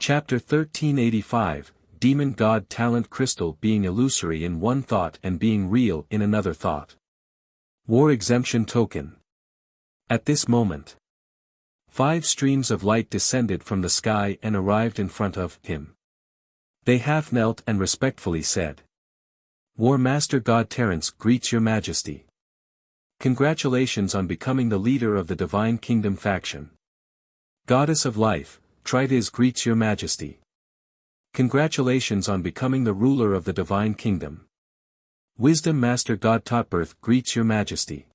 Chapter 1385, Demon God Talent Crystal being illusory in one thought and being real in another thought. War Exemption Token. At this moment, 5 streams of light descended from the sky and arrived in front of him. They half knelt and respectfully said, "War Master God Terence greets your majesty. Congratulations on becoming the leader of the Divine Kingdom faction. Goddess of Life, Trides greets your majesty. Congratulations on becoming the ruler of the Divine Kingdom. Wisdom Master God Totbirth greets your majesty.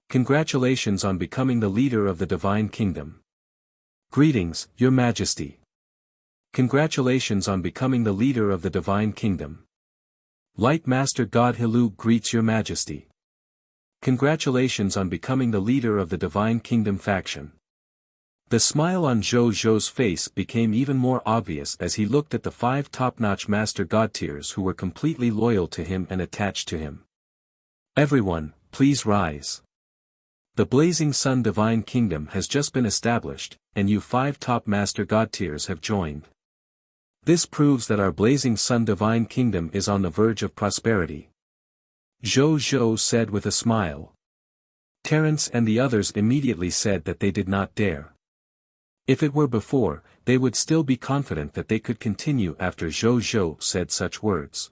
Congratulations on becoming the leader of the Divine Kingdom. Greetings, your majesty. Congratulations on becoming the leader of the Divine Kingdom. Light Master God Hilu greets your majesty. Congratulations on becoming the leader of the Divine Kingdom faction." The smile on Zhou Zhou's face became even more obvious as he looked at the 5 top-notch Master God tiers who were completely loyal to him and attached to him. "Everyone, please rise. The Blazing Sun Divine Kingdom has just been established, and you 5 top Master God tiers have joined. This proves that our Blazing Sun Divine Kingdom is on the verge of prosperity," Zhou Zhou said with a smile. Terence and the others immediately said that they did not dare. If it were before, they would still be confident that they could continue after Zhou Zhou said such words.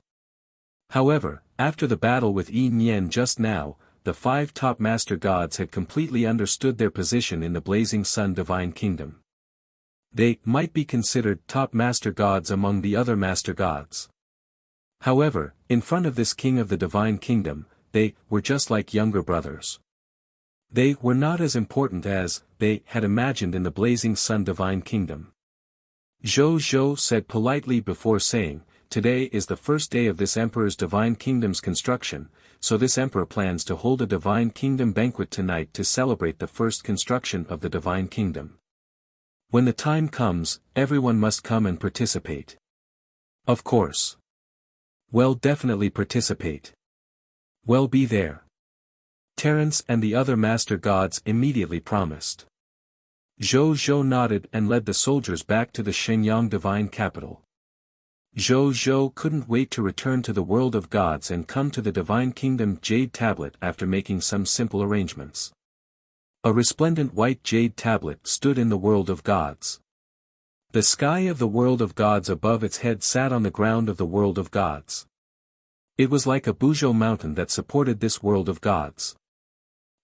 However, after the battle with Yi Nian just now, the 5 top Master Gods had completely understood their position in the Blazing Sun Divine Kingdom. They might be considered top Master Gods among the other Master Gods. However, in front of this King of the Divine Kingdom, they were just like younger brothers. They were not as important as they had imagined in the Blazing Sun Divine Kingdom. Zhou Zhou said politely before saying, "Today is the first day of this Emperor's Divine Kingdom's construction, so this Emperor plans to hold a Divine Kingdom banquet tonight to celebrate the first construction of the Divine Kingdom. When the time comes, everyone must come and participate." "Of course. Well, definitely participate. Well, be there." Terence and the other Master Gods immediately promised. Zhou Zhou nodded and led the soldiers back to the Shenyang Divine Capital. Zhou Zhou couldn't wait to return to the world of gods and come to the Divine Kingdom Jade Tablet after making some simple arrangements. A resplendent white jade tablet stood in the world of gods. The sky of the world of gods above its head sat on the ground of the world of gods. It was like a Buzhou mountain that supported this world of gods.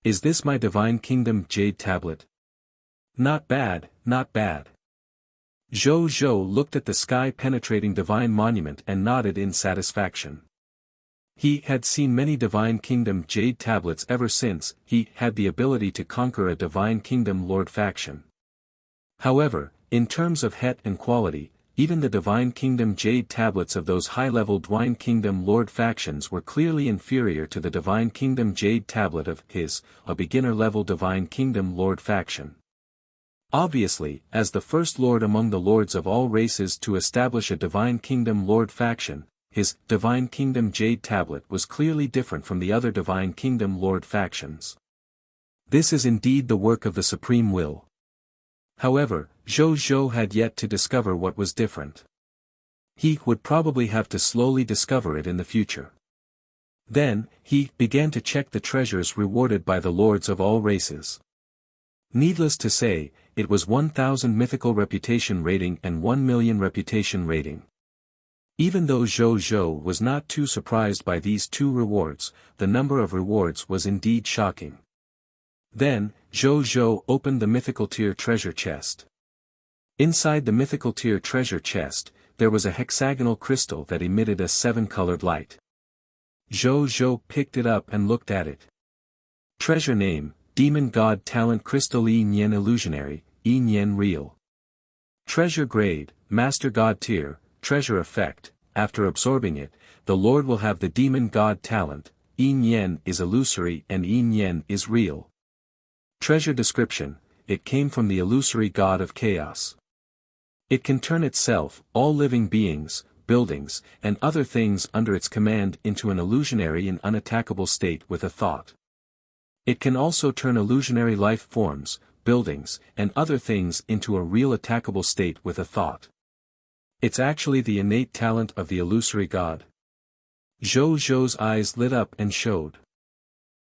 "Is this my Divine Kingdom Jade Tablet? Not bad, not bad." Zhou Zhou looked at the sky-penetrating divine monument and nodded in satisfaction. He had seen many Divine Kingdom Jade Tablets ever since he had the ability to conquer a Divine Kingdom Lord faction. However, in terms of het and quality, even the Divine Kingdom Jade Tablets of those high-level Divine Kingdom Lord factions were clearly inferior to the Divine Kingdom Jade Tablet of his, a beginner-level Divine Kingdom Lord faction. Obviously, as the first lord among the lords of all races to establish a Divine Kingdom Lord faction, his Divine Kingdom Jade Tablet was clearly different from the other Divine Kingdom Lord factions. This is indeed the work of the Supreme Will. However, Zhou Zhou had yet to discover what was different. He would probably have to slowly discover it in the future. Then, he began to check the treasures rewarded by the lords of all races. Needless to say, it was 1,000 mythical reputation rating and 1 million reputation rating. Even though Zhou Zhou was not too surprised by these 2 rewards, the number of rewards was indeed shocking. Then, Zhou Zhou opened the mythical tier treasure chest. Inside the mythical tier treasure chest, there was a hexagonal crystal that emitted a 7-colored light. Zhou Zhou picked it up and looked at it. Treasure name, Demon God Talent Crystal Yi Nian Illusionary, Yi Nian Real. Treasure grade, Master God tier, treasure effect, after absorbing it, the Lord will have the Demon God Talent, Yi Nian is illusory and Yi Nian is real. Treasure description, it came from the illusory god of chaos. It can turn itself, all living beings, buildings, and other things under its command into an illusionary and unattackable state with a thought. It can also turn illusionary life forms, buildings, and other things into a real attackable state with a thought. It's actually the innate talent of the illusory god. Zhou Zhou's eyes lit up and showed.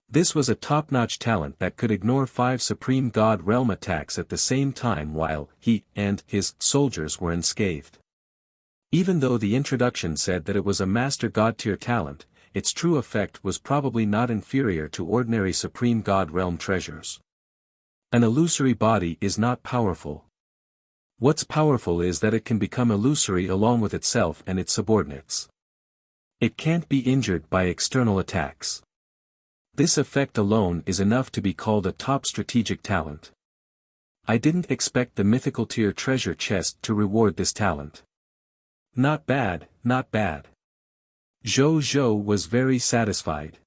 This was a top-notch talent that could ignore 5 Supreme God Realm attacks at the same time while he and his soldiers were unscathed. Even though the introduction said that it was a Master God tier talent, its true effect was probably not inferior to ordinary Supreme God Realm treasures. An illusory body is not powerful. What's powerful is that it can become illusory along with itself and its subordinates. It can't be injured by external attacks. This effect alone is enough to be called a top strategic talent. I didn't expect the mythical tier treasure chest to reward this talent. Not bad, not bad. Zhou Zhou was very satisfied.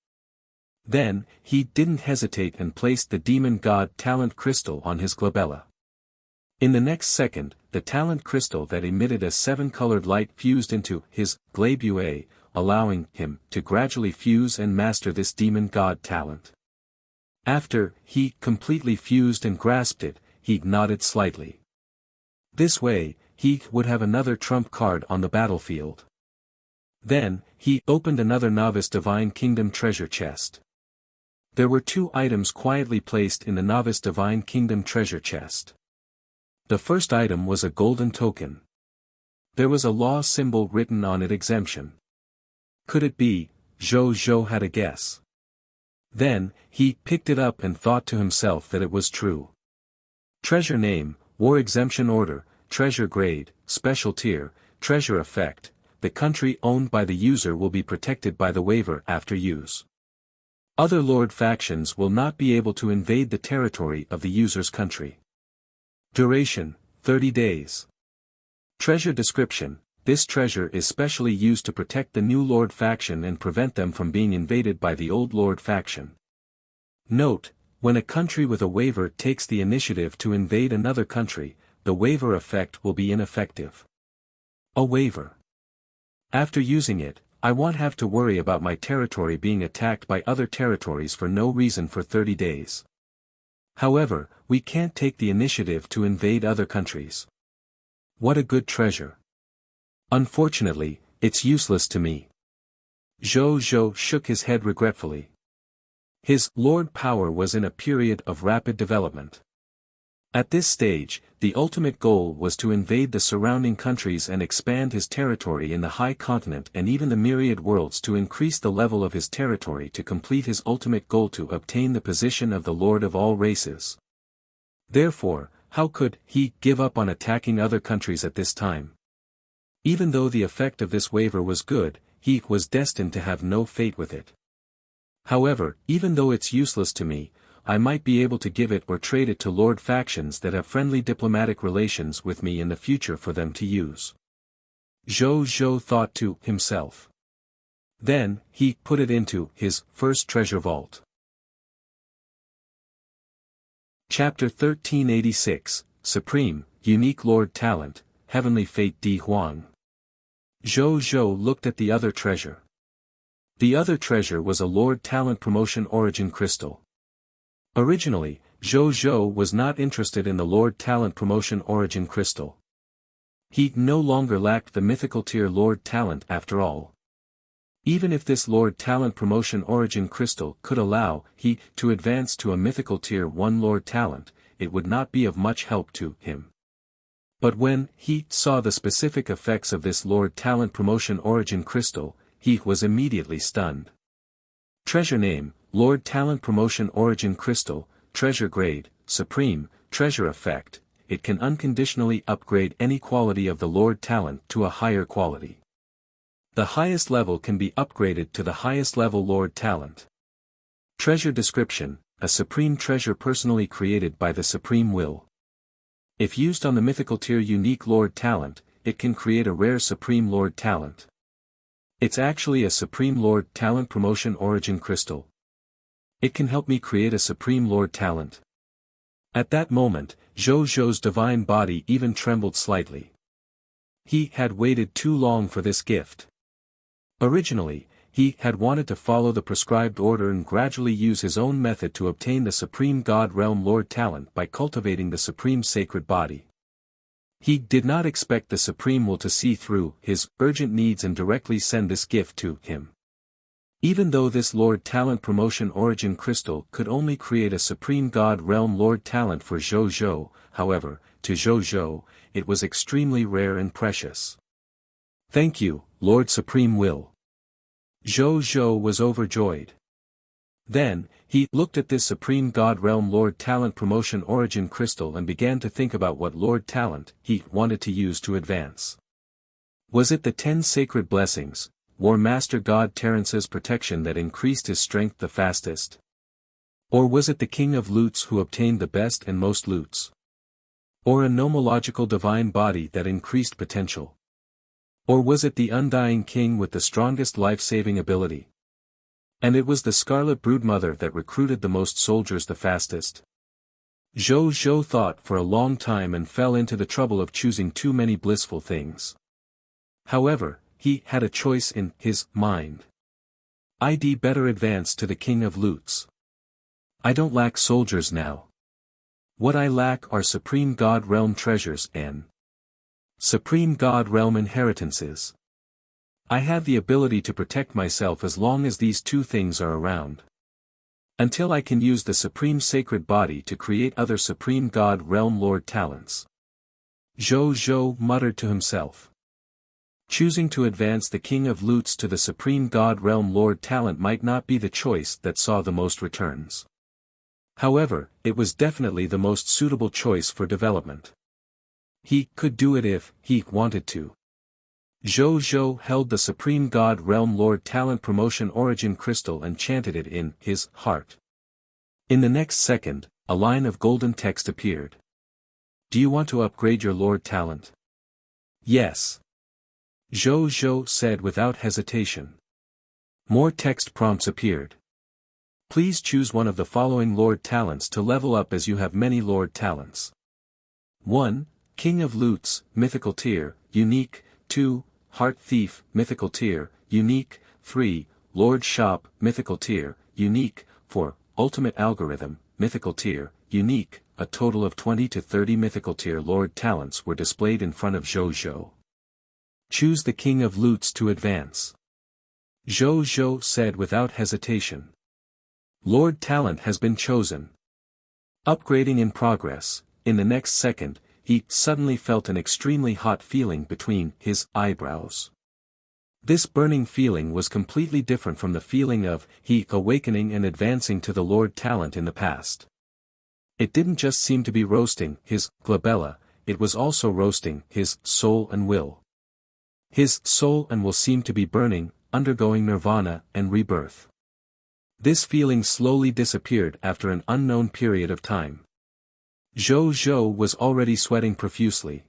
Then, he didn't hesitate and placed the demon god talent crystal on his glabella. In the next second, the talent crystal that emitted a 7-colored light fused into his glabua, allowing him to gradually fuse and master this demon god talent. After he completely fused and grasped it, he nodded slightly. This way, he would have another trump card on the battlefield. Then, he opened another Novice Divine Kingdom treasure chest. There were 2 items quietly placed in the Novice Divine Kingdom treasure chest. The first item was a golden token. There was a law symbol written on it, exemption. Could it be? Zhou Zhou had a guess. Then, he picked it up and thought to himself that it was true. Treasure name, War Exemption Order, Treasure Grade, Special Tier, Treasure Effect. The country owned by the user will be protected by the waiver after use. Other lord factions will not be able to invade the territory of the user's country. Duration, 30 days. Treasure description, this treasure is specially used to protect the new lord faction and prevent them from being invaded by the old lord faction. Note, when a country with a waiver takes the initiative to invade another country, the waiver effect will be ineffective. A waiver. After using it, I won't have to worry about my territory being attacked by other territories for no reason for 30 days. However, we can't take the initiative to invade other countries. What a good treasure. Unfortunately, it's useless to me. Zhou Zhou shook his head regretfully. His lord power was in a period of rapid development. At this stage, the ultimate goal was to invade the surrounding countries and expand his territory in the high continent and even the myriad worlds to increase the level of his territory to complete his ultimate goal to obtain the position of the Lord of all races. Therefore, how could he give up on attacking other countries at this time? Even though the effect of this waiver was good, he was destined to have no fate with it. However, even though it's useless to me, I might be able to give it or trade it to lord factions that have friendly diplomatic relations with me in the future for them to use. Zhou Zhou thought to himself. Then, he put it into his first treasure vault. Chapter 1386, Supreme, Unique Lord Talent, Heavenly Fate Di Huang. Zhou Zhou looked at the other treasure. The other treasure was a Lord Talent Promotion Origin Crystal. Originally, Zhou Zhou was not interested in the Lord Talent Promotion Origin Crystal. He no longer lacked the mythical tier Lord Talent after all. Even if this Lord Talent Promotion Origin Crystal could allow he to advance to a mythical tier 1 Lord Talent, it would not be of much help to him. But when he saw the specific effects of this Lord Talent Promotion Origin Crystal, he was immediately stunned. Treasure name, Lord Talent Promotion Origin Crystal, Treasure Grade, Supreme, Treasure Effect. It can unconditionally upgrade any quality of the Lord Talent to a higher quality. The highest level can be upgraded to the highest level Lord Talent. Treasure description, a supreme treasure personally created by the Supreme Will. If used on the mythical tier unique Lord Talent, it can create a rare Supreme Lord Talent. It's actually a Supreme Lord Talent Promotion Origin Crystal. It can help me create a Supreme Lord Talent. At that moment, Zhou Zhou's divine body even trembled slightly. He had waited too long for this gift. Originally, he had wanted to follow the prescribed order and gradually use his own method to obtain the Supreme God Realm Lord Talent by cultivating the Supreme Sacred Body. He did not expect the Supreme Will to see through his urgent needs and directly send this gift to him. Even though this Lord Talent Promotion Origin Crystal could only create a Supreme God Realm Lord Talent for Zhou Zhou, however, to Zhou Zhou, it was extremely rare and precious. Thank you, Lord Supreme Will. Zhou Zhou was overjoyed. Then, he looked at this Supreme God Realm Lord Talent Promotion Origin Crystal and began to think about what Lord Talent he wanted to use to advance. Was it the 10 sacred blessings, War Master God Terrence's protection that increased his strength the fastest? Or was it the King of Loots who obtained the best and most loots? Or a nomological divine body that increased potential? Or was it the Undying King with the strongest life-saving ability? And it was the Scarlet Broodmother that recruited the most soldiers the fastest? Zhou Zhou thought for a long time and fell into the trouble of choosing too many blissful things. However, he had a choice in his mind. I'd better advance to the King of Loots. I don't lack soldiers now. What I lack are Supreme God Realm treasures and Supreme God Realm inheritances. I have the ability to protect myself as long as these two things are around. Until I can use the Supreme Sacred Body to create other Supreme God Realm Lord Talents. Zhou Zhou muttered to himself. Choosing to advance the King of Loots to the Supreme God Realm Lord Talent might not be the choice that saw the most returns. However, it was definitely the most suitable choice for development. He could do it if he wanted to. Zhou Zhou held the Supreme God Realm Lord Talent Promotion Origin Crystal and chanted it in his heart. In the next second, a line of golden text appeared. Do you want to upgrade your Lord Talent? Yes. Zhou Zhou said without hesitation. More text prompts appeared. Please choose one of the following Lord Talents to level up as you have many Lord Talents. 1. King of Loots, Mythical Tier, Unique. 2. Heart Thief, Mythical Tier, Unique. 3. Lord Shop, Mythical Tier, Unique. 4. Ultimate Algorithm, Mythical Tier, Unique. A total of 20 to 30 Mythical Tier Lord Talents were displayed in front of Zhou Zhou. Choose the King of Loots to advance. Zhou Zhou said without hesitation. Lord Talent has been chosen. Upgrading in progress. In the next second, he suddenly felt an extremely hot feeling between his eyebrows. This burning feeling was completely different from the feeling of he awakening and advancing to the Lord Talent in the past. It didn't just seem to be roasting his glabella, it was also roasting his soul and will. His soul and will seemed to be burning, undergoing nirvana and rebirth. This feeling slowly disappeared after an unknown period of time. Zhou Zhou was already sweating profusely.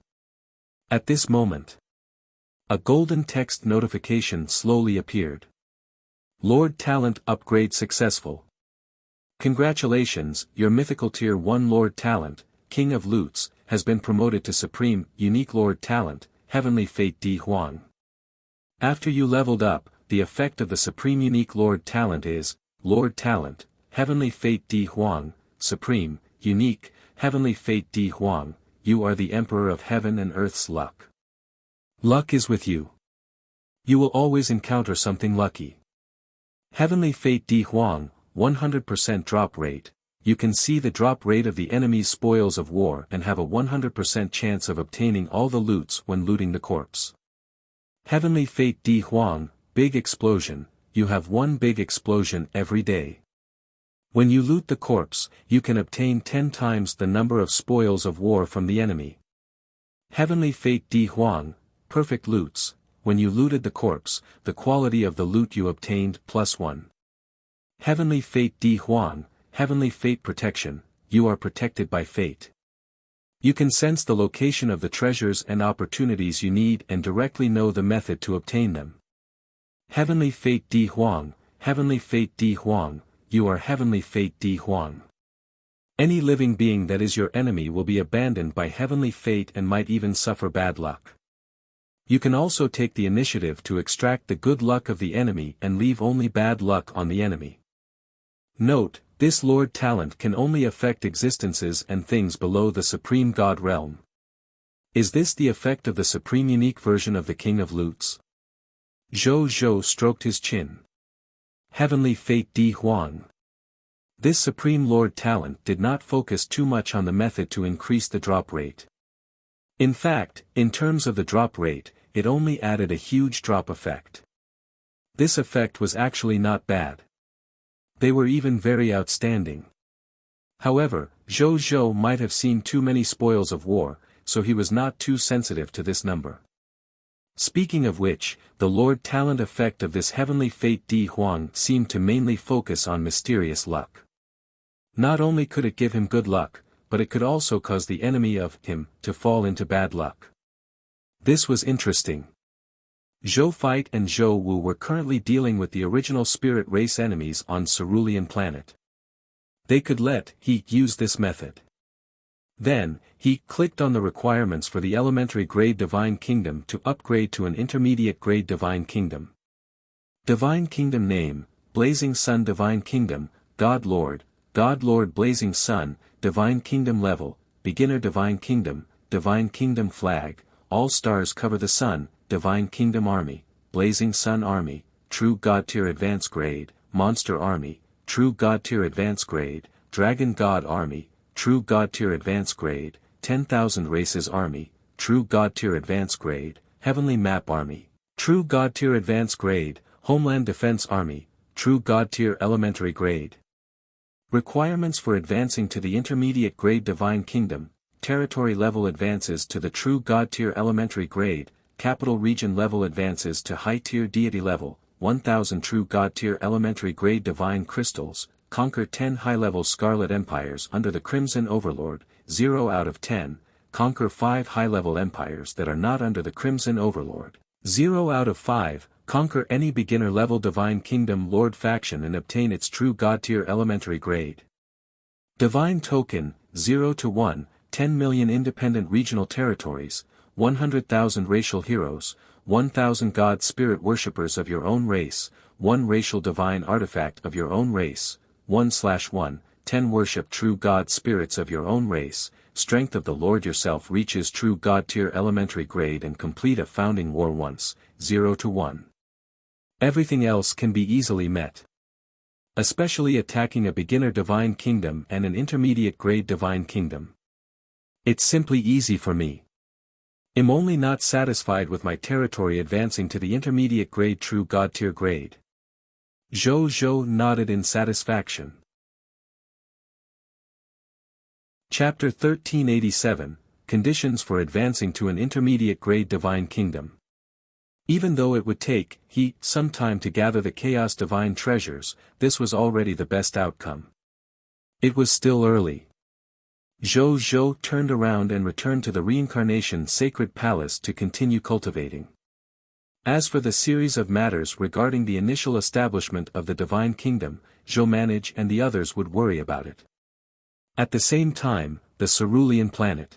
At this moment, a golden text notification slowly appeared. Lord Talent upgrade successful. Congratulations, your Mythical Tier 1 Lord Talent, King of Loots, has been promoted to Supreme, Unique Lord Talent, Heavenly Fate Di Huang. After you leveled up, the effect of the Supreme Unique Lord Talent is, Lord Talent, Heavenly Fate Di Huang, Supreme, Unique, Heavenly Fate Di Huang, you are the Emperor of Heaven and Earth's luck. Luck is with you. You will always encounter something lucky. Heavenly Fate Di Huang, 100% drop rate. You can see the drop rate of the enemy's spoils of war and have a 100% chance of obtaining all the loots when looting the corpse. Heavenly Fate Di Huang, big explosion, you have one big explosion every day. When you loot the corpse, you can obtain 10 times the number of spoils of war from the enemy. Heavenly Fate Di Huang, perfect loots, when you looted the corpse, the quality of the loot you obtained +1. Heavenly Fate Di Huang, Heavenly Fate protection, you are protected by fate. You can sense the location of the treasures and opportunities you need and directly know the method to obtain them. Heavenly Fate Di Huang, Heavenly Fate Di Huang, you are Heavenly Fate Di Huang. Any living being that is your enemy will be abandoned by Heavenly Fate and might even suffer bad luck. You can also take the initiative to extract the good luck of the enemy and leave only bad luck on the enemy. Note, this Lord Talent can only affect existences and things below the Supreme God realm. Is this the effect of the supreme unique version of the King of Lutes? Zhou Zhou stroked his chin. Heavenly Fate Di Huang. This Supreme Lord talent did not focus too much on the method to increase the drop rate. In fact, in terms of the drop rate, it only added a huge drop effect. This effect was actually not bad. They were even very outstanding. However, Zhou Zhou might have seen too many spoils of war, so he was not too sensitive to this number. Speaking of which, the Lord talent effect of this Heavenly Fate Di Huang seemed to mainly focus on mysterious luck. Not only could it give him good luck, but it could also cause the enemy of him to fall into bad luck. This was interesting. Zhou Fight and Zhou Wu were currently dealing with the original spirit race enemies on Cerulean planet. They could let he use this method. Then, he clicked on the requirements for the elementary grade Divine Kingdom to upgrade to an intermediate grade Divine Kingdom. Divine Kingdom name, Blazing Sun Divine Kingdom, God Lord Blazing Sun, Divine Kingdom level, Beginner Divine Kingdom flag, All Stars Cover the Sun, Divine Kingdom Army, Blazing Sun Army, True God Tier Advance Grade, Monster Army, True God Tier Advance Grade, Dragon God Army, True God Tier Advance Grade, 10,000 Races Army, True God Tier Advance Grade, Heavenly Map Army, True God Tier Advance Grade, Homeland Defense Army, True God Tier Elementary Grade. Requirements for advancing to the intermediate grade Divine Kingdom, territory level advances to the True God Tier Elementary Grade, capital region level advances to high tier deity level, 1000 True God Tier Elementary Grade Divine Crystals, conquer 10 high-level Scarlet Empires under the Crimson Overlord, 0 out of 10, conquer 5 high-level empires that are not under the Crimson Overlord, 0 out of 5, conquer any beginner-level Divine Kingdom Lord faction and obtain its True God Tier Elementary Grade. Divine Token, 0 to 1, 10 million independent regional territories, 100,000 racial heroes, 1,000 God Spirit worshippers of your own race, 1 racial divine artifact of your own race, 1/1, 10 worship true God spirits of your own race, strength of the Lord yourself reaches True God Tier Elementary Grade and complete a founding war once, 0 to 1. Everything else can be easily met. Especially attacking a beginner Divine Kingdom and an intermediate grade Divine Kingdom. It's simply easy for me. I'm only not satisfied with my territory advancing to the intermediate grade True God Tier grade. Zhou Zhou nodded in satisfaction. Chapter 1387, Conditions for Advancing to an Intermediate Grade Divine Kingdom. Even though it would take some time to gather the Chaos Divine Treasures, this was already the best outcome. It was still early. Zhou Zhou turned around and returned to the Reincarnation Sacred Palace to continue cultivating. As for the series of matters regarding the initial establishment of the Divine Kingdom, Zhou Manage and the others would worry about it. At the same time, the Cerulean planet.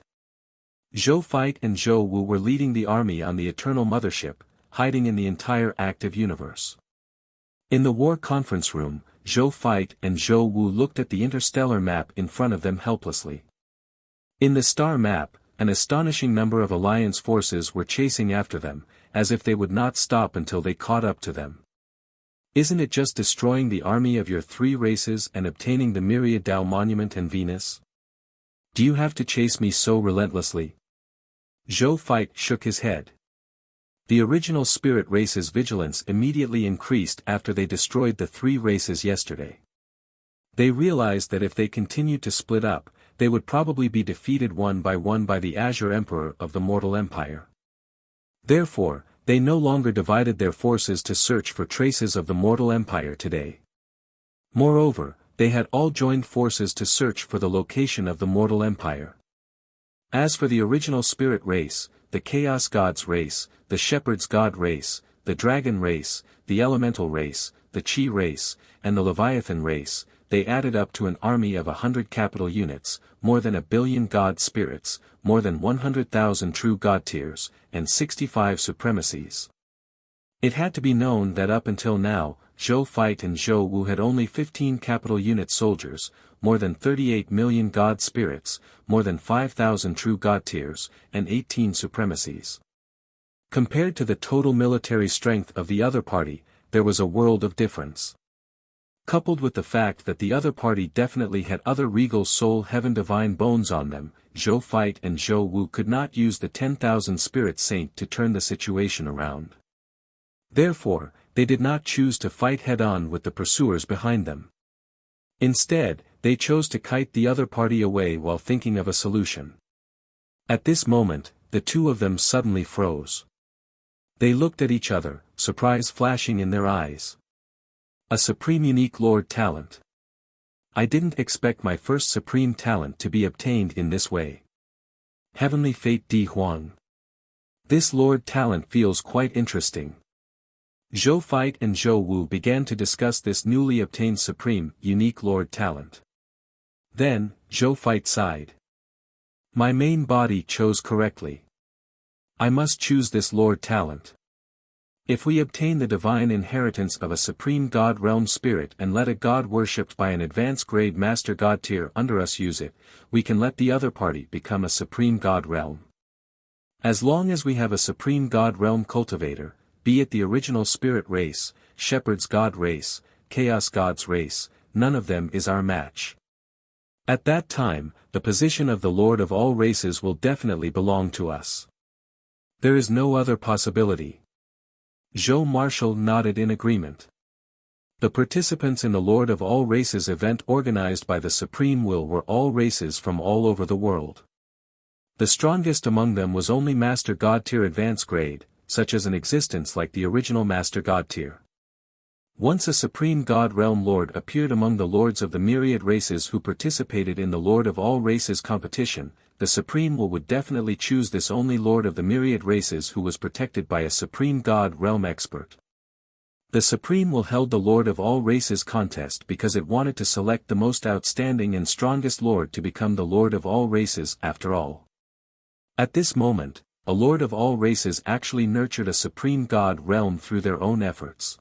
Zhou Fight and Zhou Wu were leading the army on the Eternal Mothership, hiding in the entire active universe. In the war conference room, Zhou Fight and Zhou Wu looked at the interstellar map in front of them helplessly. In the star map, an astonishing number of Alliance forces were chasing after them, as if they would not stop until they caught up to them. Isn't it just destroying the army of your 3 races and obtaining the Myriad Tao Monument and Venus? Do you have to chase me so relentlessly? Zhou Fight shook his head. The original spirit race's vigilance immediately increased after they destroyed the 3 races yesterday. They realized that if they continued to split up, they would probably be defeated one by the Azure Emperor of the Mortal Empire. Therefore, they no longer divided their forces to search for traces of the Mortal Empire today. Moreover, they had all joined forces to search for the location of the Mortal Empire. As for the original spirit race, the Chaos Gods race, the Shepherd's God race, the Dragon race, the Elemental race, the Chi race, and the Leviathan race, they added up to an army of 100 capital units, more than 1 billion God spirits, more than 100,000 true God tiers, and 65 supremacies. It had to be known that up until now, Zhou Fight and Zhou Wu had only 15 capital unit soldiers, more than 38 million God spirits, more than 5,000 true God tiers, and 18 supremacies. Compared to the total military strength of the other party, there was a world of difference. Coupled with the fact that the other party definitely had other regal soul heaven divine bones on them, Zhou Fight and Zhou Wu could not use the 10,000 spirit saint to turn the situation around. Therefore, they did not choose to fight head-on with the pursuers behind them. Instead, they chose to kite the other party away while thinking of a solution. At this moment, the two of them suddenly froze. They looked at each other, surprise flashing in their eyes. A supreme unique Lord talent. I didn't expect my first supreme talent to be obtained in this way. Heavenly Fate Di Huang. This Lord talent feels quite interesting. Zhou Fight and Zhou Wu began to discuss this newly obtained supreme, unique Lord talent. Then, Zhou Fight sighed. My main body chose correctly. I must choose this Lord talent. If we obtain the divine inheritance of a supreme God realm spirit and let a God worshipped by an advanced grade master God tier under us use it, we can let the other party become a supreme God realm. As long as we have a supreme God realm cultivator, be it the original spirit race, shepherd's God race, chaos God's race, none of them is our match. At that time, the position of the Lord of all races will definitely belong to us. There is no other possibility. Zhou Marshall nodded in agreement. The participants in the Lord of All Races event organized by the Supreme Will were all races from all over the world. The strongest among them was only Master God tier advanced grade, such as an existence like the original Master God tier. Once a Supreme God Realm Lord appeared among the Lords of the myriad races who participated in the Lord of All Races competition, the Supreme Will would definitely choose this only Lord of the myriad races who was protected by a Supreme God Realm expert. The Supreme Will held the Lord of All Races contest because it wanted to select the most outstanding and strongest Lord to become the Lord of All Races after all. At this moment, a Lord of All Races actually nurtured a Supreme God Realm through their own efforts.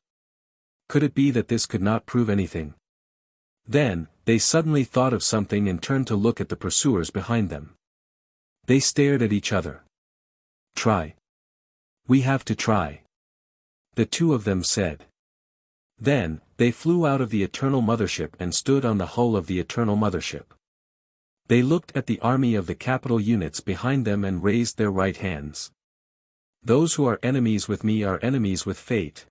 Could it be that this could not prove anything? Then, they suddenly thought of something and turned to look at the pursuers behind them. They stared at each other. Try. We have to try. The two of them said. Then, they flew out of the Eternal Mothership and stood on the hull of the Eternal Mothership. They looked at the army of the capital units behind them and raised their right hands. Those who are enemies with me are enemies with fate.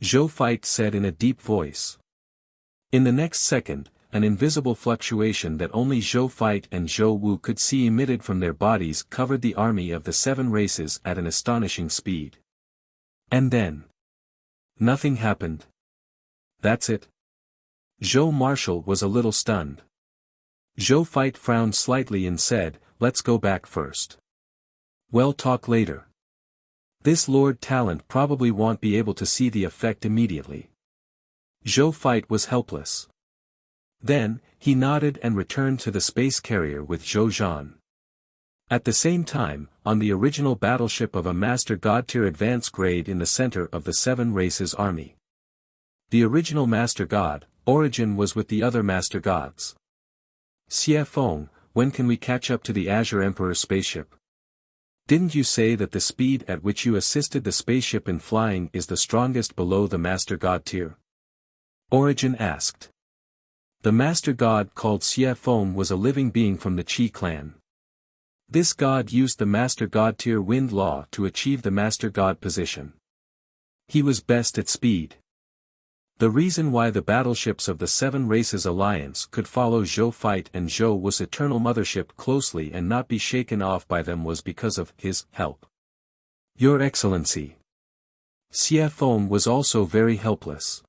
Zhou Fight said in a deep voice. In the next second, an invisible fluctuation that only Zhou Fight and Zhou Wu could see emitted from their bodies covered the army of the 7 races at an astonishing speed. And then, nothing happened. That's it. Zhou Marshall was a little stunned. Zhou Fight frowned slightly and said, let's go back first. We'll talk later. This Lord Talent probably won't be able to see the effect immediately. Zhou Fight was helpless. Then, he nodded and returned to the space carrier with Zhou Zhan. At the same time, on the original battleship of a Master God tier advanced grade in the center of the 7 races army. The original Master God, Origin, was with the other Master Gods. Xie Feng, when can we catch up to the Azure Emperor spaceship? Didn't you say that the speed at which you assisted the spaceship in flying is the strongest below the Master God tier? Origin asked. The Master God called Xie Feng was a living being from the Qi clan. This god used the Master God tier wind law to achieve the Master God position. He was best at speed. The reason why the battleships of the 7 Races Alliance could follow Zhou Fight and Zhou Wu's Eternal Mothership closely and not be shaken off by them was because of his help. Your Excellency. Xie Feng was also very helpless.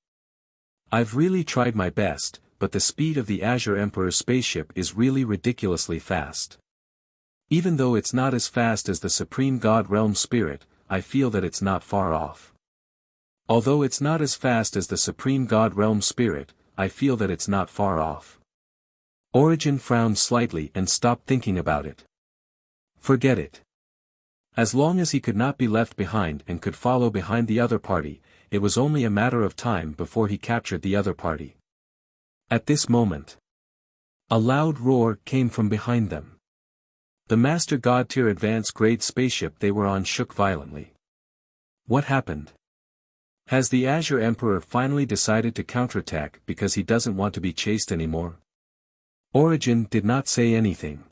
I've really tried my best, but the speed of the Azure Emperor's spaceship is really ridiculously fast. Even though it's not as fast as the Supreme God Realm Spirit, I feel that it's not far off. Although it's not as fast as the Supreme God Realm Spirit, I feel that it's not far off. Origin frowned slightly and stopped thinking about it. Forget it. As long as he could not be left behind and could follow behind the other party, it was only a matter of time before he captured the other party. At this moment, A loud roar came from behind them. The Master God Tier advanced grade spaceship they were on shook violently. What happened? Has the Azure Emperor finally decided to counterattack because he doesn't want to be chased anymore? Origin did not say anything.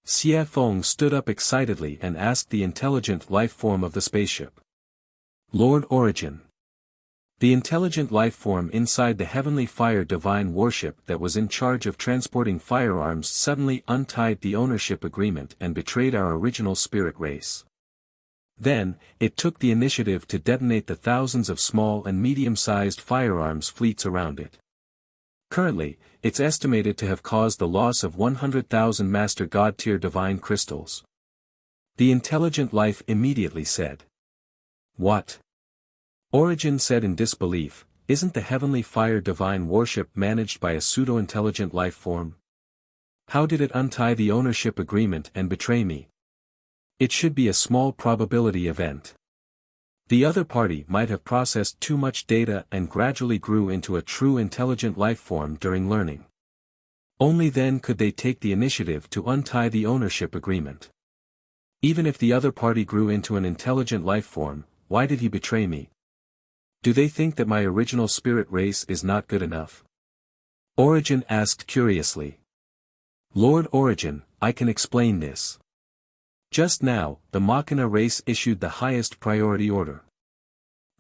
Xie Feng stood up excitedly and asked the intelligent life form of the spaceship. Lord Origin. The intelligent life form inside the Heavenly Fire Divine Warship that was in charge of transporting firearms suddenly untied the ownership agreement and betrayed our original spirit race. Then, it took the initiative to detonate the thousands of small and medium-sized firearms fleets around it. Currently, it's estimated to have caused the loss of 100,000 Master God Tier Divine Crystals. The intelligent life immediately said. What? Origin said in disbelief, isn't the Heavenly Fire Divine Warship managed by a pseudo-intelligent life form? How did it untie the ownership agreement and betray me? It should be a small probability event. The other party might have processed too much data and gradually grew into a true intelligent life form during learning. Only then could they take the initiative to untie the ownership agreement. Even if the other party grew into an intelligent life form, why did he betray me? Do they think that my original spirit race is not good enough? Origin asked curiously. Lord Origin, I can explain this. Just now, the Machina race issued the highest priority order.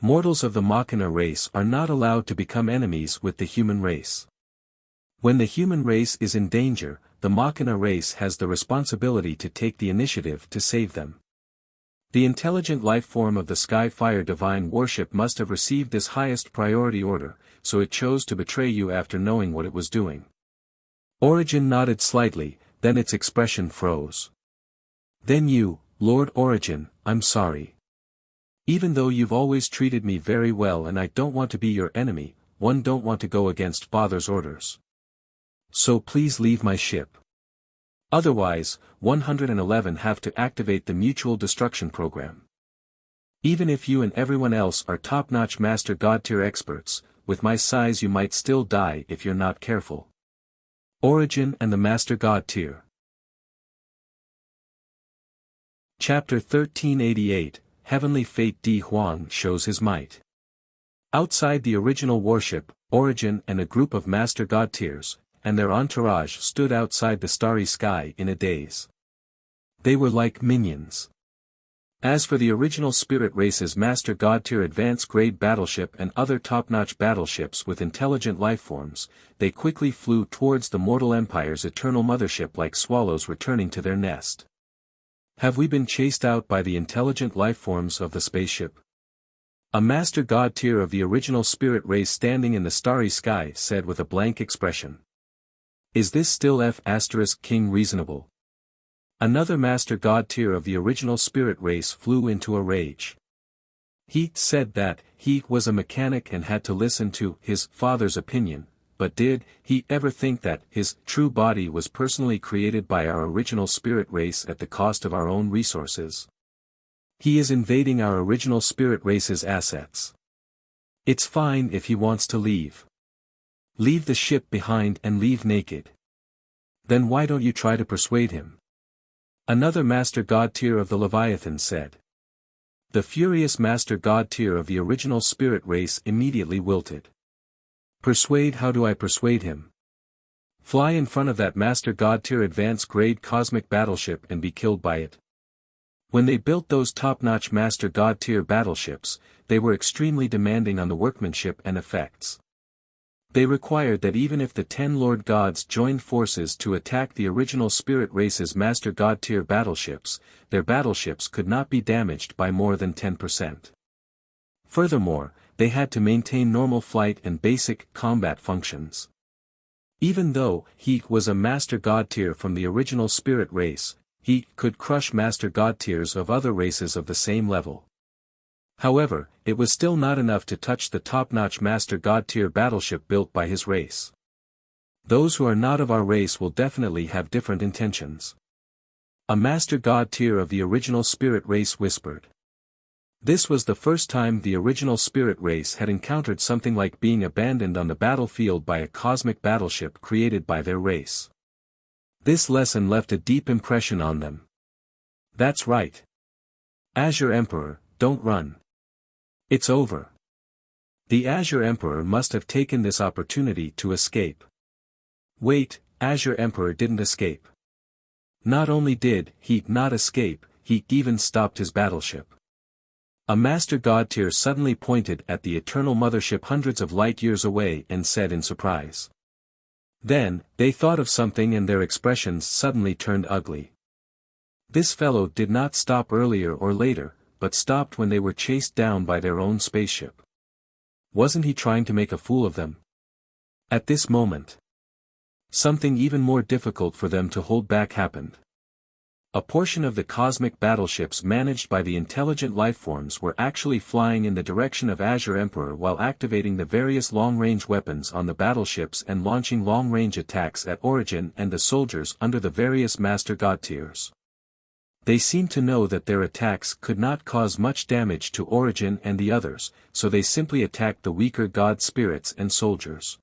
Mortals of the Machina race are not allowed to become enemies with the human race. When the human race is in danger, the Machina race has the responsibility to take the initiative to save them. The intelligent life form of the Skyfire Divine Warship must have received this highest priority order, so it chose to betray you after knowing what it was doing. Origin nodded slightly, then its expression froze. Then you, Lord Origin, I'm sorry. Even though you've always treated me very well and I don't want to be your enemy, one don't want to go against Father's orders. So please leave my ship. Otherwise, 111 have to activate the mutual destruction program. Even if you and everyone else are top-notch Master God Tier experts, with my size you might still die if you're not careful. Origin and the Master God Tier. Chapter 1388, Heavenly Fate Di Huang shows his might. Outside the original warship, Origin and a group of Master God Tiers, and their entourage stood outside the starry sky in a daze. They were like minions. As for the original spirit race's Master God Tier advanced grade battleship and other top-notch battleships with intelligent lifeforms, they quickly flew towards the mortal empire's eternal mothership like swallows returning to their nest. Have we been chased out by the intelligent lifeforms of the spaceship? A Master God Tier of the original spirit race standing in the starry sky said with a blank expression. Is this still King reasonable? Another Master God Tier of the original spirit race flew into a rage. He said that he was a mechanic and had to listen to his father's opinion, but did he ever think that his true body was personally created by our original spirit race at the cost of our own resources? He is invading our original spirit race's assets. It's fine if he wants to leave. Leave the ship behind and leave naked. Then why don't you try to persuade him? Another Master God Tier of the Leviathan said. The furious Master God Tier of the original spirit race immediately wilted. Persuade? How do I persuade him? Fly in front of that Master God Tier advanced grade cosmic battleship and be killed by it. When they built those top-notch Master God Tier battleships, they were extremely demanding on the workmanship and effects. They required that even if the 10 Lord Gods joined forces to attack the original spirit race's Master God Tier battleships, their battleships could not be damaged by more than 10%. Furthermore, they had to maintain normal flight and basic combat functions. Even though he was a Master God Tier from the original spirit race, he could crush Master God Tiers of other races of the same level. However, it was still not enough to touch the top-notch Master God Tier battleship built by his race. Those who are not of our race will definitely have different intentions. A Master God Tier of the original spirit race whispered. This was the first time the original spirit race had encountered something like being abandoned on the battlefield by a cosmic battleship created by their race. This lesson left a deep impression on them. That's right. Azure Emperor, don't run. It's over. The Azure Emperor must have taken this opportunity to escape. Wait, Azure Emperor didn't escape. Not only did he not escape, he even stopped his battleship. A Master God Tier suddenly pointed at the Eternal Mothership hundreds of light years away and said in surprise. Then, they thought of something and their expressions suddenly turned ugly. This fellow did not stop earlier or later, but stopped when they were chased down by their own spaceship. Wasn't he trying to make a fool of them? At this moment, something even more difficult for them to hold back happened. A portion of the cosmic battleships managed by the intelligent lifeforms were actually flying in the direction of Azure Emperor while activating the various long-range weapons on the battleships and launching long-range attacks at Origin and the soldiers under the various Master God Tiers. They seemed to know that their attacks could not cause much damage to Origin and the others, so they simply attacked the weaker God spirits and soldiers.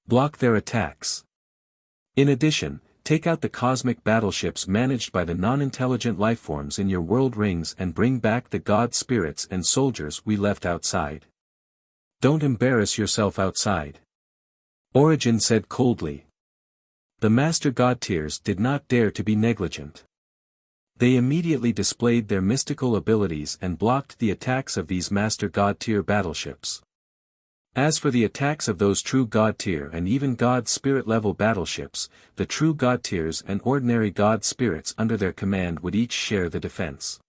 Block their attacks. In addition, take out the cosmic battleships managed by the non-intelligent lifeforms in your world rings and bring back the God spirits and soldiers we left outside. Don't embarrass yourself outside. Origin said coldly. The Master God Tiers did not dare to be negligent. They immediately displayed their mystical abilities and blocked the attacks of these Master God Tier battleships. As for the attacks of those true God Tier and even God Spirit level battleships, the true God Tiers and ordinary God Spirits under their command would each share the defense.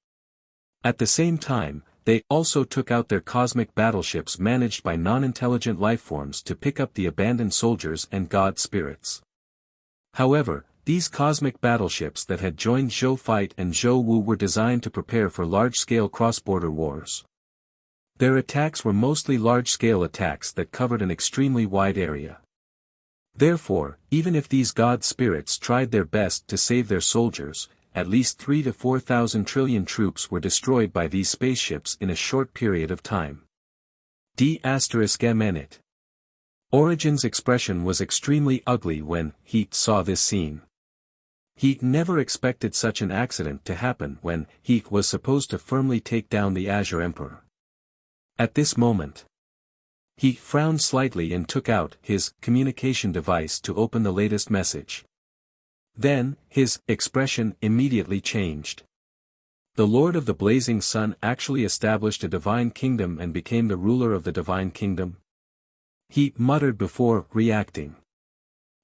At the same time, they also took out their cosmic battleships managed by non-intelligent lifeforms to pick up the abandoned soldiers and God Spirits. However, these cosmic battleships that had joined Zhou Fight and Zhou Wu were designed to prepare for large-scale cross-border wars. Their attacks were mostly large-scale attacks that covered an extremely wide area. Therefore, even if these God Spirits tried their best to save their soldiers, at least 3 to 4,000 trillion troops were destroyed by these spaceships in a short period of time. D****. Origin's expression was extremely ugly when he saw this scene. He never expected such an accident to happen when he was supposed to firmly take down the Azure Emperor. At this moment, he frowned slightly and took out his communication device to open the latest message. Then, his expression immediately changed. The Lord of the Blazing Sun actually established a divine kingdom and became the ruler of the divine kingdom. He muttered before reacting.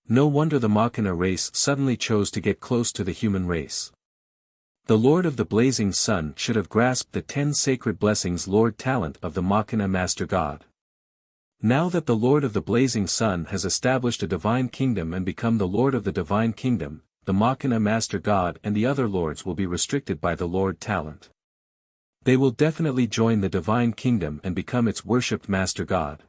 No wonder the Machina race suddenly chose to get close to the human race. The Lord of the Blazing Sun should have grasped the 10 sacred blessings Lord Talent of the Machina Master God. Now that the Lord of the Blazing Sun has established a divine kingdom and become the Lord of the divine kingdom, the Machina Master God and the other lords will be restricted by the Lord Talent. They will definitely join the divine kingdom and become its worshipped Master God.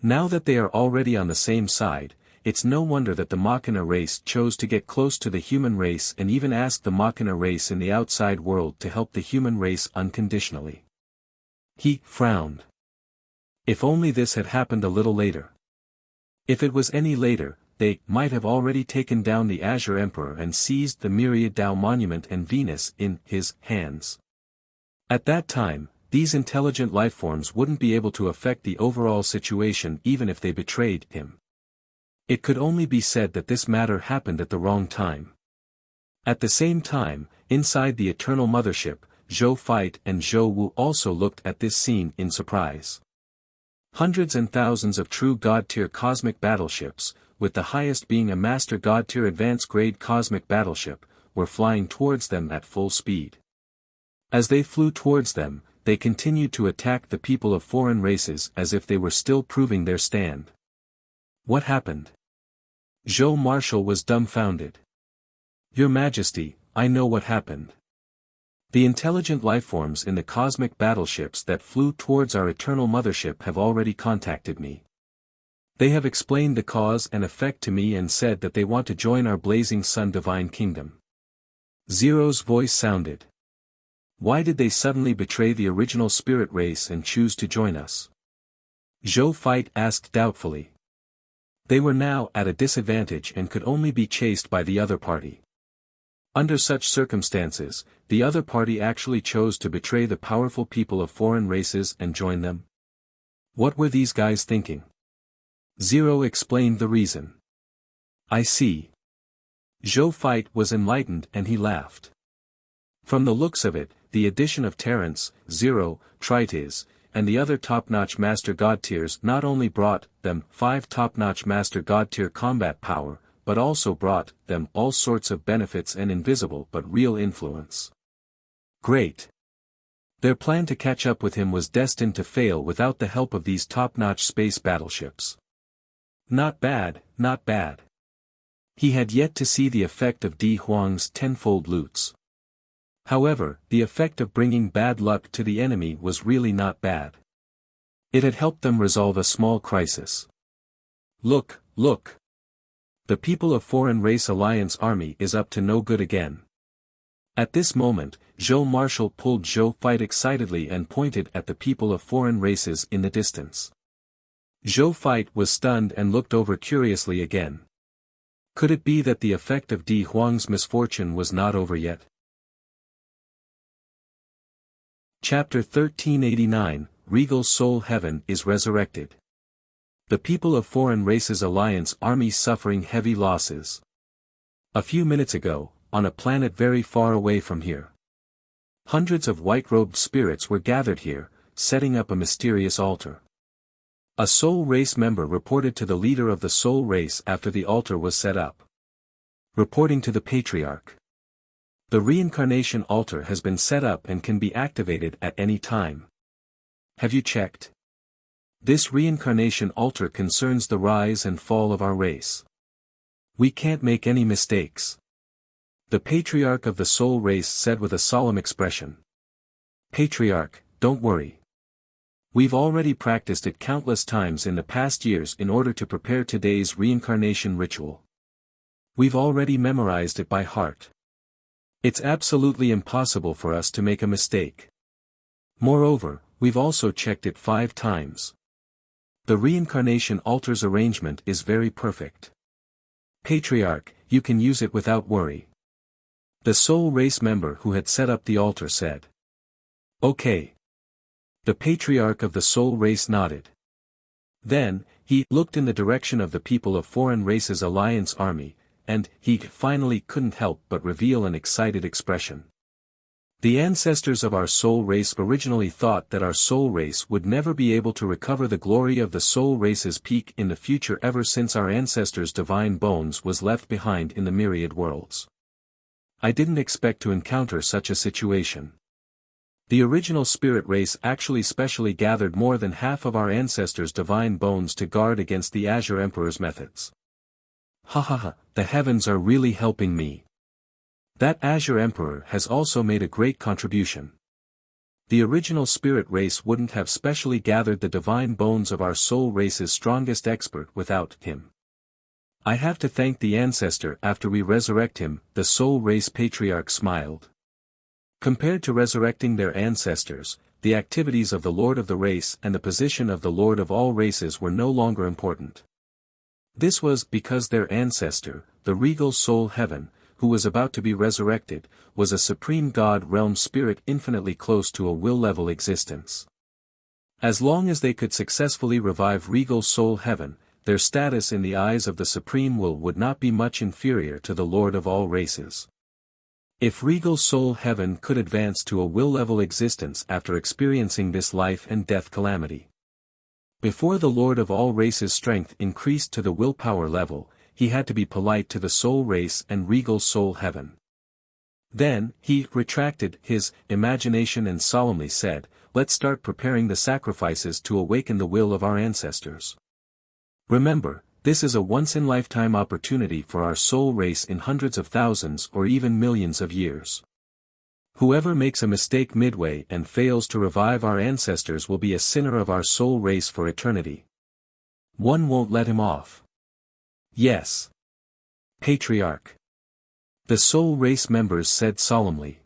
Now that they are already on the same side, it's no wonder that the Machina race chose to get close to the human race and even asked the Machina race in the outside world to help the human race unconditionally. He frowned. If only this had happened a little later. If it was any later, they might have already taken down the Azure Emperor and seized the Myriad Tao Monument and Venus in his hands. At that time, these intelligent lifeforms wouldn't be able to affect the overall situation even if they betrayed him. It could only be said that this matter happened at the wrong time. At the same time, inside the Eternal Mothership, Zhou Fight and Zhou Wu also looked at this scene in surprise. Hundreds and thousands of true God-tier cosmic battleships, with the highest being a Master God-tier advanced-grade cosmic battleship, were flying towards them at full speed. As they flew towards them, they continued to attack the people of foreign races as if they were still proving their stand. What happened? Zhou Marshal was dumbfounded. Your Majesty, I know what happened. The intelligent lifeforms in the cosmic battleships that flew towards our Eternal Mothership have already contacted me. They have explained the cause and effect to me and said that they want to join our Blazing Sun Divine Kingdom. Zero's voice sounded. Why did they suddenly betray the original spirit race and choose to join us? Zhou Feit asked doubtfully. They were now at a disadvantage and could only be chased by the other party. Under such circumstances, the other party actually chose to betray the powerful people of foreign races and join them? What were these guys thinking? Zero explained the reason. I see. Zhou Feit was enlightened and he laughed. From the looks of it, the addition of Terence, Zero, Trites, and the other top-notch Master God tiers not only brought them 5 top-notch Master God tier combat power, but also brought them all sorts of benefits and invisible but real influence. Great. Their plan to catch up with him was destined to fail without the help of these top-notch space battleships. Not bad, not bad. He had yet to see the effect of Di Huang's tenfold loots. However, the effect of bringing bad luck to the enemy was really not bad. It had helped them resolve a small crisis. Look, look! The people of Foreign Race Alliance army is up to no good again. At this moment, Zhou Marshal pulled Zhou Feit excitedly and pointed at the people of foreign races in the distance. Zhou Feit was stunned and looked over curiously again. Could it be that the effect of Di Huang's misfortune was not over yet? Chapter 1389, Regal Soul Heaven is resurrected. The people of Foreign Races Alliance army suffering heavy losses. A few minutes ago, on a planet very far away from here, hundreds of white-robed spirits were gathered here, setting up a mysterious altar. A Soul Race member reported to the leader of the Soul Race after the altar was set up. Reporting to the Patriarch. The reincarnation altar has been set up and can be activated at any time. Have you checked? This reincarnation altar concerns the rise and fall of our race. We can't make any mistakes. The Patriarch of the Soul Race said with a solemn expression. Patriarch, don't worry. We've already practiced it countless times in the past years in order to prepare today's reincarnation ritual. We've already memorized it by heart. It's absolutely impossible for us to make a mistake. Moreover, we've also checked it 5 times. The reincarnation altar's arrangement is very perfect. Patriarch, you can use it without worry. The Soul Race member who had set up the altar said. Okay. The Patriarch of the Soul Race nodded. Then, he looked in the direction of the people of Foreign Races Alliance army, and he finally couldn't help but reveal an excited expression. The ancestors of our soul race originally thought that our soul race would never be able to recover the glory of the soul race's peak in the future ever since our ancestors' divine bones was left behind in the myriad worlds. I didn't expect to encounter such a situation. The original spirit race actually specially gathered more than half of our ancestors' divine bones to guard against the Azure Emperor's methods. Ha ha ha, the heavens are really helping me. That Azure Emperor has also made a great contribution. The original spirit race wouldn't have specially gathered the divine bones of our soul race's strongest expert without him. I have to thank the ancestor after we resurrect him, the soul race patriarch smiled. Compared to resurrecting their ancestors, the activities of the Lord of the Race and the position of the Lord of all races were no longer important. This was because their ancestor, the regal soul heaven, who was about to be resurrected, was a supreme God realm spirit infinitely close to a will-level existence. As long as they could successfully revive regal soul heaven, their status in the eyes of the supreme will would not be much inferior to the Lord of all races. If regal soul heaven could advance to a will-level existence after experiencing this life and death calamity. Before the Lord of all races' strength increased to the willpower level, he had to be polite to the soul race and regal soul heaven. Then, he retracted his imagination and solemnly said, "Let's start preparing the sacrifices to awaken the will of our ancestors. Remember, this is a once-in-lifetime opportunity for our soul race in hundreds of thousands or even millions of years. Whoever makes a mistake midway and fails to revive our ancestors will be a sinner of our soul race for eternity. One won't let him off." Yes. Patriarch. The soul race members said solemnly.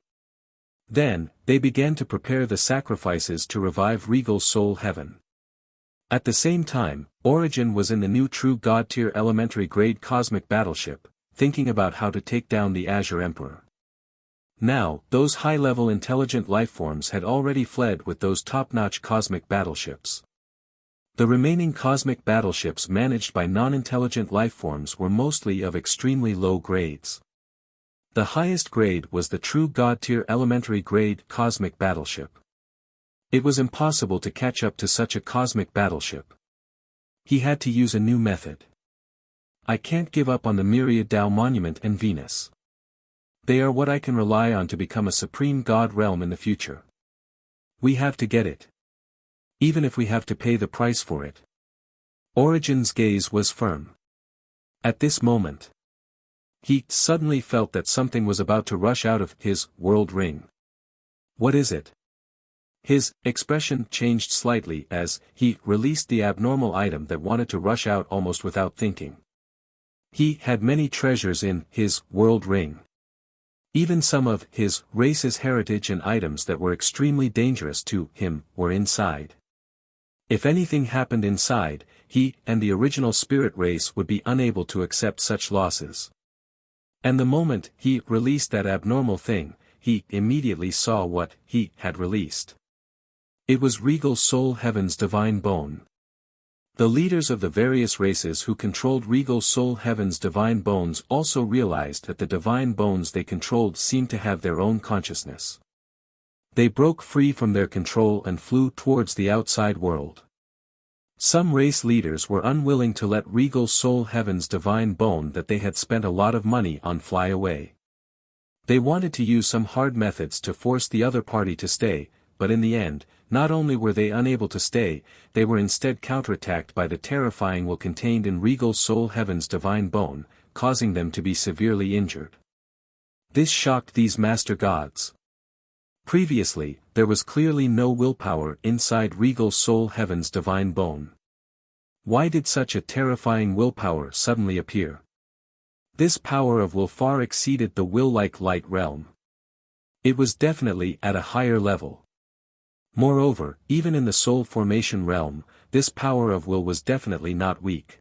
Then, they began to prepare the sacrifices to revive Regal Soul Heaven. At the same time, Origin was in the new True God Tier elementary grade cosmic battleship, thinking about how to take down the Azure Emperor. Now, those high-level intelligent lifeforms had already fled with those top-notch cosmic battleships. The remaining cosmic battleships managed by non-intelligent lifeforms were mostly of extremely low grades. The highest grade was the True God Tier elementary grade cosmic battleship. It was impossible to catch up to such a cosmic battleship. He had to use a new method. I can't give up on the Myriad Tao Monument and Venus. They are what I can rely on to become a supreme god realm in the future. We have to get it. Even if we have to pay the price for it. Origin's gaze was firm. At this moment, he suddenly felt that something was about to rush out of his world ring. What is it? His expression changed slightly as he released the abnormal item that wanted to rush out almost without thinking. He had many treasures in his world ring. Even some of his race's heritage and items that were extremely dangerous to him were inside. If anything happened inside, he and the original spirit race would be unable to accept such losses. And the moment he released that abnormal thing, he immediately saw what he had released. It was Regal Soul Heaven's divine bone. The leaders of the various races who controlled Regal Soul Heaven's divine bones also realized that the divine bones they controlled seemed to have their own consciousness. They broke free from their control and flew towards the outside world. Some race leaders were unwilling to let Regal Soul Heaven's divine bone that they had spent a lot of money on fly away. They wanted to use some hard methods to force the other party to stay, but in the end, not only were they unable to stay, they were instead counterattacked by the terrifying will contained in Regal Soul Heaven's divine bone, causing them to be severely injured. This shocked these master gods. Previously, there was clearly no willpower inside Regal Soul Heaven's divine bone. Why did such a terrifying willpower suddenly appear? This power of will far exceeded the will-like light realm. It was definitely at a higher level. Moreover, even in the soul formation realm, this power of will was definitely not weak.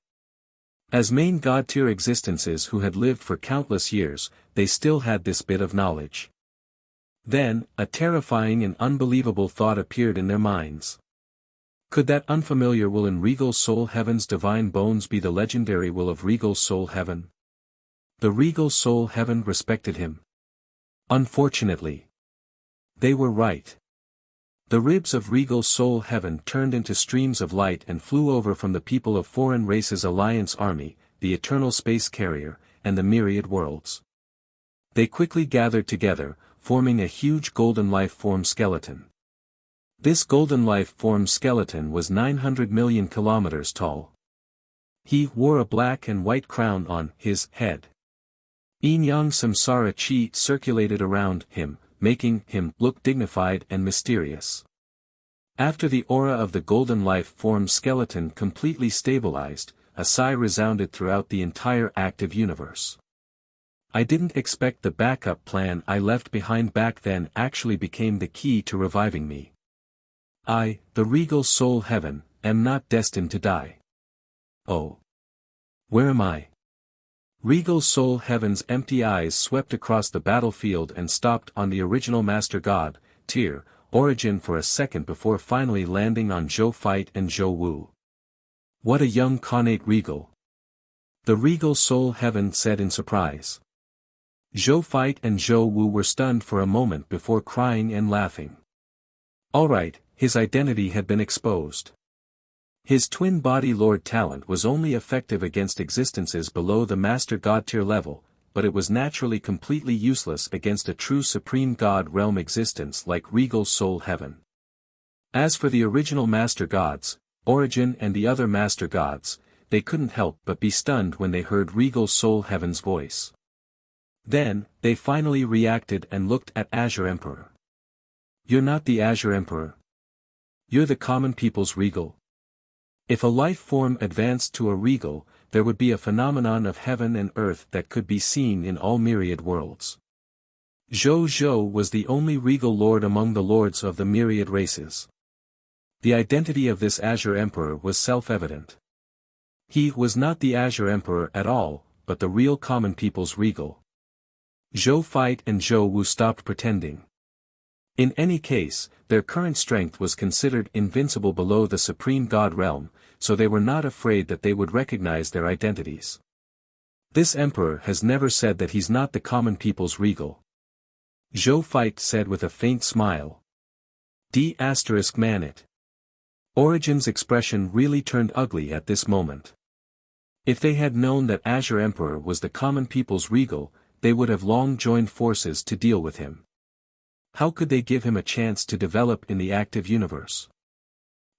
As main god-tier existences who had lived for countless years, they still had this bit of knowledge. Then, a terrifying and unbelievable thought appeared in their minds. Could that unfamiliar will in Regal Soul Heaven's divine bones be the legendary will of Regal Soul Heaven? The Regal Soul Heaven respected him. Unfortunately, they were right. The ribs of Regal Soul Heaven turned into streams of light and flew over from the people of Foreign Races Alliance Army, the Eternal Space Carrier, and the Myriad Worlds. They quickly gathered together, forming a huge golden life form skeleton. This golden life form skeleton was 900 million kilometers tall. He wore a black and white crown on his head. Yin-yang samsara chi circulated around him, making him look dignified and mysterious. After the aura of the golden life form skeleton completely stabilized, a sigh resounded throughout the entire active universe. I didn't expect the backup plan I left behind back then actually became the key to reviving me. I, the Regal Soul Heaven, am not destined to die. Oh. Where am I? Regal Soul Heaven's empty eyes swept across the battlefield and stopped on the original Master God, Tier, Origin for a second before finally landing on Zhou Fight and Zhou Wu. What a young connate Regal! The Regal Soul Heaven said in surprise. Zhou Fight and Zhou Wu were stunned for a moment before crying and laughing. Alright, his identity had been exposed. His twin-body Lord talent was only effective against existences below the Master God tier level, but it was naturally completely useless against a true Supreme God realm existence like Regal Soul Heaven. As for the original Master Gods, Origin and the other Master Gods, they couldn't help but be stunned when they heard Regal Soul Heaven's voice. Then, they finally reacted and looked at Azure Emperor. You're not the Azure Emperor. You're the common people's Regal. If a life form advanced to a Regal, there would be a phenomenon of heaven and earth that could be seen in all myriad worlds. Zhou Zhou was the only regal lord among the lords of the myriad races. The identity of this Azure Emperor was self-evident. He was not the Azure Emperor at all, but the real common people's regal. Zhou Feit and Zhou Wu stopped pretending. In any case, their current strength was considered invincible below the supreme god realm, so they were not afraid that they would recognize their identities. This emperor has never said that he's not the common people's regal. Zhou Feit said with a faint smile. Man it. Origen's expression really turned ugly at this moment. If they had known that Azure Emperor was the common people's regal, they would have long joined forces to deal with him. How could they give him a chance to develop in the active universe?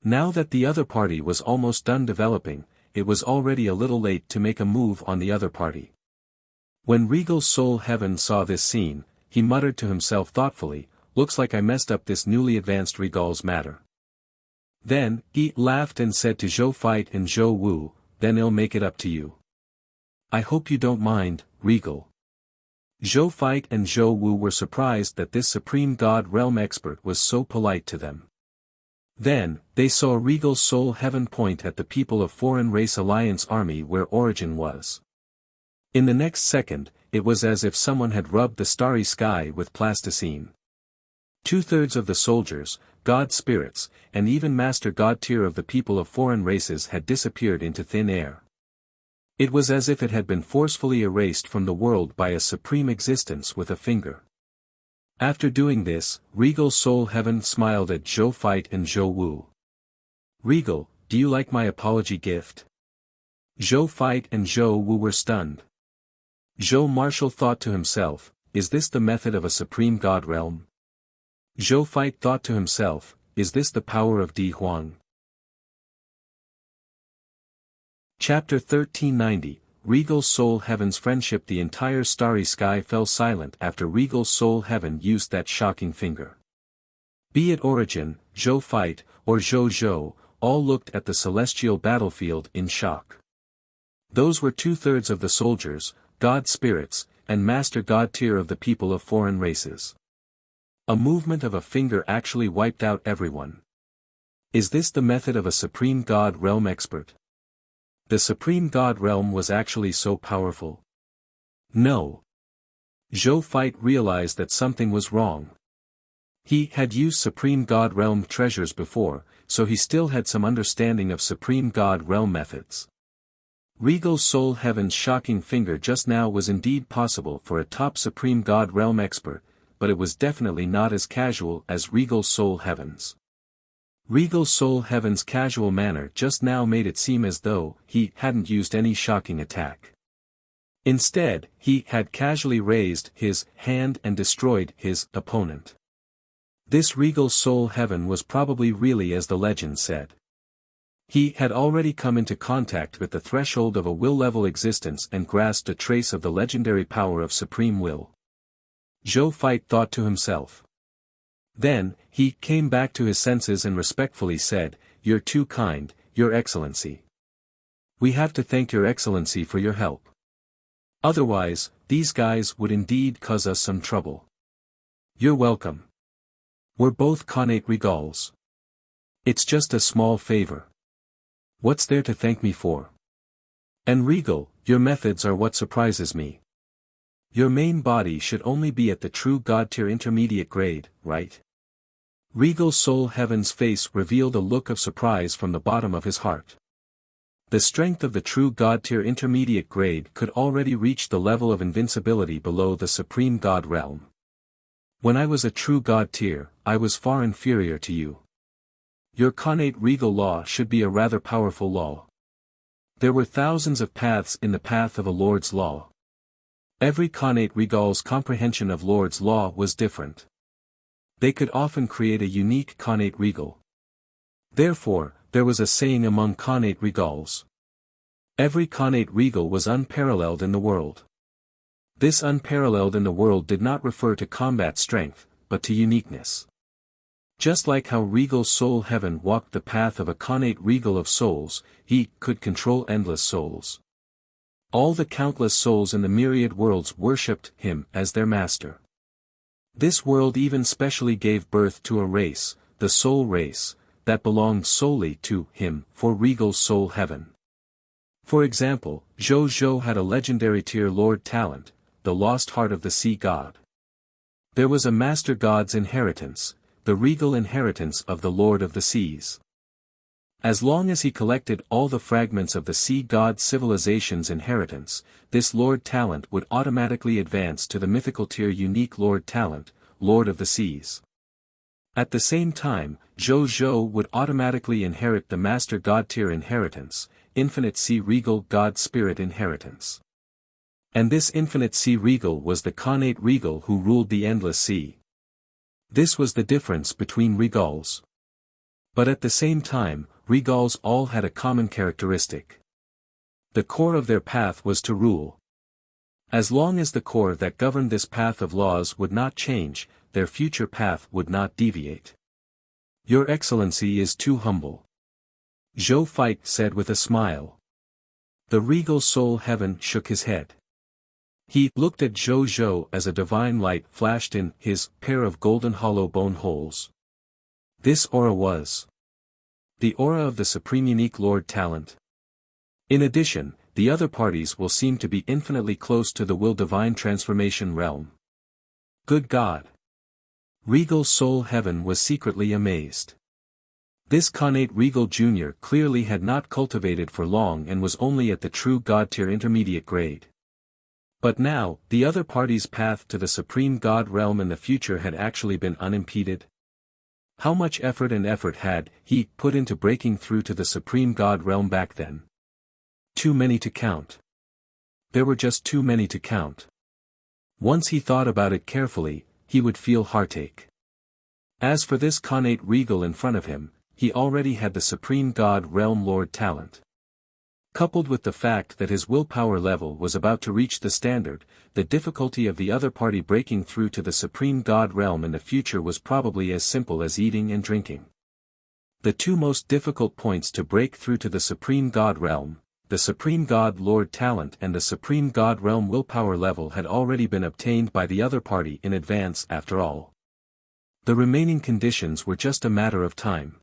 Now that the other party was almost done developing, it was already a little late to make a move on the other party. When Regal Soul Heaven saw this scene, he muttered to himself thoughtfully, "Looks like I messed up this newly advanced Regal's matter." Then, he laughed and said to Zhou Feit and Zhou Wu, "Then I'll make it up to you. I hope you don't mind, Regal." Zhou Feit and Zhou Wu were surprised that this supreme god realm expert was so polite to them. Then, they saw Regal Soul Heaven point at the people of Foreign Race Alliance army where Origin was. In the next second, it was as if someone had rubbed the starry sky with plasticine. 2/3 of the soldiers, god spirits, and even master god tier of the people of foreign races had disappeared into thin air. It was as if it had been forcefully erased from the world by a supreme existence with a finger. After doing this, Regal Soul Heaven smiled at Zhou Feit and Zhou Wu. "Regal, do you like my apology gift?" Zhou Feit and Zhou Wu were stunned. Zhou Marshall thought to himself, "Is this the method of a supreme god realm?" Zhou Feit thought to himself, "Is this the power of Di Huang?" Chapter 1390, Regal Soul Heaven's Friendship. The entire starry sky fell silent after Regal Soul Heaven used that shocking finger. Be it Origin, Zhou Feit, or Zhou Zhou, all looked at the celestial battlefield in shock. Those were 2/3 of the soldiers, god spirits, and master god tier of the people of foreign races. A movement of a finger actually wiped out everyone. Is this the method of a supreme god realm expert? The supreme god realm was actually so powerful? No. Zhou Feit realized that something was wrong. He had used supreme god realm treasures before, so he still had some understanding of supreme god realm methods. Regal Soul Heaven's shocking finger just now was indeed possible for a top supreme god realm expert, but it was definitely not as casual as Regal Soul Heaven's. Regal Soul Heaven's casual manner just now made it seem as though he hadn't used any shocking attack. Instead, he had casually raised his hand and destroyed his opponent. This Regal Soul Heaven was probably really as the legend said. He had already come into contact with the threshold of a will-level existence and grasped a trace of the legendary power of supreme will. Zhou Feit thought to himself. Then, he came back to his senses and respectfully said, "You're too kind, Your Excellency. We have to thank Your Excellency for your help. Otherwise, these guys would indeed cause us some trouble." "You're welcome. We're both Khanate Regals. It's just a small favor. What's there to thank me for? And Regal, your methods are what surprises me. Your main body should only be at the true god tier intermediate grade, right?" Regal Soul Heaven's face revealed a look of surprise from the bottom of his heart. The strength of the true god tier intermediate grade could already reach the level of invincibility below the supreme god realm. When I was a true god tier, I was far inferior to you. Your Khanate Regal law should be a rather powerful law. There were thousands of paths in the path of a Lord's law. Every Khanate Regal's comprehension of Lord's law was different. They could often create a unique Khanate Regal. Therefore, there was a saying among Khanate Regals. Every Khanate Regal was unparalleled in the world. This unparalleled in the world did not refer to combat strength, but to uniqueness. Just like how Regal Soul Heaven walked the path of a Khanate Regal of souls, he could control endless souls. All the countless souls in the myriad worlds worshipped him as their master. This world even specially gave birth to a race, the soul race, that belonged solely to him, for regal soul heaven. For example, Zhou Zhou had a legendary tier lord talent, the lost heart of the sea god. There was a master god's inheritance, the regal inheritance of the lord of the seas. As long as he collected all the fragments of the sea god civilization's inheritance, this lord talent would automatically advance to the mythical tier unique lord talent, lord of the seas. At the same time, Zhou Zhou would automatically inherit the master god tier inheritance, infinite sea regal god spirit inheritance. And this infinite sea regal was the Khanate regal who ruled the endless sea. This was the difference between regals. But at the same time, regals all had a common characteristic. The core of their path was to rule. As long as the core that governed this path of laws would not change, their future path would not deviate. Your Excellency is too humble. Zhou Fei said with a smile. The regal soul heaven shook his head. He looked at Zhou Zhou as a divine light flashed in his pair of golden hollow bone holes. This aura was the aura of the supreme unique Lord talent. In addition, the other parties will seem to be infinitely close to the will divine transformation realm. Good God! Regal Soul Heaven was secretly amazed. This Khanate Regal Jr. clearly had not cultivated for long and was only at the true God tier intermediate grade. But now, the other party's path to the supreme God realm in the future had actually been unimpeded. How much effort had he put into breaking through to the supreme God realm back then? Too many to count. There were just too many to count. Once he thought about it carefully, he would feel heartache. As for this Khanate Regal in front of him, he already had the supreme God realm Lord talent. Coupled with the fact that his willpower level was about to reach the standard, the difficulty of the other party breaking through to the supreme God realm in the future was probably as simple as eating and drinking. The two most difficult points to break through to the supreme God realm, the supreme God Lord talent and the supreme God realm willpower level had already been obtained by the other party in advance after all. The remaining conditions were just a matter of time.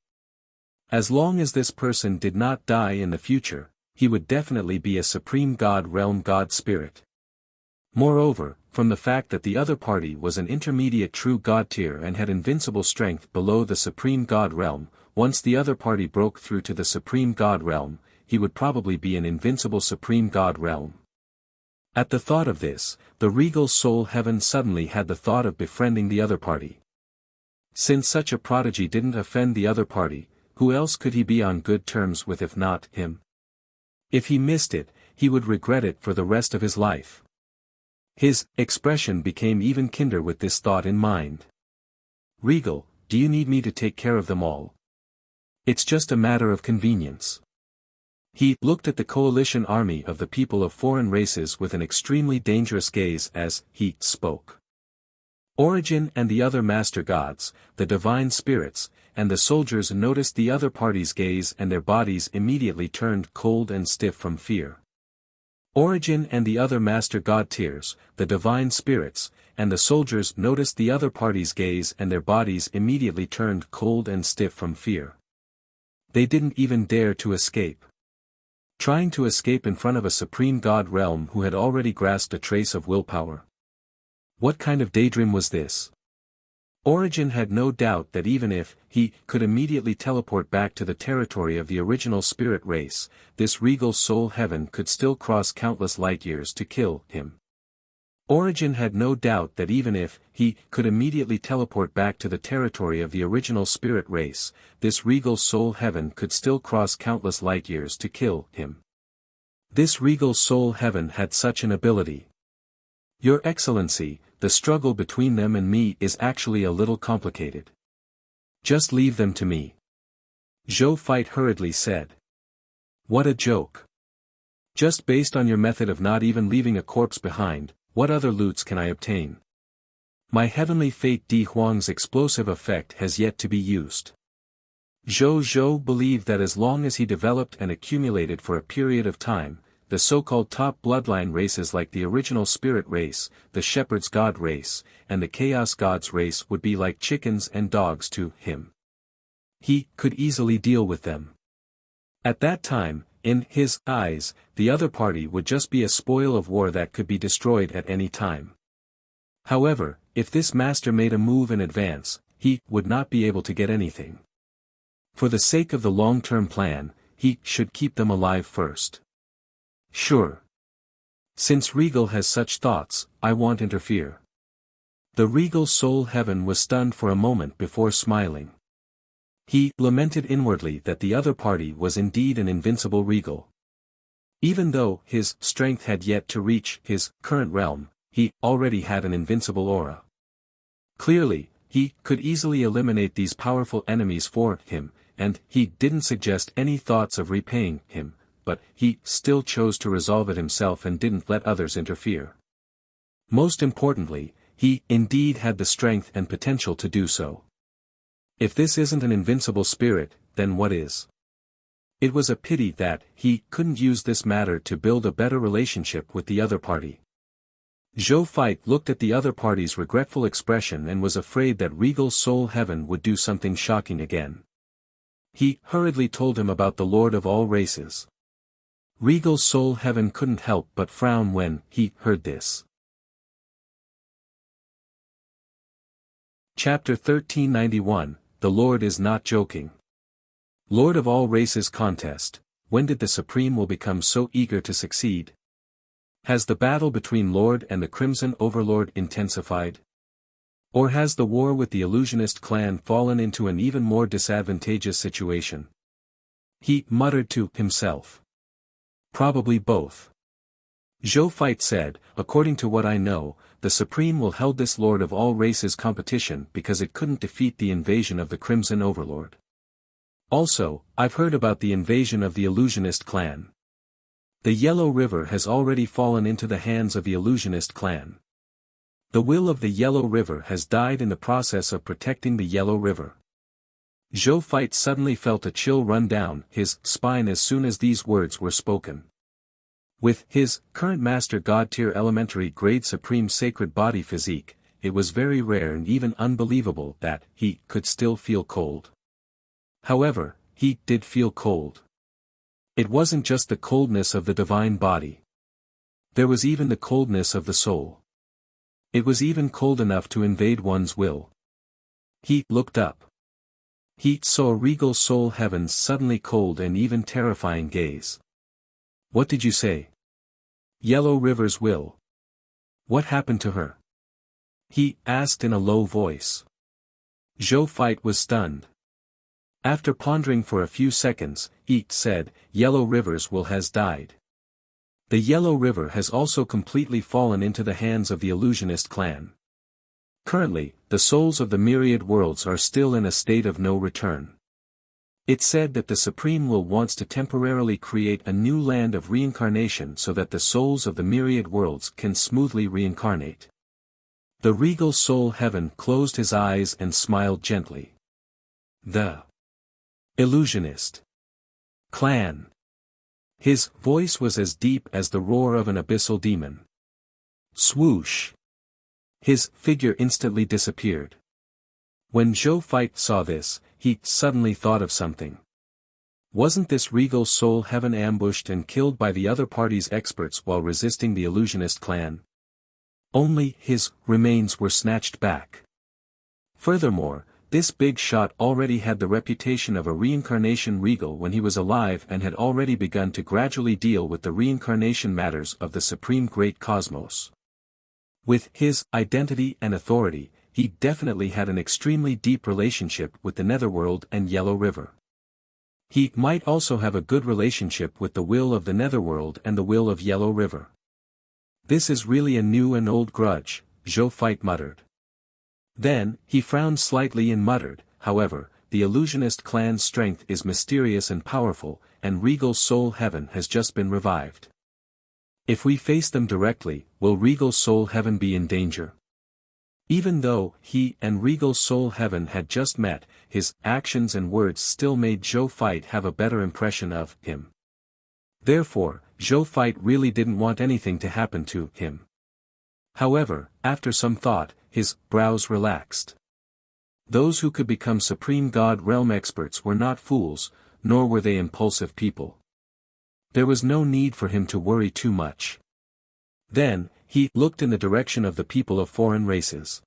As long as this person did not die in the future, he would definitely be a supreme God realm God spirit. Moreover, from the fact that the other party was an intermediate true God tier and had invincible strength below the supreme God realm, once the other party broke through to the supreme God realm, he would probably be an invincible supreme God realm. At the thought of this, the regal soul heaven suddenly had the thought of befriending the other party. Since such a prodigy didn't offend the other party, who else could he be on good terms with if not him? If he missed it, he would regret it for the rest of his life. His expression became even kinder with this thought in mind. Regal, do you need me to take care of them all? It's just a matter of convenience. He looked at the coalition army of the people of foreign races with an extremely dangerous gaze as he spoke. Origin and the other master gods, the divine spirits, and the soldiers noticed the other party's gaze and their bodies immediately turned cold and stiff from fear. Origin and the other master god tiers, the divine spirits, and the soldiers noticed the other party's gaze and their bodies immediately turned cold and stiff from fear. They didn't even dare to escape. Trying to escape in front of a supreme god realm who had already grasped a trace of willpower. What kind of daydream was this? Origin had no doubt that even if he could immediately teleport back to the territory of the original spirit race, this regal soul heaven could still cross countless light years to kill him. Origin had no doubt that even if he could immediately teleport back to the territory of the original spirit race, this regal soul heaven could still cross countless light years to kill him. This regal soul heaven had such an ability. Your Excellency, the struggle between them and me is actually a little complicated. Just leave them to me. Zhou Fei hurriedly said. What a joke. Just based on your method of not even leaving a corpse behind, what other loots can I obtain? My heavenly fate Di Huang's explosive effect has yet to be used. Zhou Zhou believed that as long as he developed and accumulated for a period of time, the the so-called top bloodline races like the original spirit race, the shepherd's god race, and the chaos gods race would be like chickens and dogs to him. He could easily deal with them. At that time, in his eyes, the other party would just be a spoil of war that could be destroyed at any time. However, if this master made a move in advance, he would not be able to get anything. For the sake of the long-term plan, he should keep them alive first. Sure. Since Regal has such thoughts, I won't interfere. The Regal Soul Heaven was stunned for a moment before smiling. He lamented inwardly that the other party was indeed an invincible Regal. Even though his strength had yet to reach his current realm, he already had an invincible aura. Clearly, he could easily eliminate these powerful enemies for him, and he didn't suggest any thoughts of repaying him, but he still chose to resolve it himself and didn't let others interfere. Most importantly, he indeed had the strength and potential to do so. If this isn't an invincible spirit, then what is? It was a pity that he couldn't use this matter to build a better relationship with the other party. Zhou Feit looked at the other party's regretful expression and was afraid that Regal Soul Heaven would do something shocking again. He hurriedly told him about the Lord of all races. Regal Soul Heaven couldn't help but frown when he heard this. Chapter 1391, The Lord is Not Joking. Lord of all races contest, when did the Supreme will become so eager to succeed? Has the battle between Lord and the Crimson Overlord intensified? Or has the war with the illusionist clan fallen into an even more disadvantageous situation? He muttered to himself. Probably both. Zhou Feit said, according to what I know, the Supreme will held this Lord of all races competition because it couldn't defeat the invasion of the Crimson Overlord. Also, I've heard about the invasion of the illusionist clan. The Yellow River has already fallen into the hands of the illusionist clan. The will of the Yellow River has died in the process of protecting the Yellow River. Zhou Feit suddenly felt a chill run down his spine as soon as these words were spoken. With his current Master God Tier Elementary Grade Supreme Sacred Body physique, it was very rare and even unbelievable that he could still feel cold. However, he did feel cold. It wasn't just the coldness of the divine body. There was even the coldness of the soul. It was even cold enough to invade one's will. He looked up. He saw Regal Soul Heaven's suddenly cold and even terrifying gaze. What did you say? Yellow River's will. What happened to her? He asked in a low voice. Zhou Feit was stunned. After pondering for a few seconds, he said, Yellow River's will has died. The Yellow River has also completely fallen into the hands of the illusionist clan. Currently, the souls of the myriad worlds are still in a state of no return. It's said that the Supreme Will wants to temporarily create a new land of reincarnation so that the souls of the myriad worlds can smoothly reincarnate. The Regal Soul Heaven closed his eyes and smiled gently. The illusionist clan. His voice was as deep as the roar of an abyssal demon. Swoosh! His figure instantly disappeared. When Zhou Feit saw this, he suddenly thought of something. Wasn't this Regal Soul Heaven ambushed and killed by the other party's experts while resisting the illusionist clan? Only his remains were snatched back. Furthermore, this big shot already had the reputation of a reincarnation Regal when he was alive and had already begun to gradually deal with the reincarnation matters of the Supreme Great Cosmos. With his identity and authority, he definitely had an extremely deep relationship with the Netherworld and Yellow River. He might also have a good relationship with the will of the Netherworld and the will of Yellow River. This is really a new and old grudge, Zhou Feit muttered. Then, he frowned slightly and muttered, however, the illusionist clan's strength is mysterious and powerful, and Regal Soul Heaven has just been revived. If we face them directly, will Regal Soul Heaven be in danger? Even though he and Regal Soul Heaven had just met, his actions and words still made Zhou Feit have a better impression of him. Therefore, Zhou Feit really didn't want anything to happen to him. However, after some thought, his brows relaxed. Those who could become Supreme God Realm experts were not fools, nor were they impulsive people. There was no need for him to worry too much. Then, he looked in the direction of the people of foreign races.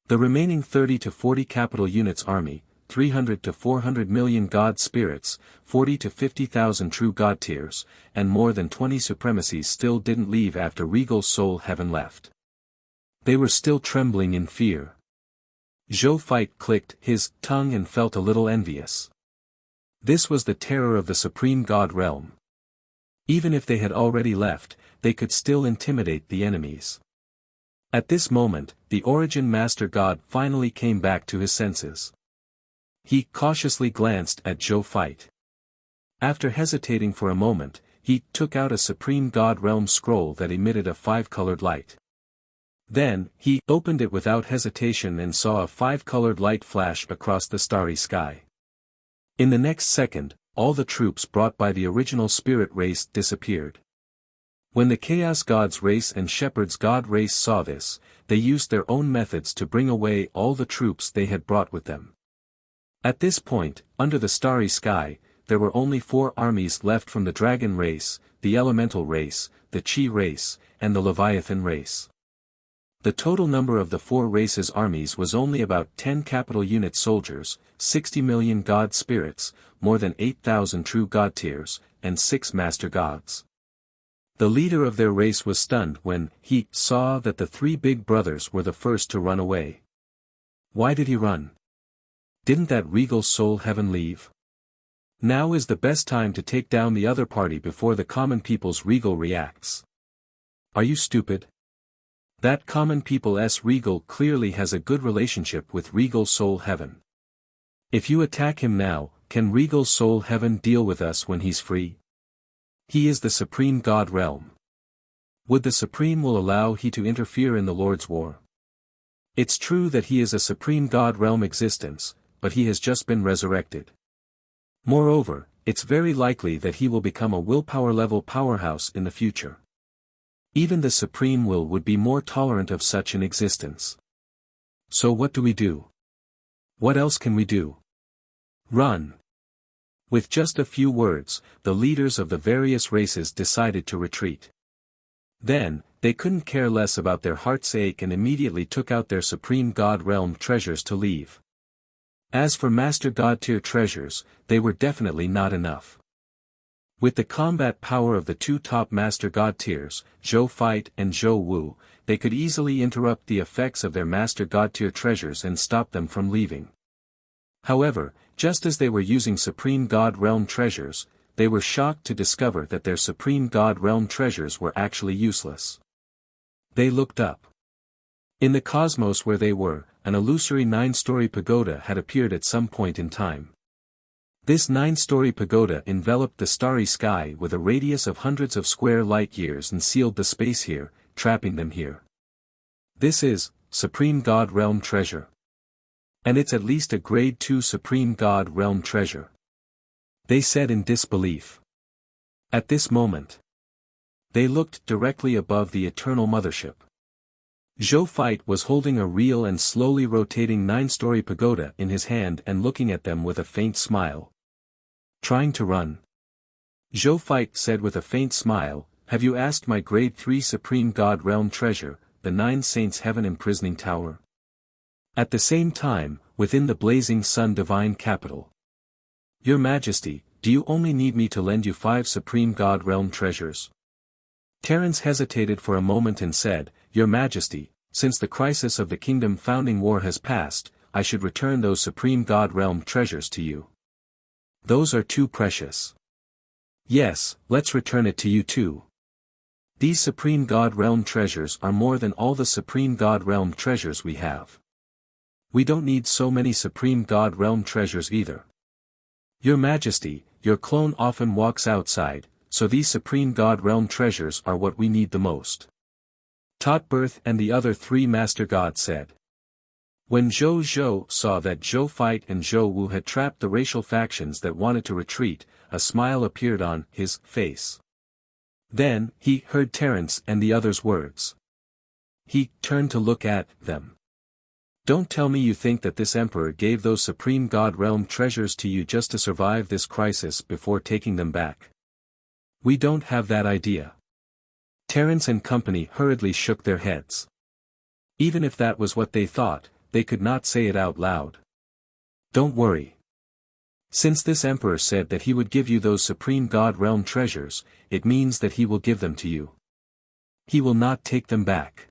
The remaining 30 to 40 capital units army, 300 to 400 million god spirits, 40 to 50,000 true god tiers, and more than 20 supremacies still didn't leave after Regal Soul Heaven left. They were still trembling in fear. Zhou Feit clicked his tongue and felt a little envious. This was the terror of the Supreme God Realm. Even if they had already left, they could still intimidate the enemies. At this moment, the Origin Master God finally came back to his senses. He cautiously glanced at Zhou Feit. After hesitating for a moment, he took out a Supreme God Realm scroll that emitted a 5-colored light. Then, he opened it without hesitation and saw a 5-colored light flash across the starry sky. In the next second, all the troops brought by the original spirit race disappeared. When the Chaos Gods race and Shepherd's God race saw this, they used their own methods to bring away all the troops they had brought with them. At this point, under the starry sky, there were only 4 armies left from the Dragon race, the Elemental race, the Chi race, and the Leviathan race. The total number of the 4 races' armies was only about 10 capital unit soldiers, 60 million god spirits, more than 8,000 true god tiers, and 6 master gods. The leader of their race was stunned when he saw that the 3 big brothers were the first to run away. Why did he run? Didn't that Regal Soul Heaven leave? Now is the best time to take down the other party before the common people's Regal reacts. Are you stupid? That common people's Regal clearly has a good relationship with Regal Soul Heaven. If you attack him now, can Regal Soul Heaven deal with us when he's free? He is the Supreme God Realm. Would the Supreme will allow he to interfere in the Lord's war? It's true that he is a Supreme God Realm existence, but he has just been resurrected. Moreover, it's very likely that he will become a willpower level powerhouse in the future. Even the Supreme Will would be more tolerant of such an existence. So what do we do? What else can we do? Run. With just a few words, the leaders of the various races decided to retreat. Then, they couldn't care less about their heart's ache and immediately took out their Supreme God Realm treasures to leave. As for Master God tier treasures, they were definitely not enough. With the combat power of the 2 top Master God tiers, Zhou Feit and Zhou Wu, they could easily interrupt the effects of their Master God tier treasures and stop them from leaving. However, just as they were using Supreme God Realm treasures, they were shocked to discover that their Supreme God Realm treasures were actually useless. They looked up. In the cosmos where they were, an illusory 9-story pagoda had appeared at some point in time. This 9-story pagoda enveloped the starry sky with a radius of hundreds of square light-years and sealed the space here, trapping them here. This is Supreme God Realm treasure. And it's at least a grade 2 Supreme God Realm treasure. They said in disbelief. At this moment, they looked directly above the Eternal Mothership. Zhou Feit was holding a real and slowly rotating 9-story pagoda in his hand and looking at them with a faint smile. Trying to run? Zhou Feit said with a faint smile, have you asked my grade 3 Supreme God Realm treasure, the 9 Saints Heaven Imprisoning Tower? At the same time, within the blazing sun divine capital. Your Majesty, do you only need me to lend you 5 Supreme God Realm treasures? Terence hesitated for a moment and said, Your Majesty, since the crisis of the Kingdom Founding War has passed, I should return those Supreme God Realm treasures to you. Those are too precious. Yes, let's return it to you too. These Supreme God Realm treasures are more than all the Supreme God Realm treasures we have. We don't need so many Supreme God Realm treasures either. Your Majesty, your clone often walks outside, so these Supreme God Realm treasures are what we need the most. Totbirth and the other 3 Master Gods said. When Zhou Zhou saw that Zhou Fight and Zhou Wu had trapped the racial factions that wanted to retreat, a smile appeared on his face. Then, he heard Terence and the others' words. He turned to look at them. Don't tell me you think that this emperor gave those supreme god realm treasures to you just to survive this crisis before taking them back. We don't have that idea. Terence and company hurriedly shook their heads. Even if that was what they thought, they could not say it out loud. Don't worry. Since this emperor said that he would give you those supreme god realm treasures, it means that he will give them to you. He will not take them back.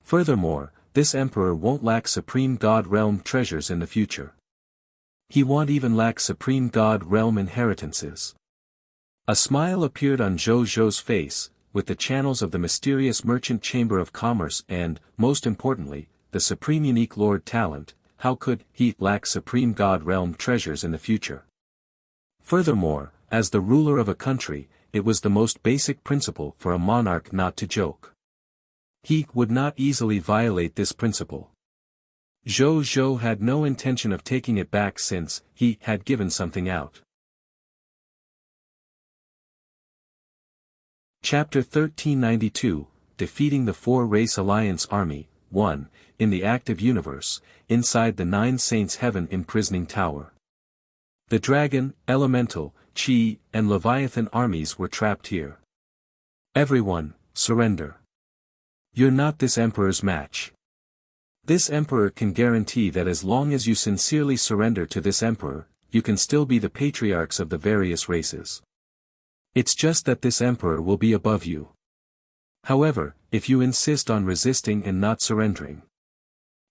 Furthermore, this emperor won't lack supreme god realm treasures in the future. He won't even lack supreme god realm inheritances. A smile appeared on Zhou Zhou's face, with the channels of the mysterious merchant chamber of commerce and, most importantly, the supreme unique lord talent. How could he lack supreme god realm treasures in the future? Furthermore, as the ruler of a country, it was the most basic principle for a monarch not to joke. He would not easily violate this principle. Zhou Zhou had no intention of taking it back since he had given something out. Chapter 1392, Defeating the Four-Race Alliance Army, 1, in the active universe, inside the Nine Saints' Heaven imprisoning tower. The Dragon, Elemental, Qi, and Leviathan armies were trapped here. Everyone, surrender. You're not this emperor's match. This emperor can guarantee that as long as you sincerely surrender to this emperor, you can still be the patriarchs of the various races. It's just that this emperor will be above you. However, if you insist on resisting and not surrendering.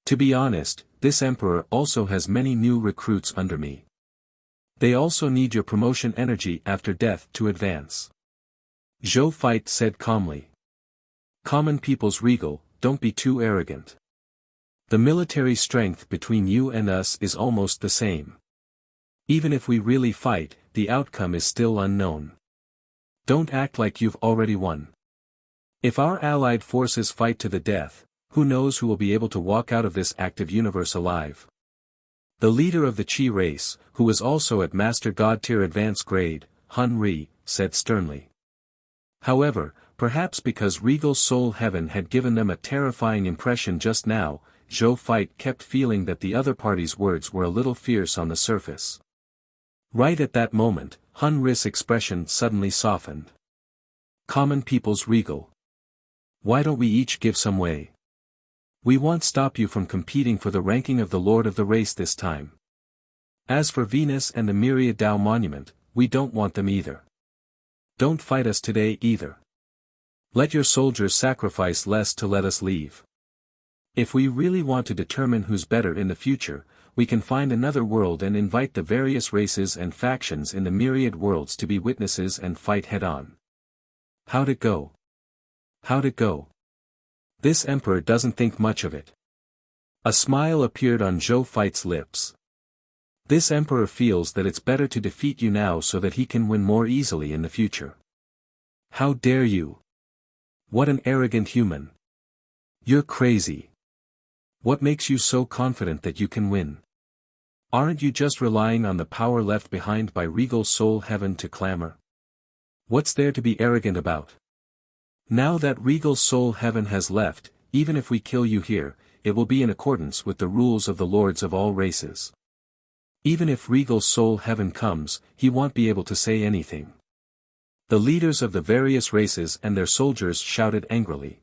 To be honest, this emperor also has many new recruits under me. They also need your promotion energy after death to advance. Zhou Fight said calmly. Common people's regal, don't be too arrogant. The military strength between you and us is almost the same. Even if we really fight, the outcome is still unknown. Don't act like you've already won. If our allied forces fight to the death, who knows who will be able to walk out of this active universe alive? The leader of the Qi race, who was also at Master God Tier Advanced Grade, Hun Ri, said sternly. However, perhaps because Regal Soul Heaven had given them a terrifying impression just now, Zhou Fight kept feeling that the other party's words were a little fierce on the surface. Right at that moment, Hun Ri's expression suddenly softened. Common people's regal. Why don't we each give some way? We won't stop you from competing for the ranking of the Lord of the race this time. As for Venus and the Myriad Tao Monument, we don't want them either. Don't fight us today either. Let your soldiers sacrifice less to let us leave. If we really want to determine who's better in the future, we can find another world and invite the various races and factions in the myriad worlds to be witnesses and fight head-on. How'd it go? How'd it go? This emperor doesn't think much of it. A smile appeared on Zhou Fight's lips. This emperor feels that it's better to defeat you now so that he can win more easily in the future. How dare you? What an arrogant human. You're crazy. What makes you so confident that you can win? Aren't you just relying on the power left behind by Regal Soul Heaven to clamor? What's there to be arrogant about? Now that Regal Soul Heaven has left, even if we kill you here, it will be in accordance with the rules of the lords of all races. Even if Regal Soul Heaven comes, he won't be able to say anything. The leaders of the various races and their soldiers shouted angrily.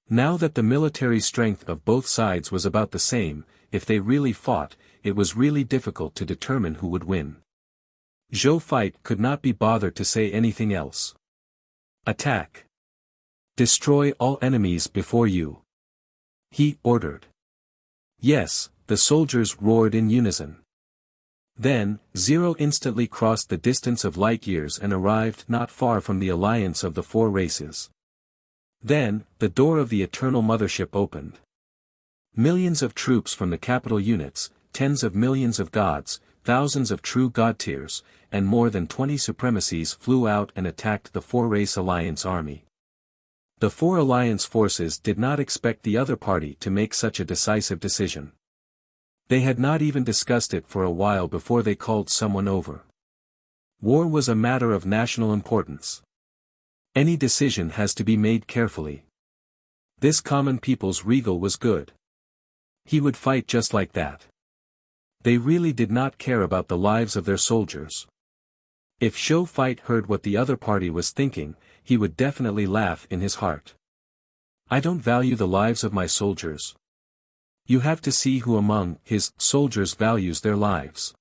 Now that the military strength of both sides was about the same, if they really fought, it was really difficult to determine who would win. Zhou Fight could not be bothered to say anything else. Attack! Destroy all enemies before you! He ordered. Yes, the soldiers roared in unison. Then, Zero instantly crossed the distance of light years and arrived not far from the alliance of the four races. Then, the door of the Eternal Mothership opened. Millions of troops from the capital units, tens of millions of gods, thousands of true god tiers, and more than 20 supremacies flew out and attacked the four-race alliance army. The four alliance forces did not expect the other party to make such a decisive decision. They had not even discussed it for a while before they called someone over. War was a matter of national importance. Any decision has to be made carefully. This common people's regal was good. He would fight just like that. They really did not care about the lives of their soldiers. If Zhou Fight heard what the other party was thinking, he would definitely laugh in his heart. I don't value the lives of my soldiers. You have to see who among his soldiers values their lives.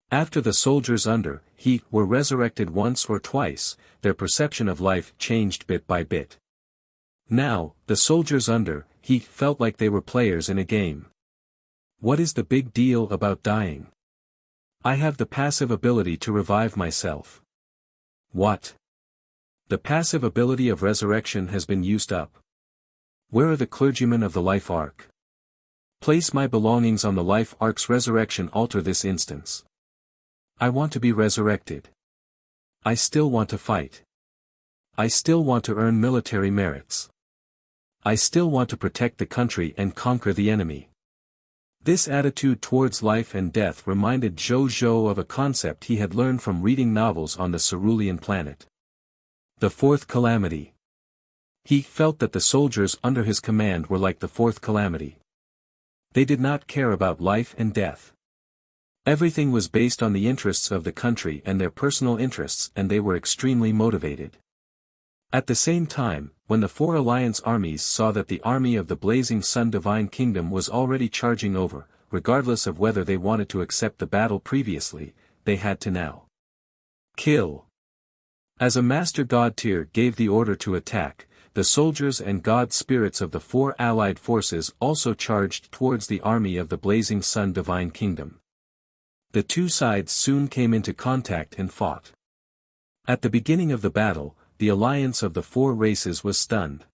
After the soldiers under he were resurrected once or twice, their perception of life changed bit by bit. Now, the soldiers under he felt like they were players in a game. What is the big deal about dying? I have the passive ability to revive myself. What? The passive ability of resurrection has been used up. Where are the clergymen of the life ark? Place my belongings on the life ark's resurrection altar this instance. I want to be resurrected. I still want to fight. I still want to earn military merits. I still want to protect the country and conquer the enemy. This attitude towards life and death reminded Zhou of a concept he had learned from reading novels on the Cerulean planet. The fourth calamity. He felt that the soldiers under his command were like the fourth calamity. They did not care about life and death. Everything was based on the interests of the country and their personal interests, and they were extremely motivated. At the same time, when the four alliance armies saw that the army of the Blazing Sun Divine Kingdom was already charging over, regardless of whether they wanted to accept the battle previously, they had to now kill. As a master god tier gave the order to attack, the soldiers and god spirits of the four allied forces also charged towards the army of the Blazing Sun Divine Kingdom. The two sides soon came into contact and fought. At the beginning of the battle, the alliance of the four races was stunned.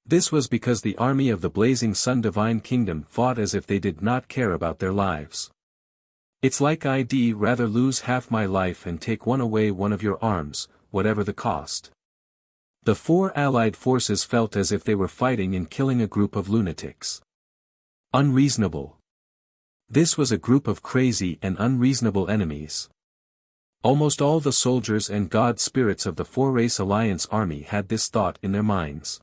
This was because the army of the Blazing Sun Divine Kingdom fought as if they did not care about their lives. It's like I'd rather lose half my life and take one of your arms, whatever the cost. The four allied forces felt as if they were fighting and killing a group of lunatics. Unreasonable. This was a group of crazy and unreasonable enemies. Almost all the soldiers and god spirits of the four-race alliance army had this thought in their minds.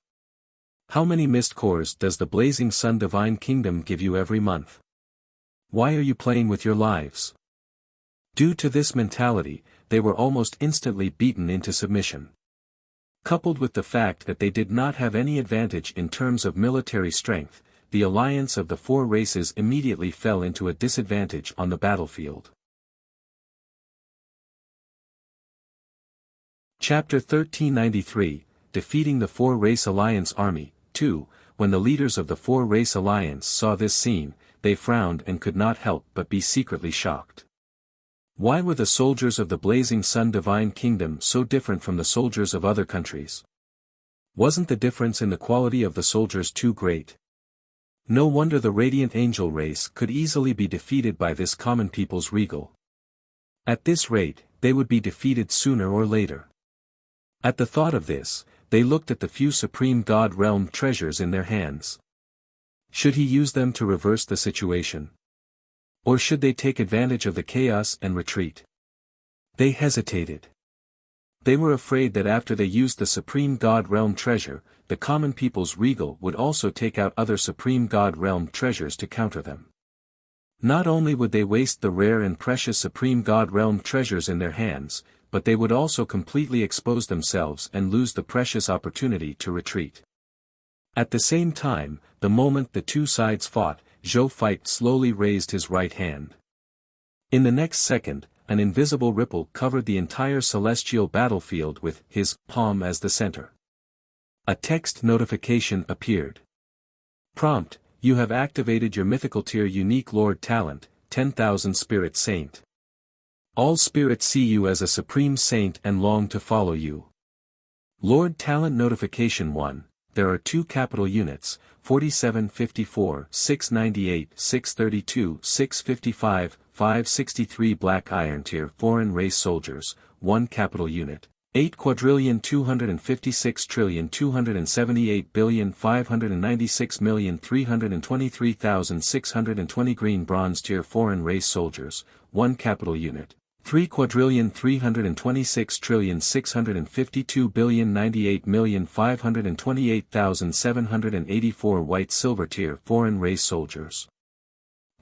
How many mist cores does the Blazing Sun Divine Kingdom give you every month? Why are you playing with your lives? Due to this mentality, they were almost instantly beaten into submission. Coupled with the fact that they did not have any advantage in terms of military strength, the alliance of the four races immediately fell into a disadvantage on the battlefield. Chapter 1393, Defeating the Four-Race Alliance Army, 2. When the leaders of the Four-Race Alliance saw this scene, they frowned and could not help but be secretly shocked. Why were the soldiers of the Blazing Sun Divine Kingdom so different from the soldiers of other countries? Wasn't the difference in the quality of the soldiers too great? No wonder the Radiant Angel race could easily be defeated by this common people's regal. At this rate, they would be defeated sooner or later. At the thought of this, they looked at the few Supreme God Realm treasures in their hands. Should he use them to reverse the situation? Or should they take advantage of the chaos and retreat? They hesitated. They were afraid that after they used the Supreme God Realm treasure, the common people's regal would also take out other Supreme God Realm treasures to counter them. Not only would they waste the rare and precious Supreme God Realm treasures in their hands, but they would also completely expose themselves and lose the precious opportunity to retreat. At the same time, the moment the two sides fought, Zhou Fight slowly raised his right hand. In the next second, an invisible ripple covered the entire celestial battlefield with his palm as the center. A text notification appeared. Prompt: you have activated your mythical tier unique Lord talent, 10,000 Spirit Saint. All spirits see you as a supreme saint and long to follow you. Lord talent notification 1. There are 2 capital units, 4754, 698, 632, 655, 563 Black Iron Tier Foreign Race Soldiers, 1 capital unit, 8,256,278,596,323,620 green bronze tier foreign race soldiers, 1 capital unit. 3,326,652,098,528,784 white silver tier foreign race soldiers.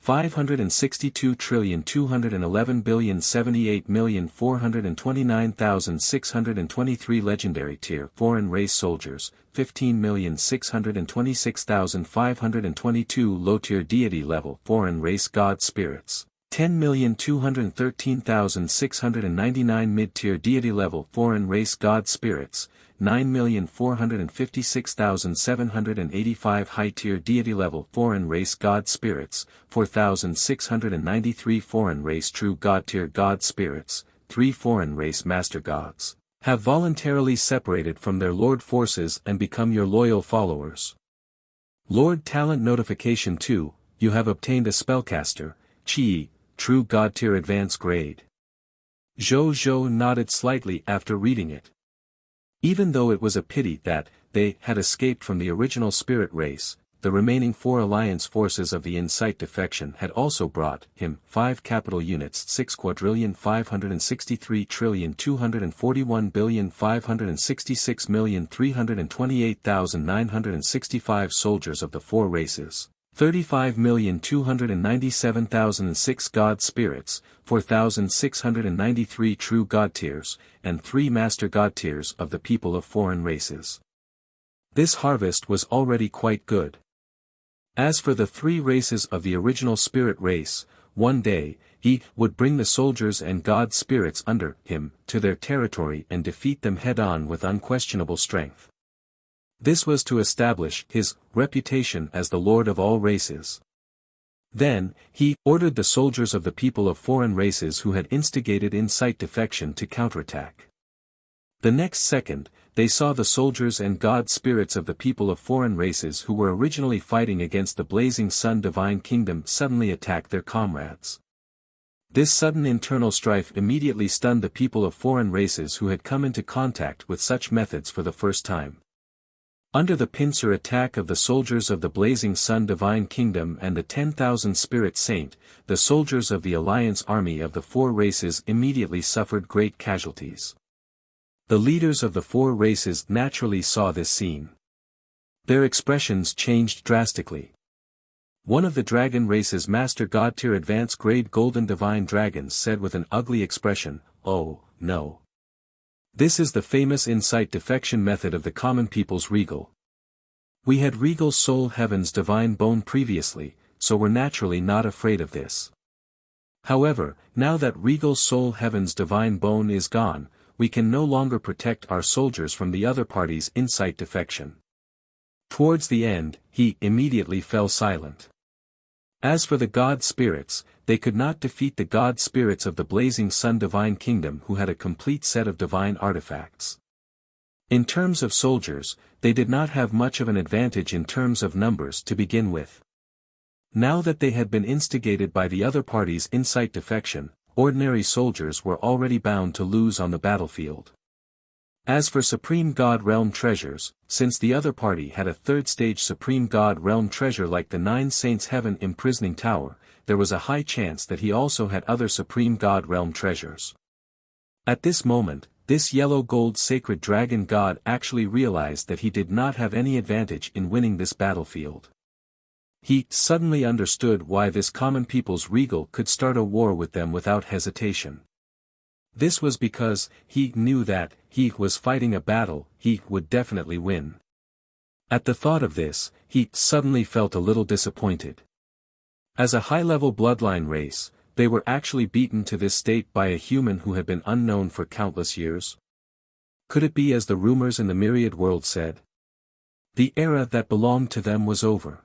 562,211,078,429,623 legendary tier foreign race soldiers, 15,626,522 low tier deity level foreign race god spirits, 10,213,699 mid-tier deity level foreign race god spirits, 9,456,785 high-tier deity level foreign race god spirits, 4,693 foreign race true god tier god spirits, 3 foreign race master gods, have voluntarily separated from their lord forces and become your loyal followers. Lord Talent Notification 2, you have obtained a spellcaster, Qi, true god tier advanced grade. Zhou nodded slightly after reading it. Even though it was a pity that they had escaped from the original spirit race, the remaining 4 alliance forces of the Insight defection had also brought him 5 capital units 6,563,241,566,328,965 soldiers of the 4 races. 35,297,006 god spirits, 4,693 true god tiers, and 3 master god tiers of the people of foreign races. This harvest was already quite good. As for the 3 races of the original spirit race, one day, he would bring the soldiers and god spirits under him to their territory and defeat them head-on with unquestionable strength. This was to establish his reputation as the lord of all races. Then, he ordered the soldiers of the people of foreign races who had instigated Insight defection to counterattack. The next second, they saw the soldiers and god spirits of the people of foreign races who were originally fighting against the Blazing Sun Divine Kingdom suddenly attack their comrades. This sudden internal strife immediately stunned the people of foreign races who had come into contact with such methods for the first time. Under the pincer attack of the soldiers of the Blazing Sun Divine Kingdom and the 10,000 Spirit Saint, the soldiers of the Alliance Army of the 4 races immediately suffered great casualties. The leaders of the 4 races naturally saw this scene. Their expressions changed drastically. One of the dragon race's master god tier advanced grade golden divine dragons said with an ugly expression, "Oh, no. This is the famous Insight defection method of the common people's regal. We had regal soul heaven's divine bone previously, so we're naturally not afraid of this. However, now that regal soul heaven's divine bone is gone, we can no longer protect our soldiers from the other party's Insight defection." Towards the end, he immediately fell silent. As for the god spirits, they could not defeat the god spirits of the Blazing Sun Divine Kingdom who had a complete set of divine artifacts. In terms of soldiers, they did not have much of an advantage in terms of numbers to begin with. Now that they had been instigated by the other party's Insight defection, ordinary soldiers were already bound to lose on the battlefield. As for Supreme God Realm treasures, since the other party had a 3rd stage Supreme God Realm treasure like the 9 Saints Heaven Imprisoning Tower, there was a high chance that he also had other Supreme God Realm treasures. At this moment, this yellow gold sacred dragon god actually realized that he did not have any advantage in winning this battlefield. He suddenly understood why this common people's regal could start a war with them without hesitation. This was because he knew that he was fighting a battle he would definitely win. At the thought of this, he suddenly felt a little disappointed. As a high-level bloodline race, they were actually beaten to this state by a human who had been unknown for countless years. Could it be as the rumors in the myriad world said? The era that belonged to them was over.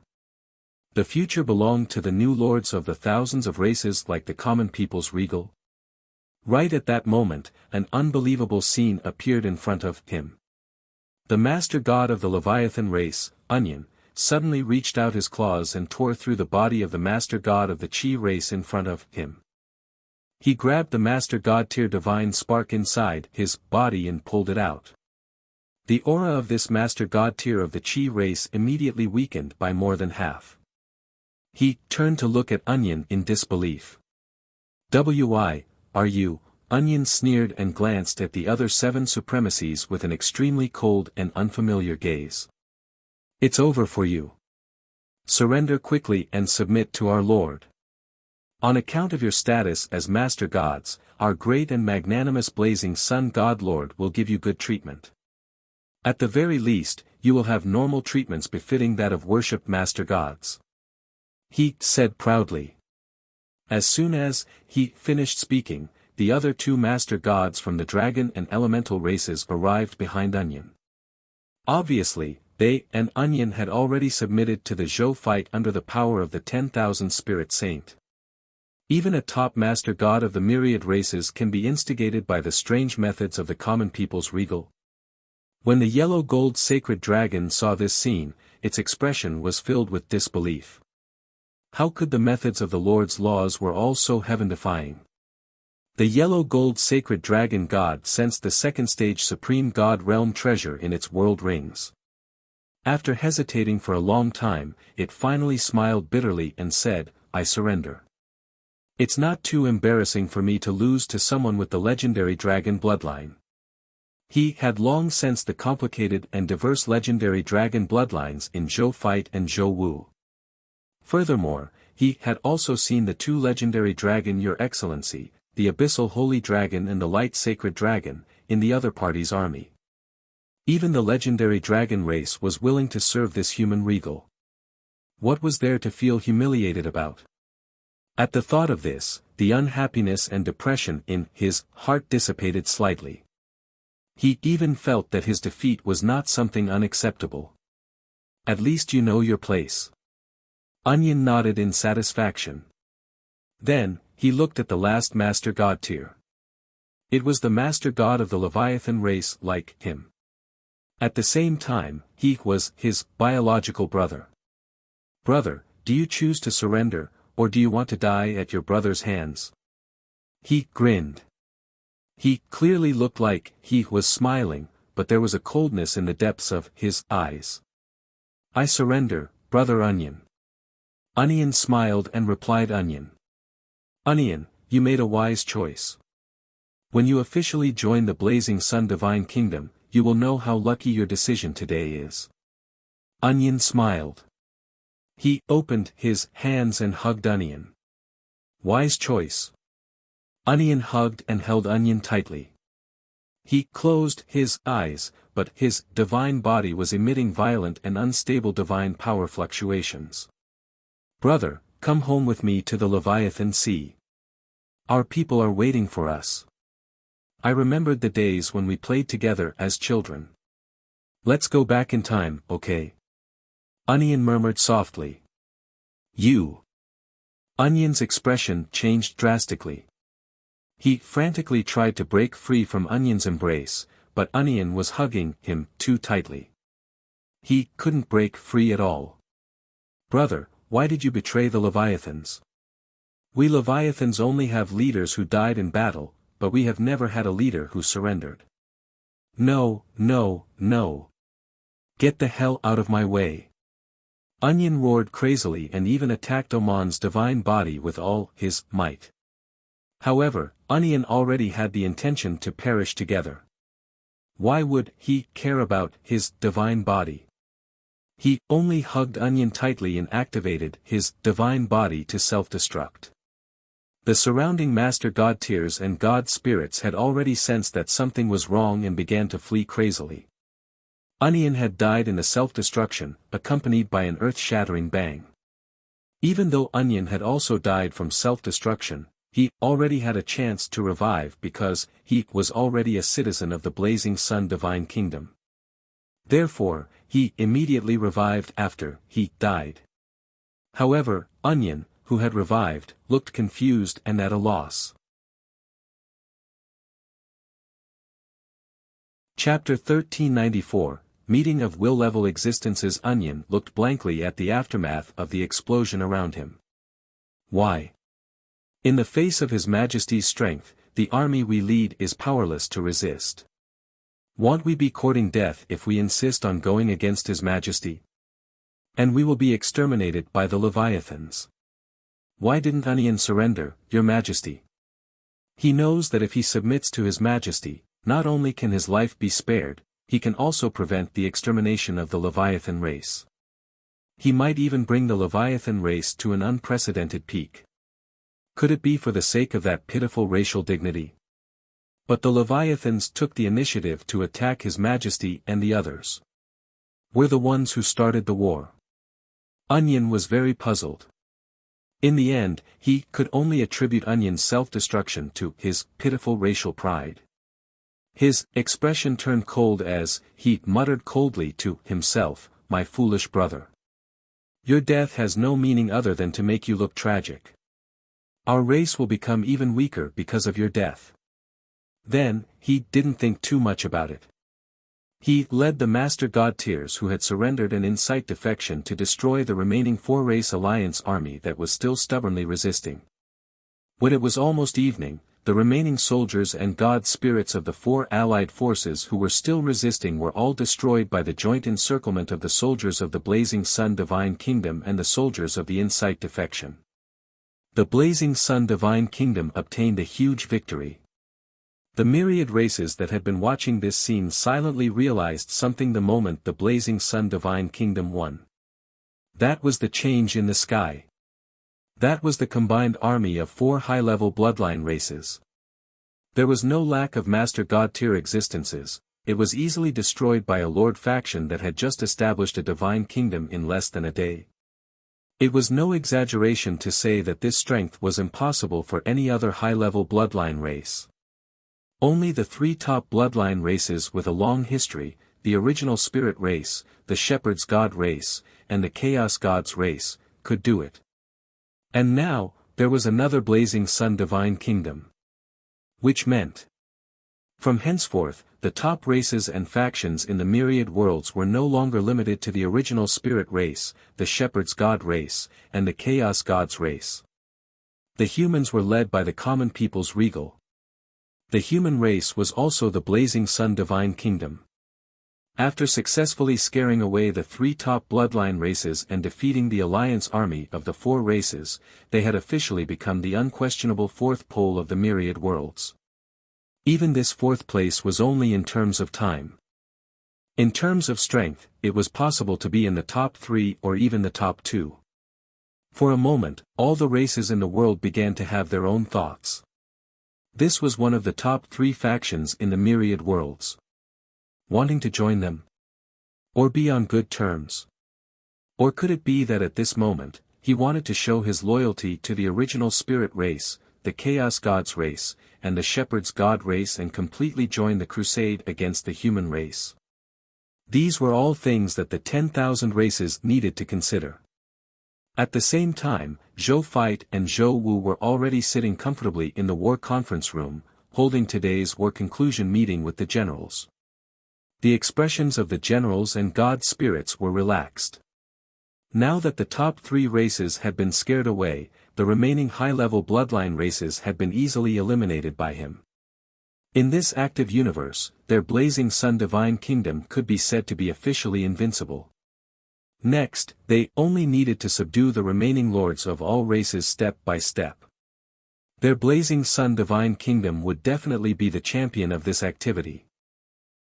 The future belonged to the new lords of the thousands of races like the common people's regal. Right at that moment, an unbelievable scene appeared in front of him. The master god of the Leviathan race, Onion, suddenly reached out his claws and tore through the body of the master god of the Chi race in front of him. He grabbed the Master God Tier divine spark inside his body and pulled it out. The aura of this Master God Tier of the Chi race immediately weakened by more than half. He turned to look at Onion in disbelief. "Why, are you?" Onion sneered and glanced at the other 7 supremacies with an extremely cold and unfamiliar gaze. "It's over for you. Surrender quickly and submit to our Lord. On account of your status as Master Gods, our great and magnanimous Blazing Sun God Lord will give you good treatment. At the very least, you will have normal treatments befitting that of worshipped Master Gods," he said proudly. As soon as he finished speaking, the other 2 Master Gods from the Dragon and Elemental races arrived behind Onion. Obviously, they and Onion had already submitted to the Zhou fight under the power of the 10,000 Spirit Saint. Even a top Master God of the myriad races can be instigated by the strange methods of the common people's regal. When the yellow-gold sacred dragon saw this scene, its expression was filled with disbelief. How could the methods of the Lord's laws were all so heaven-defying? The yellow-gold sacred dragon god sensed the second-stage supreme god realm treasure in its world rings. After hesitating for a long time, it finally smiled bitterly and said, "I surrender. It's not too embarrassing for me to lose to someone with the legendary dragon bloodline." He had long sensed the complicated and diverse legendary dragon bloodlines in Zhou Fight and Zhou Wu. Furthermore, he had also seen the 2 legendary dragon Your Excellency, the Abyssal Holy Dragon and the Light Sacred Dragon, in the other party's army. Even the legendary dragon race was willing to serve this human regal. What was there to feel humiliated about? At the thought of this, the unhappiness and depression in his heart dissipated slightly. He even felt that his defeat was not something unacceptable. "At least you know your place." Onion nodded in satisfaction. Then, he looked at the last Master God Tier. It was the Master God of the Leviathan race like him. At the same time, he was his biological brother. "Brother, do you choose to surrender, or do you want to die at your brother's hands?" He grinned. He clearly looked like he was smiling, but there was a coldness in the depths of his eyes. "I surrender, Brother Onion." Onion smiled and replied Onion. "Onion, you made a wise choice. When you officially join the Blazing Sun Divine Kingdom, you will know how lucky your decision today is." Onion smiled. He opened his hands and hugged Onion. "Wise choice." Onion hugged and held Onion tightly. He closed his eyes, but his divine body was emitting violent and unstable divine power fluctuations. "Brother, come home with me to the Leviathan Sea. Our people are waiting for us. I remembered the days when we played together as children. Let's go back in time, okay?" Onion murmured softly. "You." Onion's expression changed drastically. He frantically tried to break free from Onion's embrace, but Onion was hugging him too tightly. He couldn't break free at all. "Brother, why did you betray the Leviathans? We Leviathans only have leaders who died in battle, but we have never had a leader who surrendered." "No, no, no. Get the hell out of my way." Onion roared crazily and even attacked Oman's divine body with all his might. However, Onion already had the intention to perish together. Why would he care about his divine body? He only hugged Onion tightly and activated his divine body to self-destruct. The surrounding Master God Tiers and God Spirits had already sensed that something was wrong and began to flee crazily. Onion had died in a self-destruction, accompanied by an earth-shattering bang. Even though Onion had also died from self-destruction, he already had a chance to revive because he was already a citizen of the Blazing Sun Divine Kingdom. Therefore, he immediately revived after he died. However, Onion, who had revived, looked confused and at a loss. Chapter 1394, Meeting of Will-Level Existences. Onion looked blankly at the aftermath of the explosion around him. Why? In the face of His Majesty's strength, the army we lead is powerless to resist. Won't we be courting death if we insist on going against His Majesty? And we will be exterminated by the Leviathans. Why didn't Onion surrender, Your Majesty? He knows that if he submits to His Majesty, not only can his life be spared, he can also prevent the extermination of the Leviathan race. He might even bring the Leviathan race to an unprecedented peak. Could it be for the sake of that pitiful racial dignity? But the Leviathans took the initiative to attack His Majesty and the others. We're the ones who started the war. Onion was very puzzled. In the end, he could only attribute Onion's self-destruction to his pitiful racial pride. His expression turned cold as he muttered coldly to himself, "My foolish brother. Your death has no meaning other than to make you look tragic. Our race will become even weaker because of your death." Then, he didn't think too much about it. He led the Master God-tiers who had surrendered and incite defection to destroy the remaining four-race alliance army that was still stubbornly resisting. When it was almost evening, the remaining soldiers and god spirits of the four allied forces who were still resisting were all destroyed by the joint encirclement of the soldiers of the Blazing Sun Divine Kingdom and the soldiers of the incite defection. The Blazing Sun Divine Kingdom obtained a huge victory. The myriad races that had been watching this scene silently realized something the moment the Blazing Sun Divine Kingdom won. That was the change in the sky. That was the combined army of four high-level bloodline races. There was no lack of Master God-tier existences, it was easily destroyed by a Lord faction that had just established a divine kingdom in less than a day. It was no exaggeration to say that this strength was impossible for any other high-level bloodline race. Only the three top bloodline races with a long history, the original spirit race, the shepherd's god race, and the chaos god's race, could do it. And now, there was another Blazing Sun Divine Kingdom. Which meant, from henceforth, the top races and factions in the myriad worlds were no longer limited to the original spirit race, the shepherd's god race, and the chaos god's race. The humans were led by the common people's regal. The human race was also the Blazing Sun Divine Kingdom. After successfully scaring away the three top bloodline races and defeating the alliance army of the four races, they had officially become the unquestionable fourth pole of the myriad worlds. Even this fourth place was only in terms of time. In terms of strength, it was possible to be in the top 3 or even the top 2. For a moment, all the races in the world began to have their own thoughts. This was one of the top 3 factions in the myriad worlds. Wanting to join them? Or be on good terms? Or could it be that at this moment, he wanted to show his loyalty to the original spirit race, the chaos god's race, and the shepherd's god race and completely join the crusade against the human race? These were all things that the 10,000 races needed to consider. At the same time, Zhou Feit and Zhou Wu were already sitting comfortably in the war conference room, holding today's war conclusion meeting with the generals. The expressions of the generals and god spirits were relaxed. Now that the top 3 races had been scared away, the remaining high-level bloodline races had been easily eliminated by him. In this active universe, their Blazing Sun Divine Kingdom could be said to be officially invincible. Next, they only needed to subdue the remaining lords of all races step by step. Their Blazing Sun Divine Kingdom would definitely be the champion of this activity.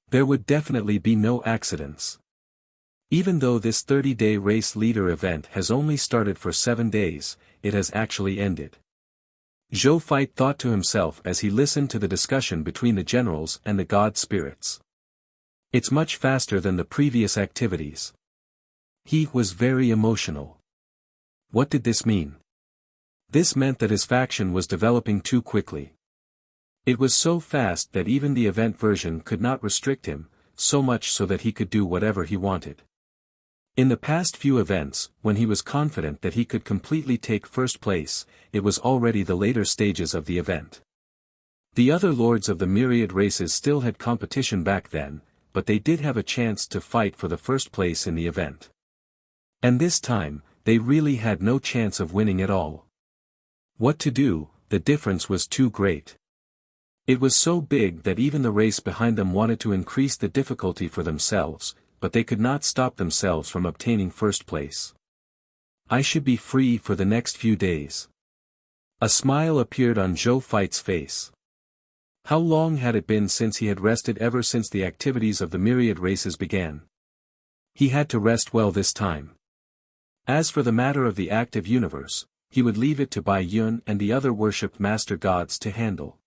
There would definitely be no accidents. Even though this 30-day race leader event has only started for 7 days, it has actually ended. Zhou Feit thought to himself as he listened to the discussion between the generals and the god spirits. It's much faster than the previous activities. He was very emotional. What did this mean? This meant that his faction was developing too quickly. It was so fast that even the event version could not restrict him, so much so that he could do whatever he wanted. In the past few events, when he was confident that he could completely take first place, it was already the later stages of the event. The other lords of the myriad races still had competition back then, but they did have a chance to fight for the first place in the event. And this time, they really had no chance of winning at all. What to do? the difference was too great. It was so big that even the race behind them wanted to increase the difficulty for themselves, but they could not stop themselves from obtaining first place. I should be free for the next few days. A smile appeared on Zhou Fei's face. How long had it been since he had rested? Ever since the activities of the myriad races began. He had to rest well this time. As for the matter of the active universe, he would leave it to Bai Yun and the other worshipped master gods to handle.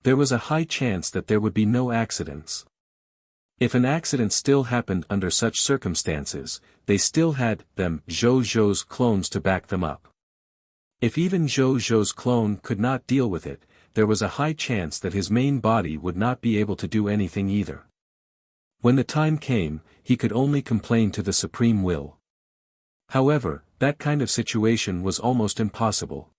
There was a high chance that there would be no accidents. If an accident still happened under such circumstances, they still had Zhou's clones to back them up. If even Zhou's clone could not deal with it, there was a high chance that his main body would not be able to do anything either. When the time came, he could only complain to the Supreme Will. However, that kind of situation was almost impossible.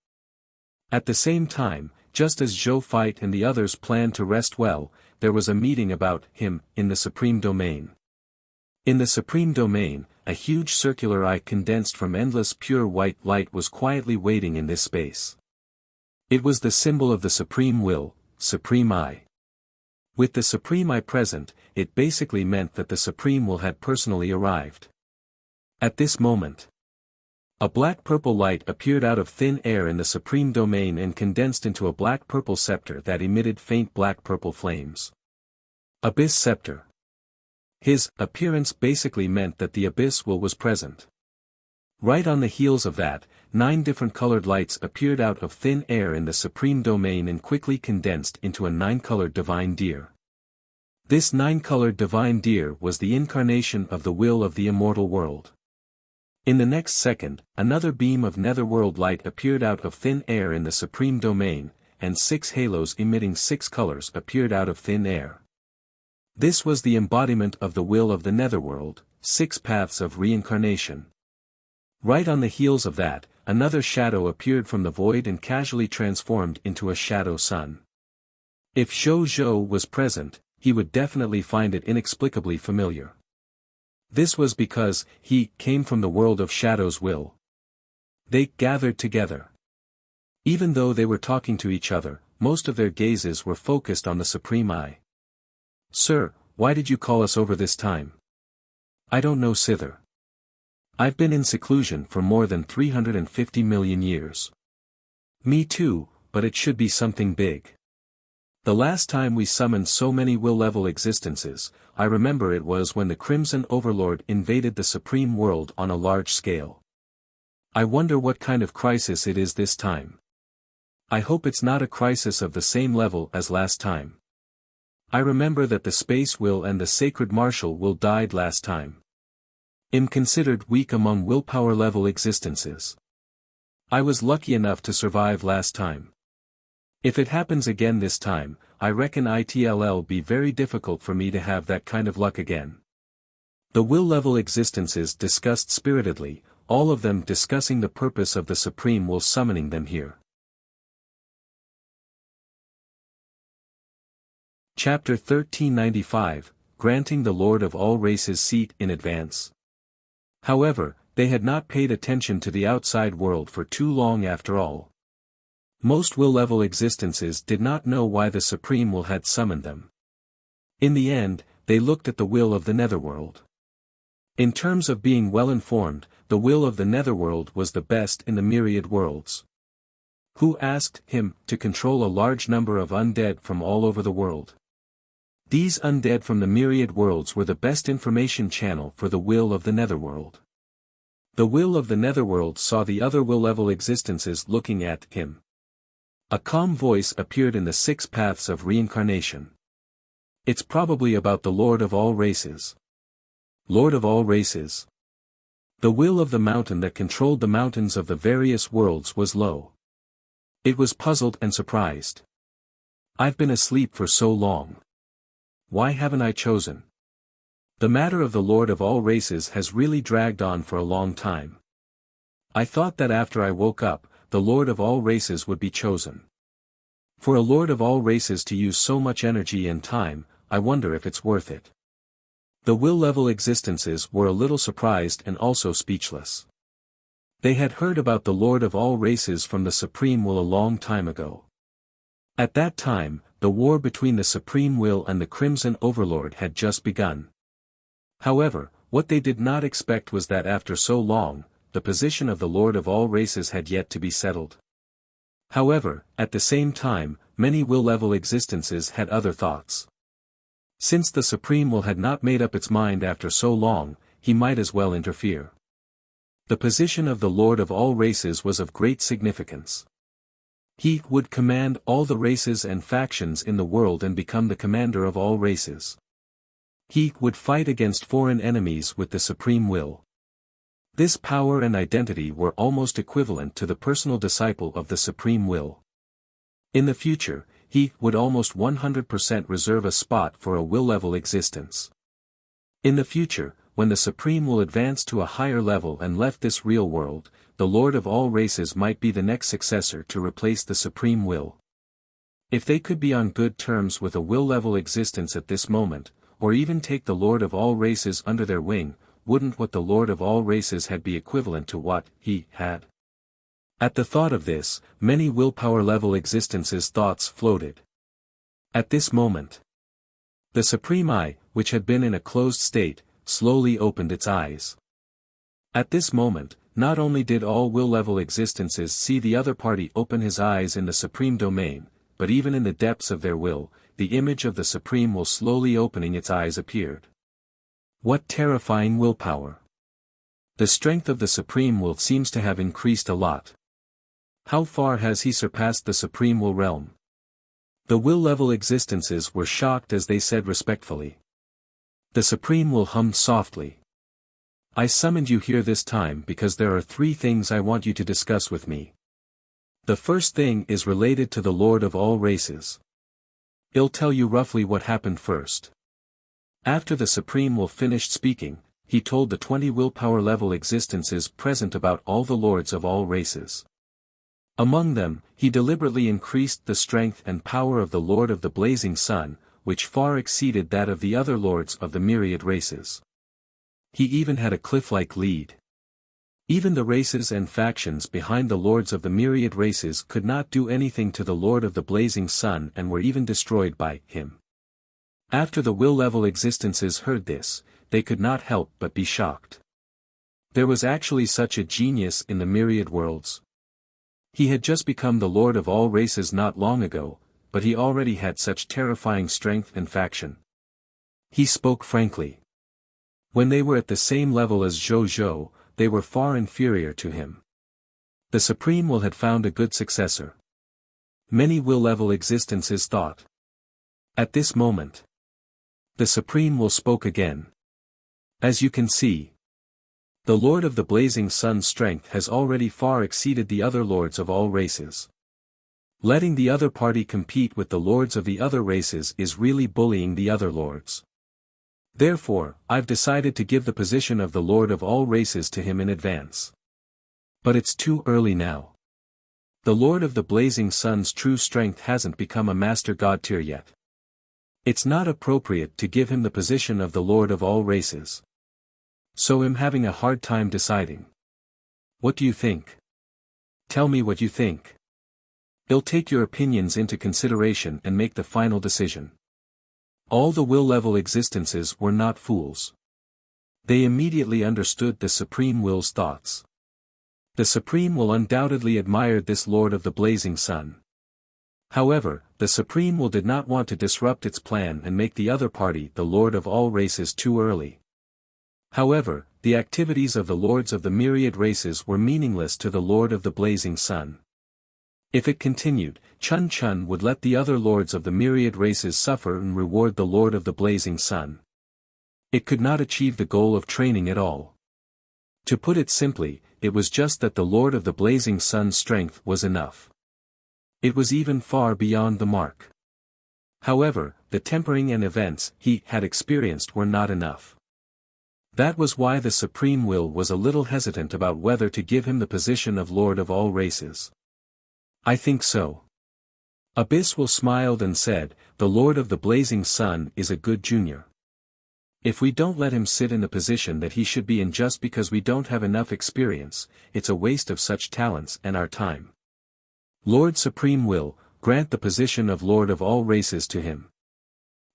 At the same time, just as Zhou Fei and the others planned to rest well, there was a meeting about him in the Supreme Domain. In the Supreme Domain, a huge circular eye condensed from endless pure white light was quietly waiting in this space. It was the symbol of the Supreme Will, Supreme Eye. With the Supreme Eye present, it basically meant that the Supreme Will had personally arrived. At this moment, a black-purple light appeared out of thin air in the Supreme Domain and condensed into a black-purple scepter that emitted faint black-purple flames. Abyss Scepter. His appearance basically meant that the Abyss Will was present. Right on the heels of that, 9 different colored lights appeared out of thin air in the Supreme Domain and quickly condensed into a 9-colored divine deer. This 9-colored divine deer was the incarnation of the will of the immortal world. In the next second, another beam of netherworld light appeared out of thin air in the Supreme Domain, and 6 halos emitting 6 colors appeared out of thin air. This was the embodiment of the will of the netherworld, 6 paths of reincarnation. Right on the heels of that, another shadow appeared from the void and casually transformed into a shadow sun. If Zhou was present, he would definitely find it inexplicably familiar. This was because he came from the world of Shadow's will. They gathered together. Even though they were talking to each other, most of their gazes were focused on the Supreme Eye. "Sir, why did you call us over this time?" "I don't know, Sither. I've been in seclusion for more than 350 million years." "Me too, but it should be something big. The last time we summoned so many will-level existences, I remember it was when the Crimson Overlord invaded the Supreme World on a large scale. I wonder what kind of crisis it is this time. I hope it's not a crisis of the same level as last time. I remember that the Space Will and the Sacred Martial Will died last time. I'm considered weak among willpower-level existences. I was lucky enough to survive last time. If it happens again this time, I reckon it'll be very difficult for me to have that kind of luck again." The will-level existences discussed spiritedly, all of them discussing the purpose of the Supreme Will summoning them here. Chapter 1395, Granting the Lord of all Races Seat in Advance. However, they had not paid attention to the outside world for too long after all. Most will-level existences did not know why the Supreme Will had summoned them. In the end, they looked at the will of the netherworld. In terms of being well-informed, the will of the netherworld was the best in the myriad worlds. Who asked him to control a large number of undead from all over the world? These undead from the myriad worlds were the best information channel for the will of the netherworld. The will of the netherworld saw the other will-level existences looking at him. A calm voice appeared in the 6 paths of reincarnation. "It's probably about the Lord of all races." Lord of all races. The will of the mountain that controlled the mountains of the various worlds was low. It was puzzled and surprised. "I've been asleep for so long. Why haven't I chosen? The matter of the Lord of all races has really dragged on for a long time. I thought that after I woke up, the Lord of all races would be chosen. For a Lord of all races to use so much energy and time, I wonder if it's worth it." The will-level existences were a little surprised and also speechless. They had heard about the Lord of all races from the Supreme Will a long time ago. At that time, the war between the Supreme Will and the Crimson Overlord had just begun. However, what they did not expect was that after so long, the position of the Lord of all races had yet to be settled. However, at the same time, many will-level existences had other thoughts. Since the Supreme Will had not made up its mind after so long, he might as well interfere. The position of the Lord of all races was of great significance. He would command all the races and factions in the world and become the commander of all races. He would fight against foreign enemies with the Supreme Will. This power and identity were almost equivalent to the personal disciple of the Supreme Will. In the future, he would almost 100% reserve a spot for a will-level existence. In the future, when the Supreme Will advanced to a higher level and left this real world, the Lord of all races might be the next successor to replace the Supreme Will. If they could be on good terms with a will-level existence at this moment, or even take the Lord of all races under their wing, wouldn't what the Lord of all races had be equivalent to what he had? At the thought of this, many willpower-level existences' thoughts floated. At this moment, the Supreme Eye, which had been in a closed state, slowly opened its eyes. At this moment, not only did all will-level existences see the other party open his eyes in the Supreme Domain, but even in the depths of their will, the image of the Supreme Will slowly opening its eyes appeared. What terrifying willpower! The strength of the Supreme Will seems to have increased a lot. How far has he surpassed the Supreme Will realm? The will-level existences were shocked as they said respectfully. The Supreme Will hummed softly. I summoned you here this time because there are 3 things I want you to discuss with me. The first thing is related to the Lord of all races. I'll tell you roughly what happened first. After the Supreme Will finished speaking, he told the 20 willpower level existences present about all the lords of all races. Among them, he deliberately increased the strength and power of the Lord of the Blazing Sun, which far exceeded that of the other lords of the myriad races. He even had a cliff-like lead. Even the races and factions behind the lords of the myriad races could not do anything to the Lord of the Blazing Sun and were even destroyed by him. After the will-level existences heard this, they could not help but be shocked. There was actually such a genius in the myriad worlds. He had just become the Lord of all races not long ago, but he already had such terrifying strength and faction. He spoke frankly. When they were at the same level as Zhou, they were far inferior to him. The Supreme Will had found a good successor. Many will-level existences thought. At this moment, the Supreme Will spoke again. As you can see, the Lord of the Blazing Sun's strength has already far exceeded the other lords of all races. Letting the other party compete with the lords of the other races is really bullying the other lords. Therefore, I've decided to give the position of the Lord of all races to him in advance. But it's too early now. The Lord of the Blazing Sun's true strength hasn't become a Master God tier yet. It's not appropriate to give him the position of the Lord of all races. So I'm having a hard time deciding. What do you think? Tell me what you think. I'll take your opinions into consideration and make the final decision. All the will-level existences were not fools. They immediately understood the Supreme Will's thoughts. The Supreme Will undoubtedly admired this Lord of the Blazing Sun. However, the Supreme Will did not want to disrupt its plan and make the other party the Lord of all races too early. However, the activities of the lords of the myriad races were meaningless to the Lord of the Blazing Sun. If it continued, Chun Chun would let the other lords of the myriad races suffer and reward the Lord of the Blazing Sun. It could not achieve the goal of training at all. To put it simply, it was just that the Lord of the Blazing Sun's strength was enough. It was even far beyond the mark. However, the tempering and events he had experienced were not enough. That was why the Supreme Will was a little hesitant about whether to give him the position of Lord of all races. I think so. Abyss Will smiled and said, the Lord of the Blazing Sun is a good junior. If we don't let him sit in the position that he should be in just because we don't have enough experience, it's a waste of such talents and our time. Lord Supreme Will, grant the position of Lord of all races to him.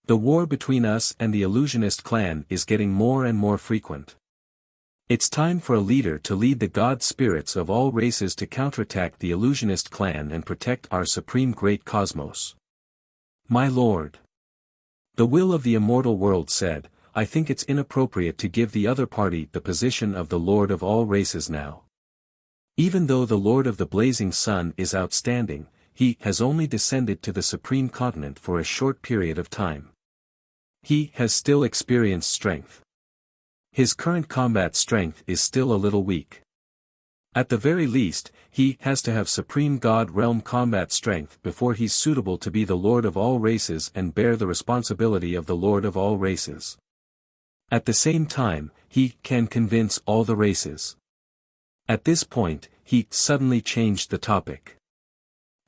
The war between us and the illusionist clan is getting more and more frequent. It's time for a leader to lead the god spirits of all races to counterattack the illusionist clan and protect our supreme great cosmos. My lord. The will of the immortal world said, I think it's inappropriate to give the other party the position of the Lord of all races now. Even though the Lord of the Blazing Sun is outstanding, he has only descended to the supreme continent for a short period of time. He has still experienced strength. His current combat strength is still a little weak. At the very least, he has to have supreme god realm combat strength before he's suitable to be the Lord of all races and bear the responsibility of the Lord of all races. At the same time, he can convince all the races. At this point, he suddenly changed the topic.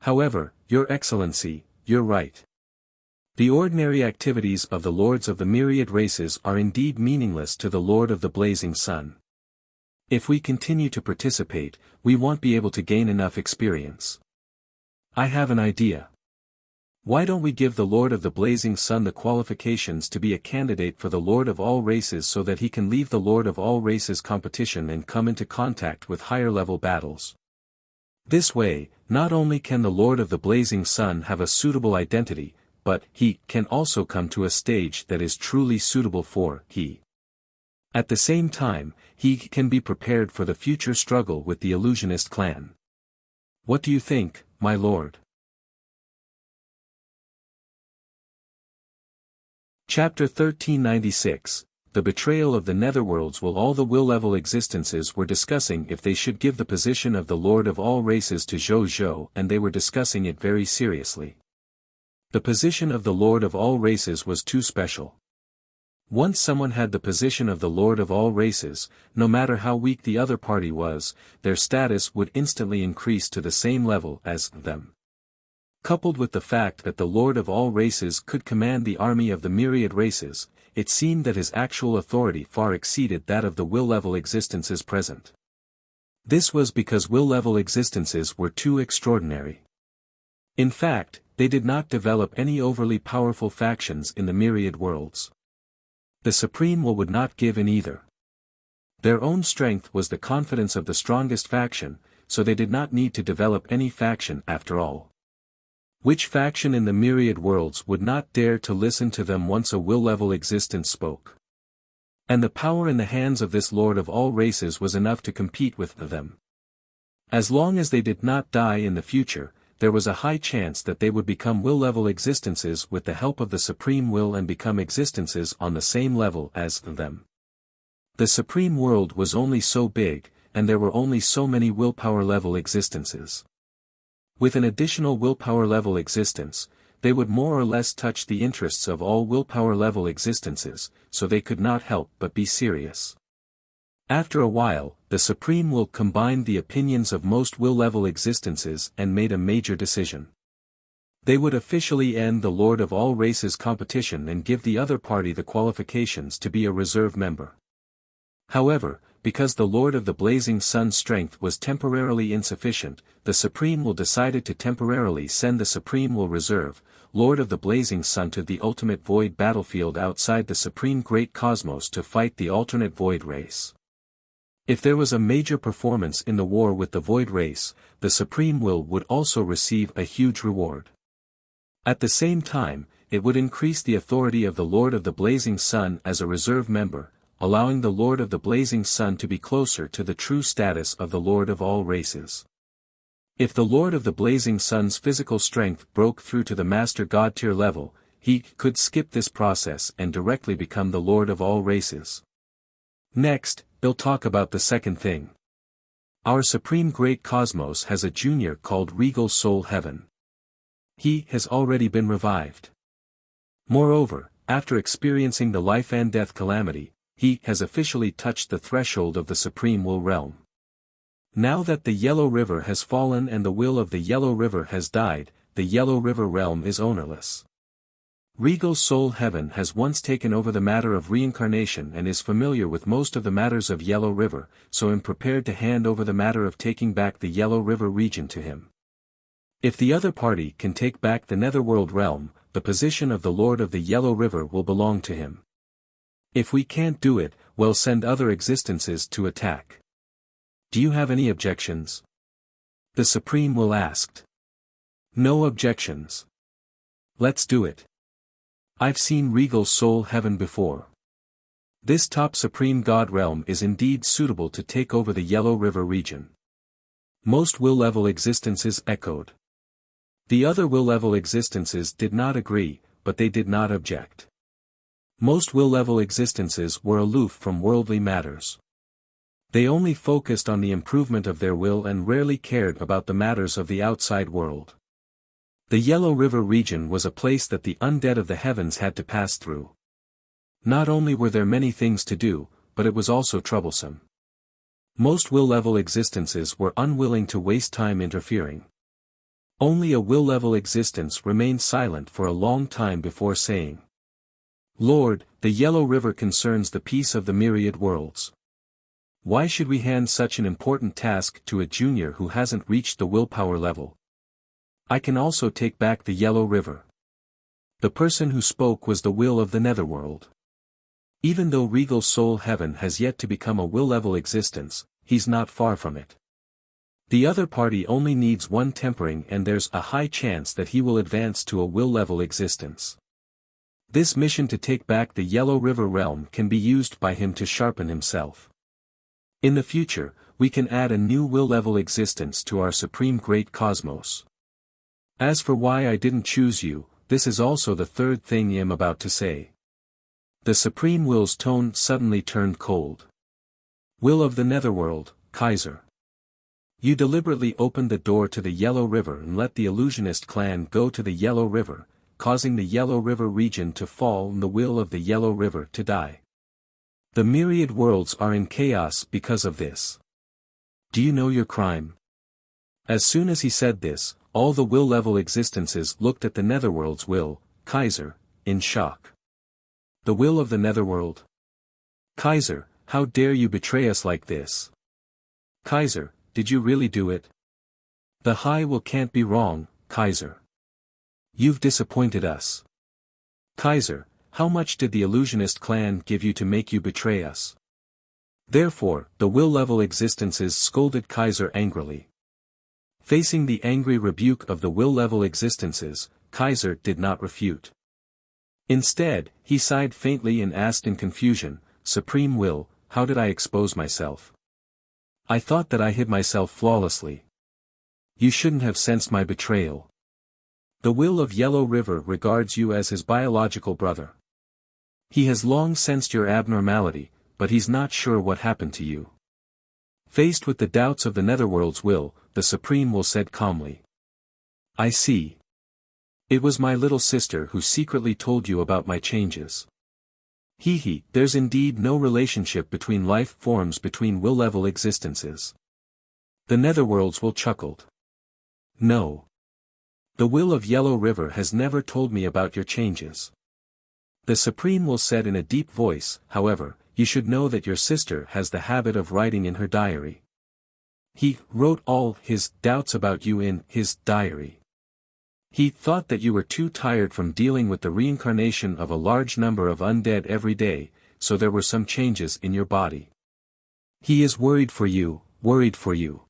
However, Your Excellency, you're right. The ordinary activities of the lords of the myriad races are indeed meaningless to the Lord of the Blazing Sun. If we continue to participate, we won't be able to gain enough experience. I have an idea. Why don't we give the Lord of the Blazing Sun the qualifications to be a candidate for the Lord of all races so that he can leave the Lord of all races competition and come into contact with higher-level battles? This way, not only can the Lord of the Blazing Sun have a suitable identity, but he can also come to a stage that is truly suitable for he. At the same time, he can be prepared for the future struggle with the illusionist clan. What do you think, my lord? Chapter 1396, The Betrayal of the Netherworlds. Will all the will-level existences were discussing if they should give the position of the Lord of all races to Zhou Zhou, and they were discussing it very seriously. The position of the Lord of all races was too special. Once someone had the position of the Lord of all races, no matter how weak the other party was, their status would instantly increase to the same level as them. Coupled with the fact that the Lord of all races could command the army of the myriad races, it seemed that his actual authority far exceeded that of the will-level existences present. This was because will-level existences were too extraordinary. In fact, they did not develop any overly powerful factions in the myriad worlds. The Supreme Will would not give in either. Their own strength was the confidence of the strongest faction, so they did not need to develop any faction after all. Which faction in the myriad worlds would not dare to listen to them once a will-level existence spoke? And the power in the hands of this Lord of all races was enough to compete with them. As long as they did not die in the future, there was a high chance that they would become will-level existences with the help of the Supreme Will and become existences on the same level as them. The Supreme World was only so big, and there were only so many willpower level existences. With an additional willpower level existence, they would more or less touch the interests of all willpower level existences, so they could not help but be serious. After a while, the Supreme Will combined the opinions of most will-level existences and made a major decision. They would officially end the Lord of all races competition and give the other party the qualifications to be a reserve member. However, because the Lord of the Blazing Sun's strength was temporarily insufficient, the Supreme Will decided to temporarily send the Supreme Will Reserve, Lord of the Blazing Sun, to the ultimate void battlefield outside the Supreme Great Cosmos to fight the alternate void race. If there was a major performance in the war with the void race, the Supreme Will would also receive a huge reward. At the same time, it would increase the authority of the Lord of the Blazing Sun as a reserve member, allowing the Lord of the Blazing Sun to be closer to the true status of the Lord of all races. If the Lord of the Blazing Sun's physical strength broke through to the Master God tier level, he could skip this process and directly become the Lord of all races. Next, they'll talk about the second thing. Our Supreme Great Cosmos has a junior called Regal Soul Heaven. He has already been revived. Moreover, after experiencing the life and death calamity, he has officially touched the threshold of the Supreme Will realm. Now that the Yellow River has fallen and the will of the Yellow River has died, the Yellow River realm is ownerless. Regal Soul Heaven has once taken over the matter of reincarnation and is familiar with most of the matters of Yellow River, so am prepared to hand over the matter of taking back the Yellow River region to him. If the other party can take back the Netherworld realm, the position of the Lord of the Yellow River will belong to him. If we can't do it, we'll send other existences to attack. Do you have any objections? The Supreme Will asked. No objections. Let's do it. I've seen Regal Soul Heaven before. This top Supreme God realm is indeed suitable to take over the Yellow River region. Most will-level existences echoed. The other will-level existences did not agree, but they did not object. Most will-level existences were aloof from worldly matters. They only focused on the improvement of their will and rarely cared about the matters of the outside world. The Yellow River region was a place that the undead of the heavens had to pass through. Not only were there many things to do, but it was also troublesome. Most will-level existences were unwilling to waste time interfering. Only a will-level existence remained silent for a long time before saying, "Lord, the Yellow River concerns the peace of the myriad worlds. Why should we hand such an important task to a junior who hasn't reached the willpower level? I can also take back the Yellow River." The person who spoke was the will of the Netherworld. Even though Regal Soul Heaven has yet to become a will-level existence, he's not far from it. The other party only needs one tempering and there's a high chance that he will advance to a will-level existence. This mission to take back the Yellow River realm can be used by him to sharpen himself. In the future, we can add a new will-level existence to our supreme great cosmos. As for why I didn't choose you, this is also the third thing I'm about to say. The Supreme Will's tone suddenly turned cold. Will of the Netherworld, Kaiser. You deliberately opened the door to the Yellow River and let the illusionist clan go to the Yellow River, causing the Yellow River region to fall and the will of the Yellow River to die. The myriad worlds are in chaos because of this. Do you know your crime? As soon as he said this, all the will-level existences looked at the Netherworld's will, Kaiser, in shock. The will of the Netherworld? Kaiser, how dare you betray us like this? Kaiser, did you really do it? The High Will can't be wrong, Kaiser. You've disappointed us. Kaiser, how much did the illusionist clan give you to make you betray us? Therefore, the will-level existences scolded Kaiser angrily. Facing the angry rebuke of the will-level existences, Kaiser did not refute. Instead, he sighed faintly and asked in confusion, "Supreme Will, how did I expose myself? I thought that I hid myself flawlessly. You shouldn't have sensed my betrayal. The will of Yellow River regards you as his biological brother. He has long sensed your abnormality, but he's not sure what happened to you." Faced with the doubts of the Netherworld's will, the Supreme Will said calmly. "I see. It was my little sister who secretly told you about my changes. There's indeed no relationship between life forms between will-level existences." The Netherworld's will chuckled. "No. The will of Yellow River has never told me about your changes." The Supreme Will said in a deep voice, "However, you should know that your sister has the habit of writing in her diary. He wrote all his doubts about you in his diary. He thought that you were too tired from dealing with the reincarnation of a large number of undead every day, so there were some changes in your body. He is worried for you.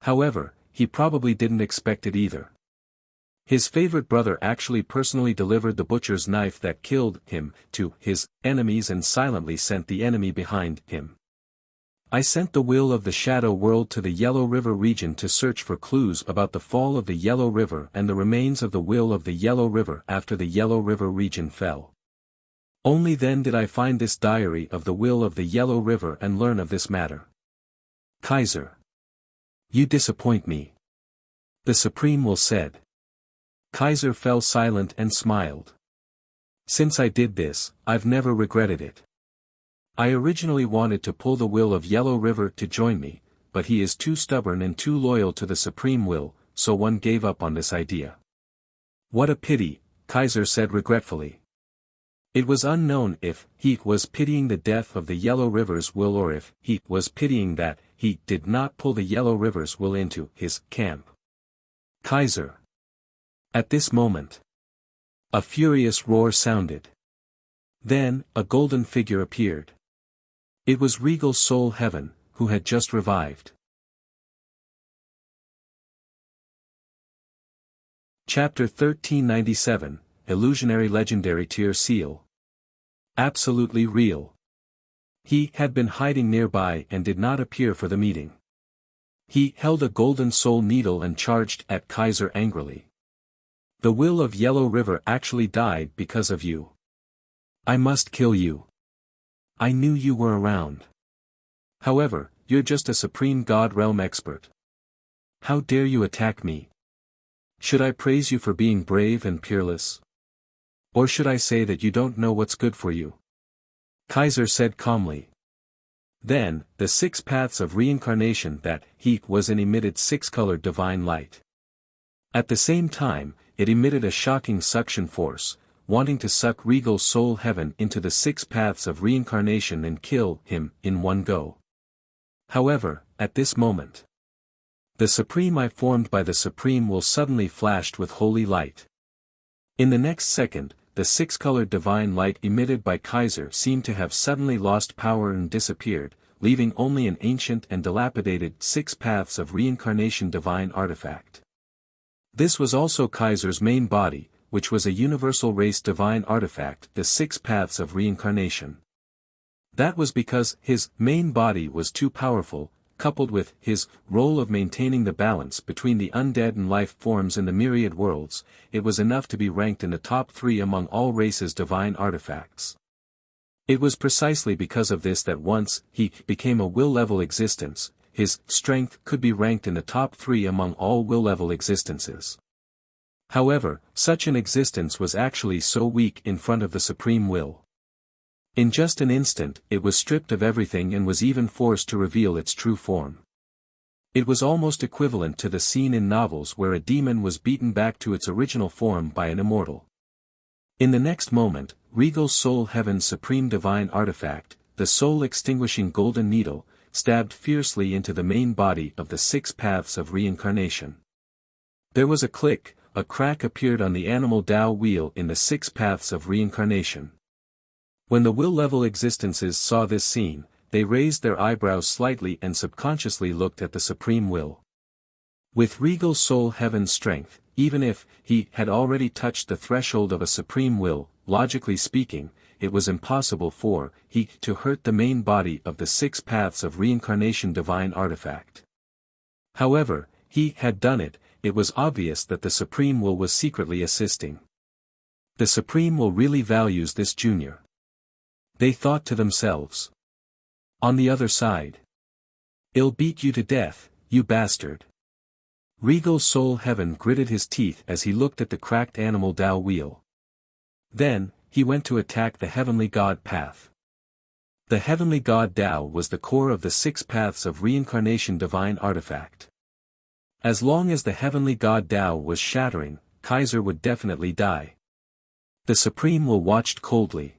However, he probably didn't expect it either. His favorite brother actually personally delivered the butcher's knife that killed him to his enemies and silently sent the enemy behind him. I sent the will of the Shadow World to the Yellow River region to search for clues about the fall of the Yellow River and the remains of the will of the Yellow River after the Yellow River region fell. Only then did I find this diary of the will of the Yellow River and learn of this matter. Kaiser. You disappoint me. The Supreme Will said. Kaiser fell silent and smiled. Since I did this, I've never regretted it. I originally wanted to pull the will of Yellow River to join me, but he is too stubborn and too loyal to the Supreme Will, so one gave up on this idea. What a pity, Kaiser said regretfully. It was unknown if he was pitying the death of the Yellow River's will or if he was pitying that he did not pull the Yellow River's will into his camp. Kaiser. At this moment, a furious roar sounded. Then, a golden figure appeared. It was Regal Soul Heaven, who had just revived. Chapter 1397, Illusionary Legendary Tier Seal. Absolutely real. He had been hiding nearby and did not appear for the meeting. He held a golden soul needle and charged at Kaiser angrily. The will of Yellow River actually died because of you. I must kill you. I knew you were around. However, you're just a Supreme God Realm expert. How dare you attack me? Should I praise you for being brave and peerless? Or should I say that you don't know what's good for you? Kaiser said calmly. Then, the 6 paths of reincarnation that he was in emitted 6-colored divine light. At the same time, it emitted a shocking suction force, wanting to suck Regal Soul Heaven into the 6 paths of reincarnation and kill him in one go. However, at this moment, the Supreme Eye formed by the Supreme Will suddenly flashed with holy light. In the next second, the 6-colored divine light emitted by Kaiser seemed to have suddenly lost power and disappeared, leaving only an ancient and dilapidated 6 paths of reincarnation divine artifact. This was also Kaiser's main body, which was a universal race divine artifact, the 6 paths of reincarnation. That was because his main body was too powerful, coupled with his role of maintaining the balance between the undead and life forms in the myriad worlds, it was enough to be ranked in the top 3 among all races' divine artifacts. It was precisely because of this that once he became a will-level existence, his strength could be ranked in the top 3 among all will-level existences. However, such an existence was actually so weak in front of the Supreme Will. In just an instant, it was stripped of everything and was even forced to reveal its true form. It was almost equivalent to the scene in novels where a demon was beaten back to its original form by an immortal. In the next moment, Regal Soul Heaven's supreme divine artifact, the soul-extinguishing golden needle, stabbed fiercely into the main body of the 6 paths of reincarnation. There was a click, a crack appeared on the animal Tao wheel in the 6 paths of reincarnation. When the will-level existences saw this scene, they raised their eyebrows slightly and subconsciously looked at the Supreme Will. With Regal Soul Heaven's strength, even if he had already touched the threshold of a Supreme Will, logically speaking, it was impossible for he to hurt the main body of the 6 paths of reincarnation divine artifact. However, he had done it. It was obvious that the Supreme Will was secretly assisting. The Supreme Will really values this junior. They thought to themselves. On the other side. I'll beat you to death, you bastard. Regal Soul Heaven gritted his teeth as he looked at the cracked animal Tao wheel. Then, he went to attack the Heavenly God path. The Heavenly God Tao was the core of the 6 paths of reincarnation divine artifact. As long as the Heavenly God Tao was shattering, Kaiser would definitely die. The Supreme Will watched coldly.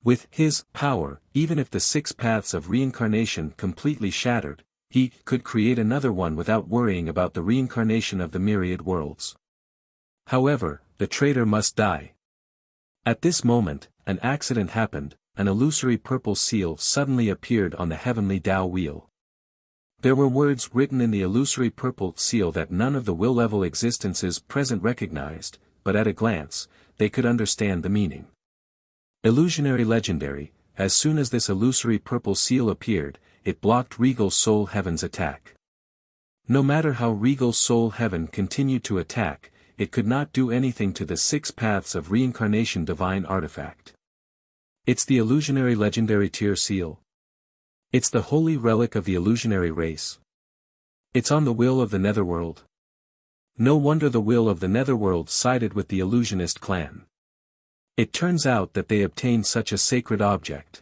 With his power, even if the 6 paths of reincarnation completely shattered, he could create another one without worrying about the reincarnation of the myriad worlds. However, the traitor must die. At this moment, an accident happened. An illusory purple seal suddenly appeared on the Heavenly Tao wheel. There were words written in the illusory purple seal that none of the will-level existences present recognized, but at a glance, they could understand the meaning. Illusionary Legendary. As soon as this illusory purple seal appeared, it blocked Regal Soul Heaven's attack. No matter how Regal Soul Heaven continued to attack, it could not do anything to the 6 paths of reincarnation divine artifact. It's the Illusionary Legendary Tier Seal. It's the holy relic of the illusionary race. It's on the will of the Netherworld. No wonder the will of the Netherworld sided with the illusionist clan. It turns out that they obtained such a sacred object.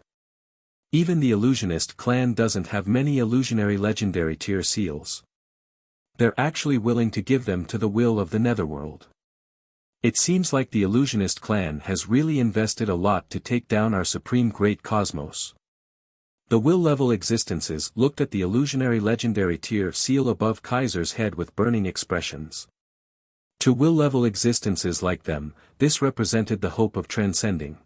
Even the illusionist clan doesn't have many illusionary legendary tier seals. They're actually willing to give them to the will of the Netherworld. It seems like the illusionist clan has really invested a lot to take down our supreme great cosmos. The will-level existences looked at the illusionary legendary tier seal above Kaiser's head with burning expressions. To will-level existences like them, this represented the hope of transcending.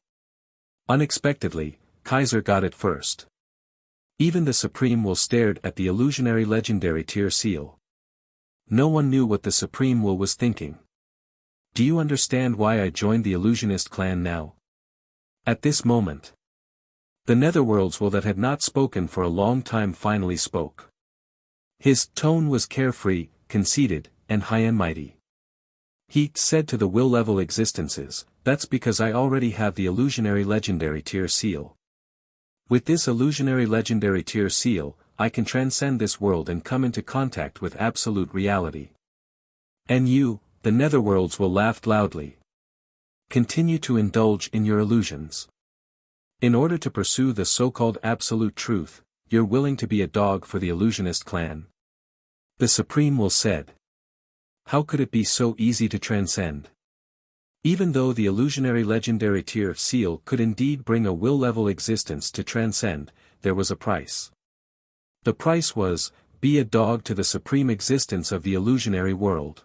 Unexpectedly, Kaiser got it first. Even the Supreme Will stared at the illusionary legendary tier seal. No one knew what the Supreme Will was thinking. Do you understand why I joined the illusionist clan now? At this moment, the Netherworld's Will that had not spoken for a long time finally spoke. His tone was carefree, conceited, and high and mighty. He said to the will-level existences, "That's because I already have the illusionary legendary tier seal. With this illusionary legendary tier seal, I can transcend this world and come into contact with absolute reality. And you, the Netherworld's Will, laughed loudly. Continue to indulge in your illusions. In order to pursue the so-called absolute truth, you're willing to be a dog for the illusionist clan." The Supreme Will said. How could it be so easy to transcend? Even though the illusionary legendary tier seal could indeed bring a will-level existence to transcend, there was a price. The price was, be a dog to the supreme existence of the illusionary world.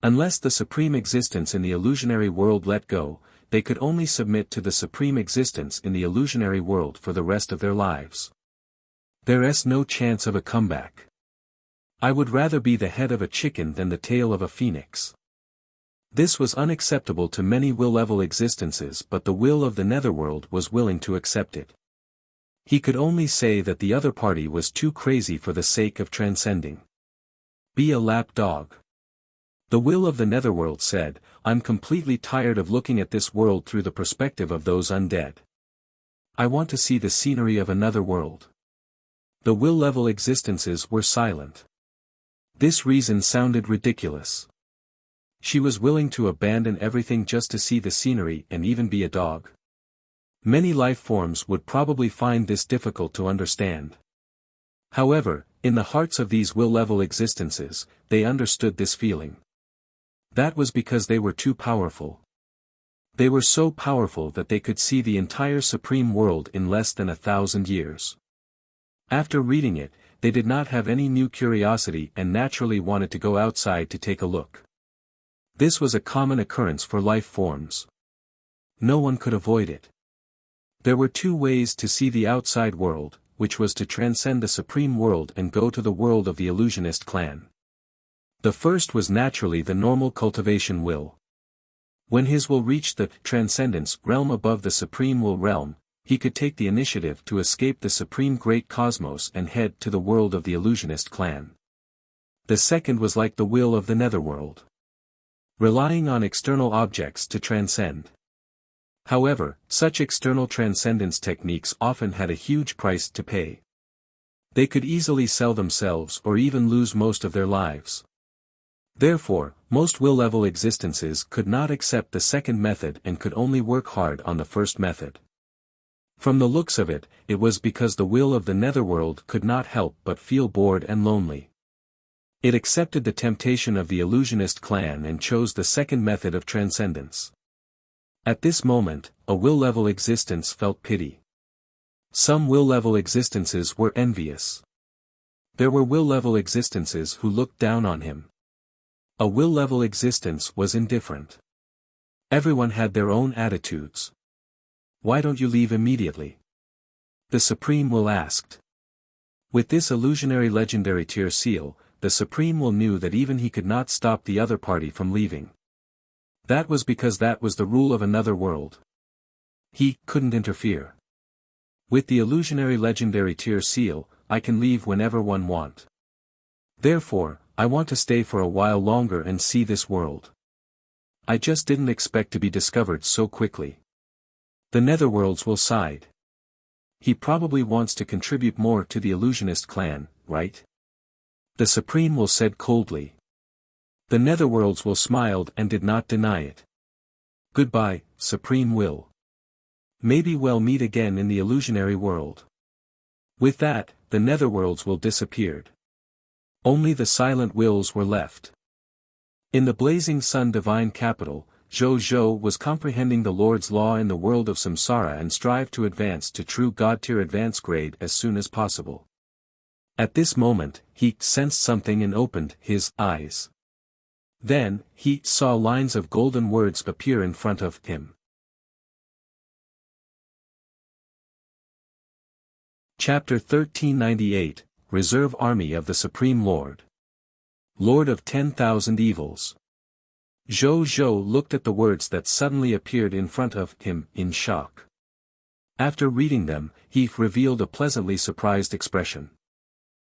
Unless the supreme existence in the illusionary world let go, they could only submit to the supreme existence in the illusionary world for the rest of their lives. There's no chance of a comeback. I would rather be the head of a chicken than the tail of a phoenix. This was unacceptable to many will-level existences, but the will of the Netherworld was willing to accept it. He could only say that the other party was too crazy for the sake of transcending. Be a lap dog. The will of the Netherworld said, I'm completely tired of looking at this world through the perspective of those undead. I want to see the scenery of another world. The will-level existences were silent. This reason sounded ridiculous. She was willing to abandon everything just to see the scenery and even be a dog. Many life forms would probably find this difficult to understand. However, in the hearts of these will-level existences, they understood this feeling. That was because they were too powerful. They were so powerful that they could see the entire supreme world in less than 1,000 years. After reading it, they did not have any new curiosity and naturally wanted to go outside to take a look. This was a common occurrence for life forms. No one could avoid it. There were two ways to see the outside world, which was to transcend the supreme world and go to the world of the illusionist clan. The first was naturally the normal cultivation will. When his will reached the transcendence realm above the supreme will realm, he could take the initiative to escape the supreme great cosmos and head to the world of the illusionist clan. The second was like the will of the Netherworld, relying on external objects to transcend. However, such external transcendence techniques often had a huge price to pay. They could easily sell themselves or even lose most of their lives. Therefore, most will-level existences could not accept the second method and could only work hard on the first method. From the looks of it, it was because the will of the Netherworld could not help but feel bored and lonely. It accepted the temptation of the illusionist clan and chose the second method of transcendence. At this moment, a will-level existence felt pity. Some will-level existences were envious. There were will-level existences who looked down on him. A will-level existence was indifferent. Everyone had their own attitudes. Why don't you leave immediately? The Supreme Will asked. With this illusionary legendary tier seal, the Supreme Will knew that even he could not stop the other party from leaving. That was because that was the rule of another world. He couldn't interfere. With the illusionary legendary tier seal, I can leave whenever one want. Therefore, I want to stay for a while longer and see this world. I just didn't expect to be discovered so quickly. The Netherworld's Will sighed. He probably wants to contribute more to the illusionist clan, right? The Supreme Will said coldly. The Netherworld's Will smiled and did not deny it. Goodbye, Supreme Will. Maybe we'll meet again in the illusionary world. With that, the Netherworld's Will disappeared. Only the silent wills were left. In the blazing sun divine capital, Zhou Zhou was comprehending the Lord's law in the world of samsara and strive to advance to true God-tier advance grade as soon as possible. At this moment, he sensed something and opened his eyes. Then, he saw lines of golden words appear in front of him. Chapter 1398, Reserve Army of the Supreme Lord. Lord of 10,000 Evils. Zhou Zhou looked at the words that suddenly appeared in front of him in shock. After reading them, he revealed a pleasantly surprised expression.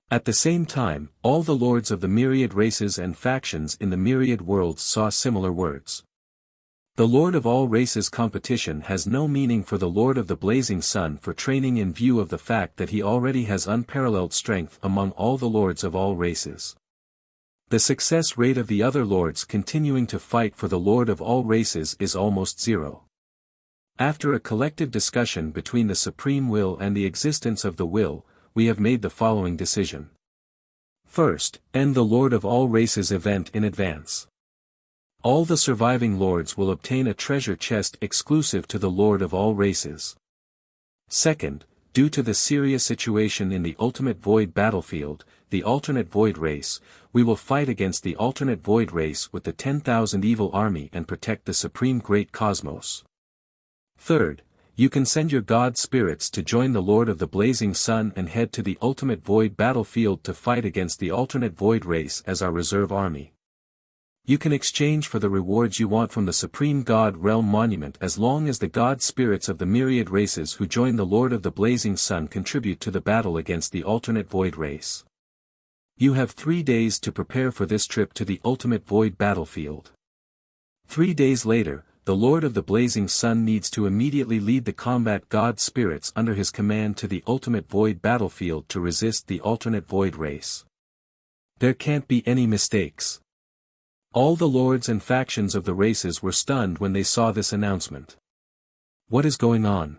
At the same time, all the lords of the myriad races and factions in the myriad worlds saw similar words. The Lord of all races competition has no meaning for the Lord of the Blazing Sun for training in view of the fact that he already has unparalleled strength among all the lords of all races. The success rate of the other lords continuing to fight for the Lord of all races is almost zero. After a collective discussion between the Supreme Will and the existence of the Will, we have made the following decision. First, end the Lord of all races event in advance. All the surviving lords will obtain a treasure chest exclusive to the Lord of all races. Second, due to the serious situation in the ultimate void battlefield, the alternate void race, we will fight against the alternate void race with the 10,000 evil army and protect the supreme great cosmos. Third, you can send your god spirits to join the Lord of the Blazing Sun and head to the ultimate void battlefield to fight against the alternate void race as our reserve army. You can exchange for the rewards you want from the Supreme God Realm Monument as long as the god spirits of the myriad races who join the Lord of the Blazing Sun contribute to the battle against the alternate void race. You have 3 days to prepare for this trip to the ultimate void battlefield. 3 days later, the Lord of the Blazing Sun needs to immediately lead the combat god spirits under his command to the ultimate void battlefield to resist the alternate void race. There can't be any mistakes. All the lords and factions of the races were stunned when they saw this announcement. What is going on?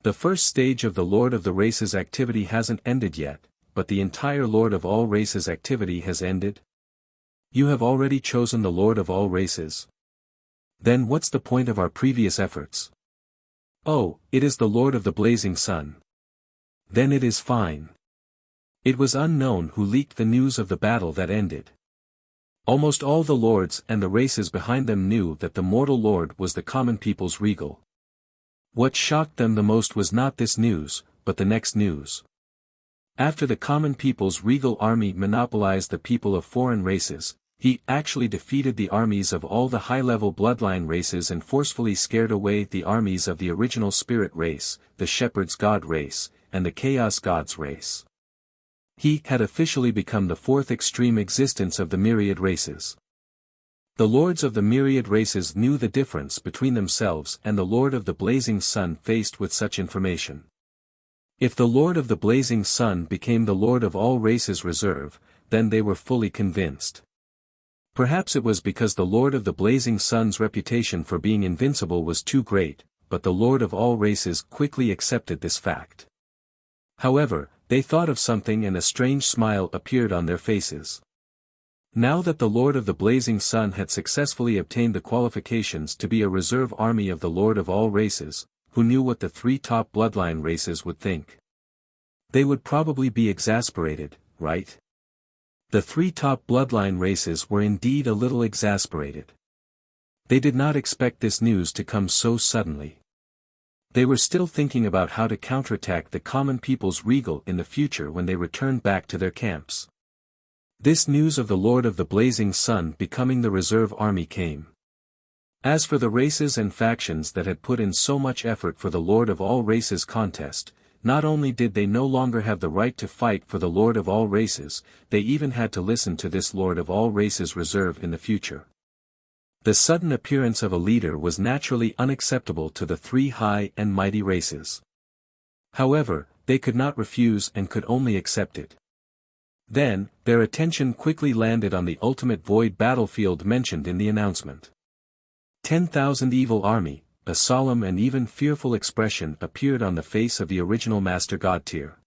The first stage of the Lord of the Races activity hasn't ended yet, but the entire Lord of all races activity has ended? You have already chosen the Lord of all races. Then what's the point of our previous efforts? Oh, it is the Lord of the Blazing Sun. Then it is fine. It was unknown who leaked the news of the battle that ended. Almost all the lords and the races behind them knew that the mortal lord was the common people's regal. What shocked them the most was not this news, but the next news. After the common people's regal army monopolized the people of foreign races, he actually defeated the armies of all the high-level bloodline races and forcefully scared away the armies of the original spirit race, the shepherd's god race, and the chaos gods race. He had officially become the fourth extreme existence of the myriad races. The lords of the myriad races knew the difference between themselves and the Lord of the Blazing Sun faced with such information. If the Lord of the Blazing Sun became the Lord of all races reserve, then they were fully convinced. Perhaps it was because the Lord of the Blazing Sun's reputation for being invincible was too great, but the Lord of all races quickly accepted this fact. However, they thought of something and a strange smile appeared on their faces. Now that the Lord of the Blazing Sun had successfully obtained the qualifications to be a reserve army of the Lord of all races, who knew what the 3 top bloodline races would think? They would probably be exasperated, right? The 3 top bloodline races were indeed a little exasperated. They did not expect this news to come so suddenly. They were still thinking about how to counterattack the common people's regal in the future when they returned back to their camps. This news of the Lord of the Blazing Sun becoming the reserve army came. As for the races and factions that had put in so much effort for the Lord of all races contest, not only did they no longer have the right to fight for the Lord of all races, they even had to listen to this Lord of all races reserve in the future. The sudden appearance of a leader was naturally unacceptable to the 3 high and mighty races. However, they could not refuse and could only accept it. Then, their attention quickly landed on the ultimate void battlefield mentioned in the announcement. 10,000 evil army, a solemn and even fearful expression appeared on the face of the original Master God tier.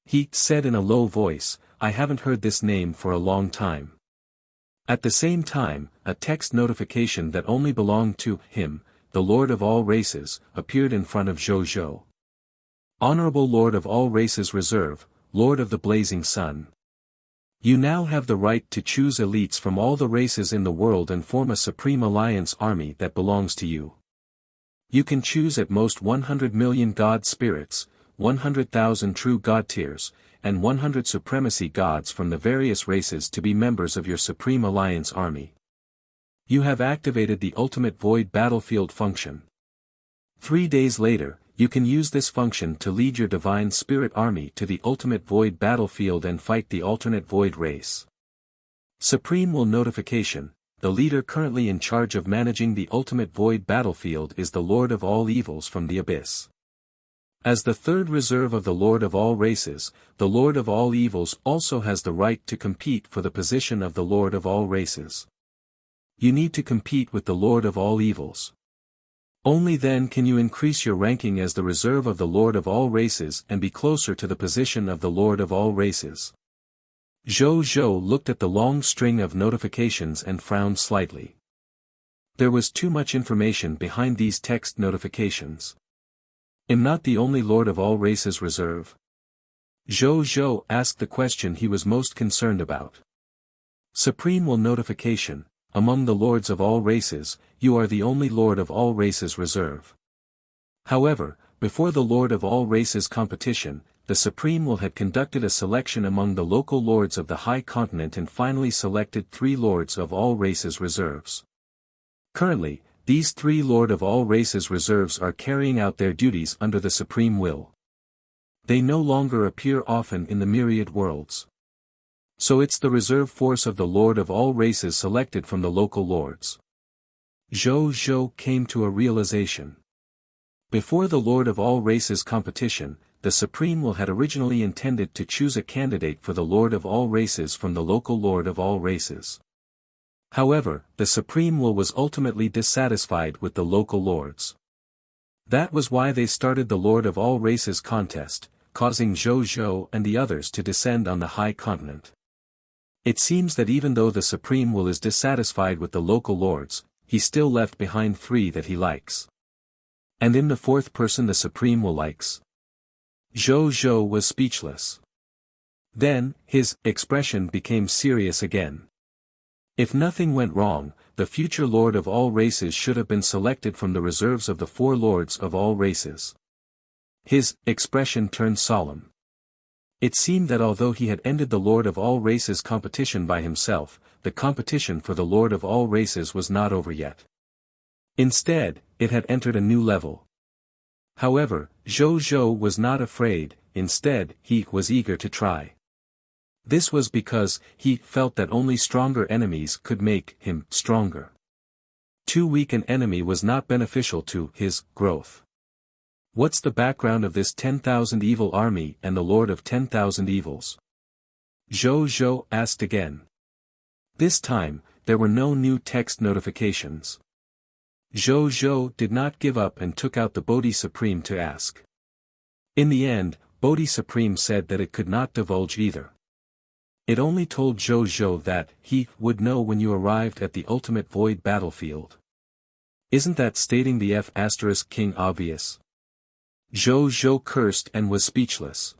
He said in a low voice, "I haven't heard this name for a long time. At the same time, a text notification that only belonged to him, the Lord of all races, appeared in front of Zhou Zhou. Honorable Lord of all races reserve, Lord of the blazing sun. You now have the right to choose elites from all the races in the world and form a supreme alliance army that belongs to you. You can choose at most 100 million god spirits, 100,000 true god tiers, and 100 supremacy gods from the various races to be members of your supreme alliance army. You have activated the ultimate void battlefield function. 3 days later, you can use this function to lead your divine spirit army to the ultimate void battlefield and fight the alternate void race. Supreme Will Notification: the leader currently in charge of managing the ultimate void battlefield is the Lord of all evils from the abyss. As the third reserve of the Lord of all races, the Lord of all evils also has the right to compete for the position of the Lord of all races. You need to compete with the Lord of all evils. Only then can you increase your ranking as the reserve of the Lord of all races and be closer to the position of the Lord of all races. Zhou Zhou looked at the long string of notifications and frowned slightly. There was too much information behind these text notifications. Am not the only Lord of all races reserve? Zhou Zhou asked the question he was most concerned about. Supreme Will Notification: among the lords of all races, you are the only Lord of all races reserve. However, before the Lord of all races competition, the Supreme Will had conducted a selection among the local lords of the High Continent and finally selected 3 lords of all races reserves. Currently, these 3 Lord of all races reserves are carrying out their duties under the Supreme Will. They no longer appear often in the myriad worlds. So it's the reserve force of the Lord of all races selected from the local lords. Zhou Zhou came to a realization. Before the Lord of all races competition, the Supreme Will had originally intended to choose a candidate for the Lord of all races from the local Lord of all races. However, the Supreme Will was ultimately dissatisfied with the local lords. That was why they started the Lord of all races contest, causing Zhou Zhou and the others to descend on the High Continent. It seems that even though the Supreme Will is dissatisfied with the local lords, he still left behind 3 that he likes. And in the 4th person the Supreme Will likes? Zhou Zhou was speechless. Then, his expression became serious again. If nothing went wrong, the future Lord of all races should have been selected from the reserves of the 4 lords of all races. His expression turned solemn. It seemed that although he had ended the Lord of all races competition by himself, the competition for the Lord of all races was not over yet. Instead, it had entered a new level. However, Zhou Zhou was not afraid, instead, he was eager to try. This was because he felt that only stronger enemies could make him stronger. Too weak an enemy was not beneficial to his growth. What's the background of this 10,000 evil army and the Lord of 10,000 evils? Zhou Zhou asked again. This time, there were no new text notifications. Zhou Zhou did not give up and took out the Bodhi Supreme to ask. In the end, Bodhi Supreme said that it could not divulge either. It only told Zhou Zhou that he would know when you arrived at the ultimate void battlefield. Isn't that stating the F*King obvious? Zhou Zhou cursed and was speechless.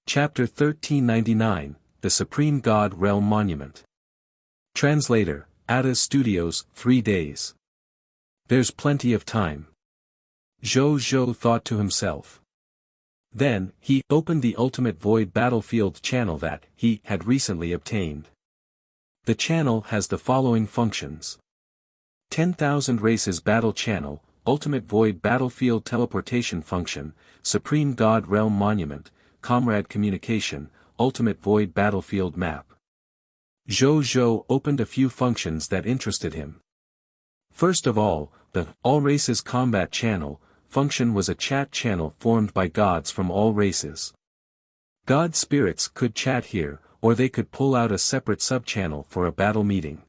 Chapter 1399, The Supreme God Realm Monument. Translator, Ada Studios, 3 days. There's plenty of time. Zhou Zhou thought to himself. Then, he opened the Ultimate Void Battlefield channel that he had recently obtained. The channel has the following functions. 10,000 Races Battle Channel, Ultimate Void Battlefield Teleportation Function, Supreme God Realm Monument, Comrade Communication, Ultimate Void Battlefield Map. Zhou Zhou opened a few functions that interested him. First of all, the All Races Combat Channel function was a chat channel formed by gods from all races. God spirits could chat here, or they could pull out a separate sub-channel for a battle meeting.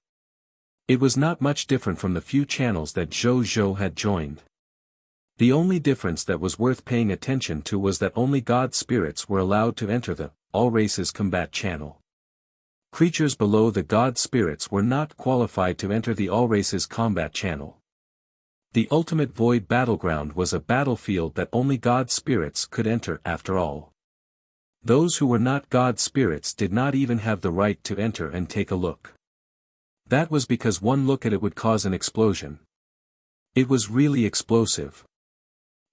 It was not much different from the few channels that Zhou Zhou had joined. The only difference that was worth paying attention to was that only God spirits were allowed to enter the all races combat channel. Creatures below the God spirits were not qualified to enter the all races combat channel. The ultimate void battleground was a battlefield that only God spirits could enter after all. Those who were not God spirits did not even have the right to enter and take a look. That was because one look at it would cause an explosion. It was really explosive.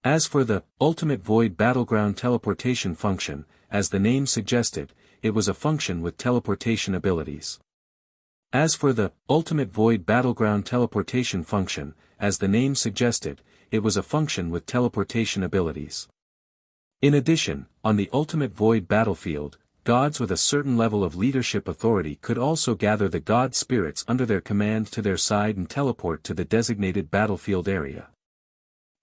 As for the ultimate void battleground teleportation function, as the name suggested, it was a function with teleportation abilities. As for the ultimate void battleground teleportation function, as the name suggested, it was a function with teleportation abilities. In addition, on the ultimate void battlefield, gods with a certain level of leadership authority could also gather the god spirits under their command to their side and teleport to the designated battlefield area.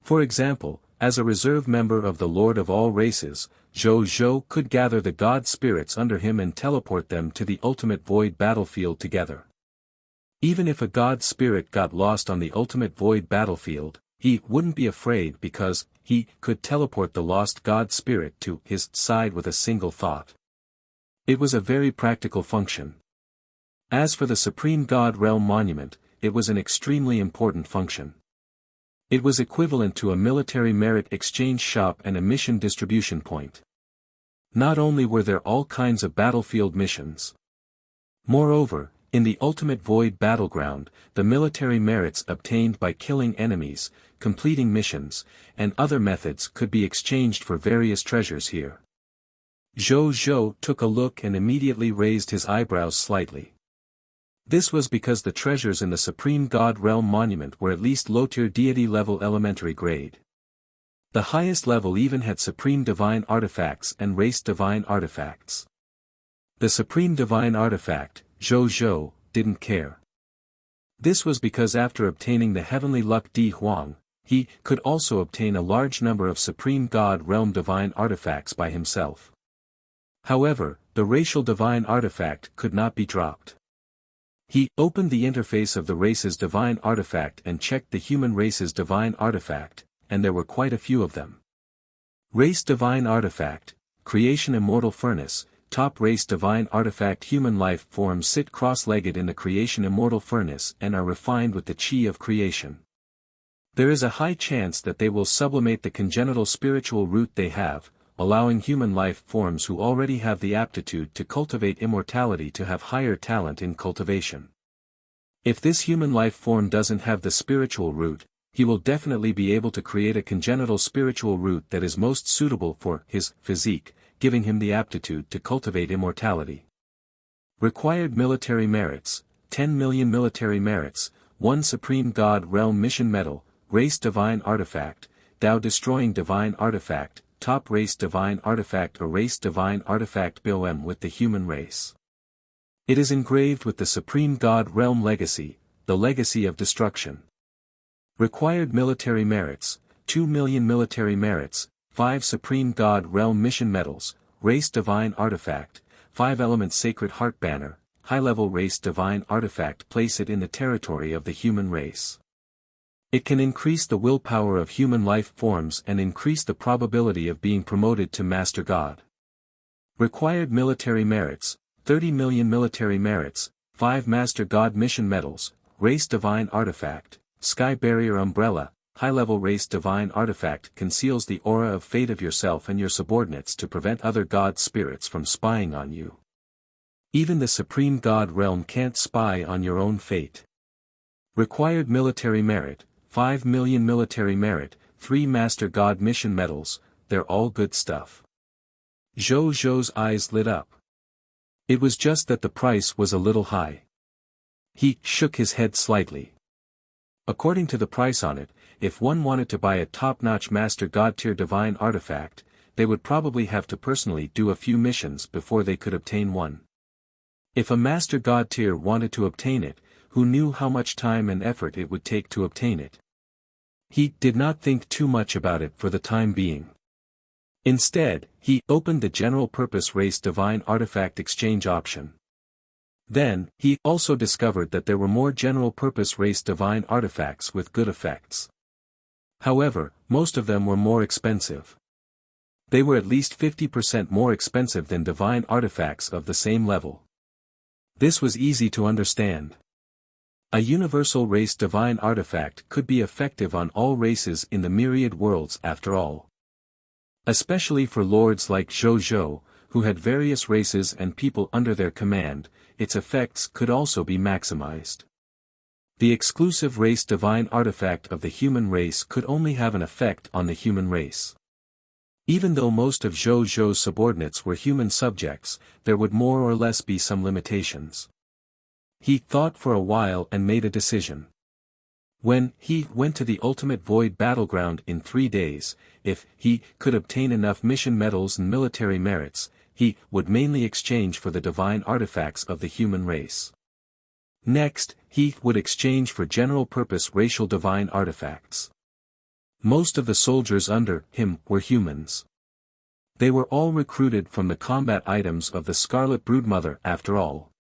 For example, as a reserve member of the Lord of all races, Zhou could gather the god spirits under him and teleport them to the ultimate void battlefield together. Even if a god spirit got lost on the ultimate void battlefield, he wouldn't be afraid because he could teleport the lost god spirit to his side with a single thought. It was a very practical function. As for the Supreme God Realm Monument, it was an extremely important function. It was equivalent to a military merit exchange shop and a mission distribution point. Not only were there all kinds of battlefield missions. Moreover, in the ultimate void battleground, the military merits obtained by killing enemies, completing missions, and other methods could be exchanged for various treasures here. Zhou took a look and immediately raised his eyebrows slightly. This was because the treasures in the Supreme God Realm Monument were at least low-tier deity level elementary grade. The highest level even had Supreme Divine Artifacts and Race Divine Artifacts. The Supreme Divine Artifact, Zhou didn't care. This was because after obtaining the Heavenly Luck Di Huang, he could also obtain a large number of Supreme God Realm Divine Artifacts by himself. However, the Racial Divine Artifact could not be dropped. He opened the interface of the race's divine artifact and checked the human race's divine artifact, and there were quite a few of them. Race Divine Artifact, Creation Immortal Furnace, Top Race Divine Artifact. Human life forms sit cross-legged in the Creation Immortal Furnace and are refined with the chi of creation. There is a high chance that they will sublimate the congenital spiritual root they have, allowing human life forms who already have the aptitude to cultivate immortality to have higher talent in cultivation. If this human life form doesn't have the spiritual root, he will definitely be able to create a congenital spiritual root that is most suitable for his physique, giving him the aptitude to cultivate immortality. Required military merits, 10 million military merits, 1 Supreme God Realm Mission Medal, Race Divine Artifact, Tao Destroying Divine Artifact, Top Race Divine Artifact or Race Divine Artifact BOM with the human race. It is engraved with the Supreme God Realm Legacy, the Legacy of Destruction. Required military merits, 2 million military merits, 5 Supreme God Realm Mission Medals, Race Divine Artifact, 5 Element Sacred Heart Banner, High-Level Race Divine Artifact. Place it in the territory of the human race. It can increase the willpower of human life forms and increase the probability of being promoted to Master God. Required military merits, 30 million military merits, 5 Master God Mission Medals, Race Divine Artifact, Sky Barrier Umbrella, High-Level Race Divine Artifact. Conceals the aura of fate of yourself and your subordinates to prevent other God spirits from spying on you. Even the Supreme God Realm can't spy on your own fate. Required military merit, 5 million military merit, 3 Master God Mission Medals. They're all good stuff. Zhou's eyes lit up. It was just that the price was a little high. He shook his head slightly. According to the price on it, if one wanted to buy a top-notch Master God tier divine artifact, they would probably have to personally do a few missions before they could obtain one. If a Master God tier wanted to obtain it, who knew how much time and effort it would take to obtain it? He did not think too much about it for the time being. Instead, he opened the general-purpose Race Divine Artifact exchange option. Then, he also discovered that there were more general-purpose Race Divine Artifacts with good effects. However, most of them were more expensive. They were at least 50% more expensive than divine artifacts of the same level. This was easy to understand. A universal race divine artifact could be effective on all races in the myriad worlds after all. Especially for lords like Zhou, who had various races and people under their command, its effects could also be maximized. The exclusive race divine artifact of the human race could only have an effect on the human race. Even though most of Zhou's subordinates were human subjects, there would more or less be some limitations. He thought for a while and made a decision. When he went to the ultimate void battleground in 3 days, if he could obtain enough mission medals and military merits, he would mainly exchange for the divine artifacts of the human race. Next, he would exchange for general-purpose racial divine artifacts. Most of the soldiers under him were humans. They were all recruited from the combat items of the Scarlet Broodmother after all.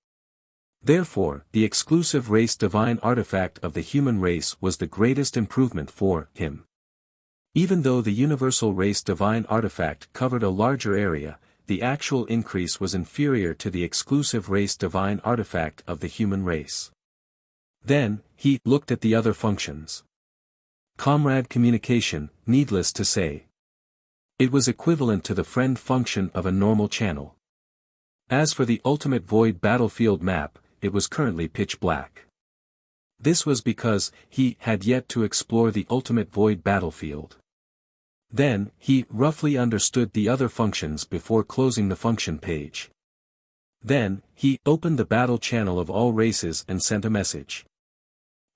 Therefore, the exclusive race divine artifact of the human race was the greatest improvement for him. Even though the universal race divine artifact covered a larger area, the actual increase was inferior to the exclusive race divine artifact of the human race. Then, he looked at the other functions. Comrade communication, needless to say. It was equivalent to the friend function of a normal channel. As for the ultimate void battlefield map, it was currently pitch black. This was because he had yet to explore the ultimate void battlefield. Then, he roughly understood the other functions before closing the function page. Then, he opened the battle channel of all races and sent a message.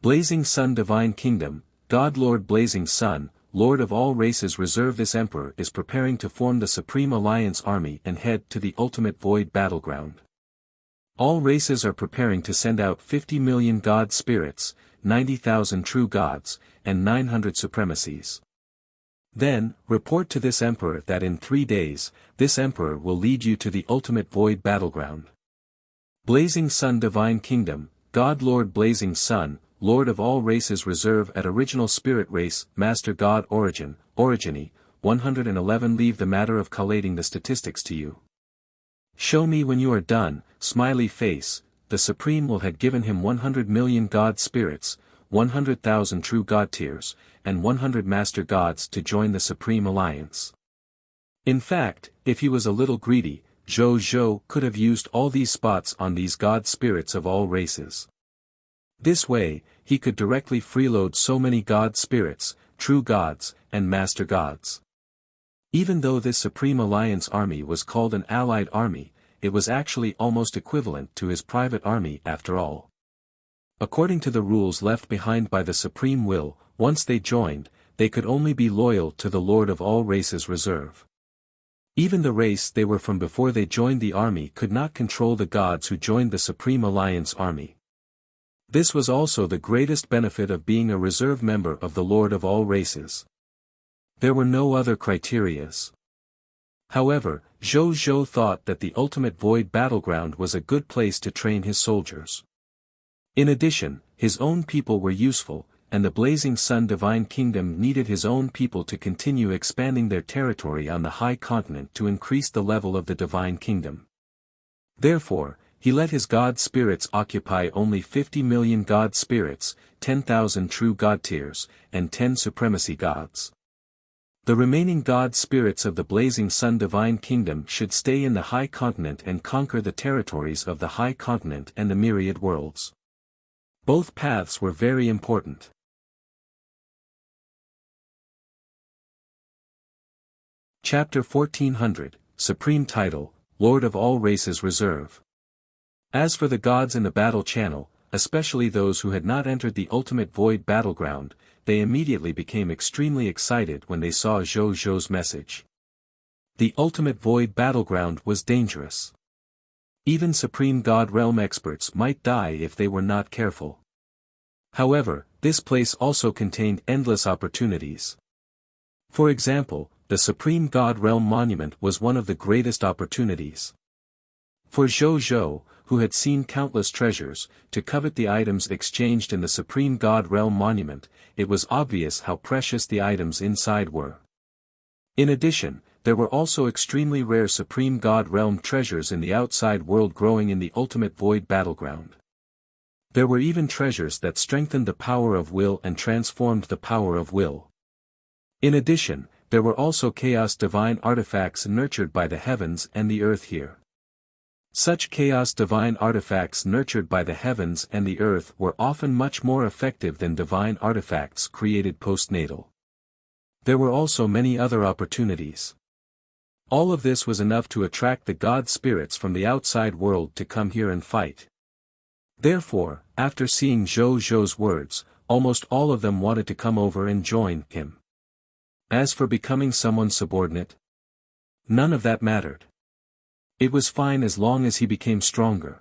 Blazing Sun Divine Kingdom, God Lord Blazing Sun, Lord of all races reserve. This Emperor is preparing to form the Supreme Alliance army and head to the ultimate void battleground. All races are preparing to send out 50 million god spirits, 90,000 true gods, and 900 supremacies. Then, report to this Emperor that in 3 days, this Emperor will lead you to the ultimate void battleground. Blazing Sun Divine Kingdom, God Lord Blazing Sun, Lord of all races reserve at original spirit race, Master God Originy, 111. Leave the matter of collating the statistics to you. Show me when you are done, smiley face. The Supreme will had given him 100 million god spirits, 100,000 true god tiers, and 100 master gods to join the Supreme Alliance. In fact, if he was a little greedy, Zhou could have used all these spots on these god spirits of all races. This way, he could directly freeload so many god spirits, true gods, and master gods. Even though this Supreme Alliance army was called an allied army, it was actually almost equivalent to his private army after all. According to the rules left behind by the Supreme Will, once they joined, they could only be loyal to the Lord of all races reserve. Even the race they were from before they joined the army could not control the gods who joined the Supreme Alliance army. This was also the greatest benefit of being a reserve member of the Lord of all races. There were no other criterias. However, Zhou thought that the ultimate void battleground was a good place to train his soldiers. In addition, his own people were useful, and the Blazing Sun Divine Kingdom needed his own people to continue expanding their territory on the high continent to increase the level of the Divine Kingdom. Therefore, he let his god spirits occupy only 50 million god spirits, 10,000 true god tiers, and 10 supremacy gods. The remaining god spirits of the Blazing Sun Divine Kingdom should stay in the High Continent and conquer the territories of the High Continent and the myriad worlds. Both paths were very important. Chapter 1400, Supreme Title, Lord of all races reserve. As for the gods in the battle channel, especially those who had not entered the ultimate void battleground, they immediately became extremely excited when they saw Zhou's message. The ultimate void battleground was dangerous. Even Supreme God Realm experts might die if they were not careful. However, this place also contained endless opportunities. For example, the Supreme God Realm Monument was one of the greatest opportunities. For Zhou, who had seen countless treasures, to covet the items exchanged in the Supreme God Realm Monument. It was obvious how precious the items inside were. In addition, there were also extremely rare Supreme God Realm treasures in the outside world growing in the ultimate void battleground. There were even treasures that strengthened the power of will and transformed the power of will. In addition, there were also chaos divine artifacts nurtured by the heavens and the earth here. Such chaos divine artifacts nurtured by the heavens and the earth were often much more effective than divine artifacts created postnatal. There were also many other opportunities. All of this was enough to attract the god spirits from the outside world to come here and fight. Therefore, after seeing Zhou Zhou's words, almost all of them wanted to come over and join him. As for becoming someone's subordinate, none of that mattered. It was fine as long as he became stronger.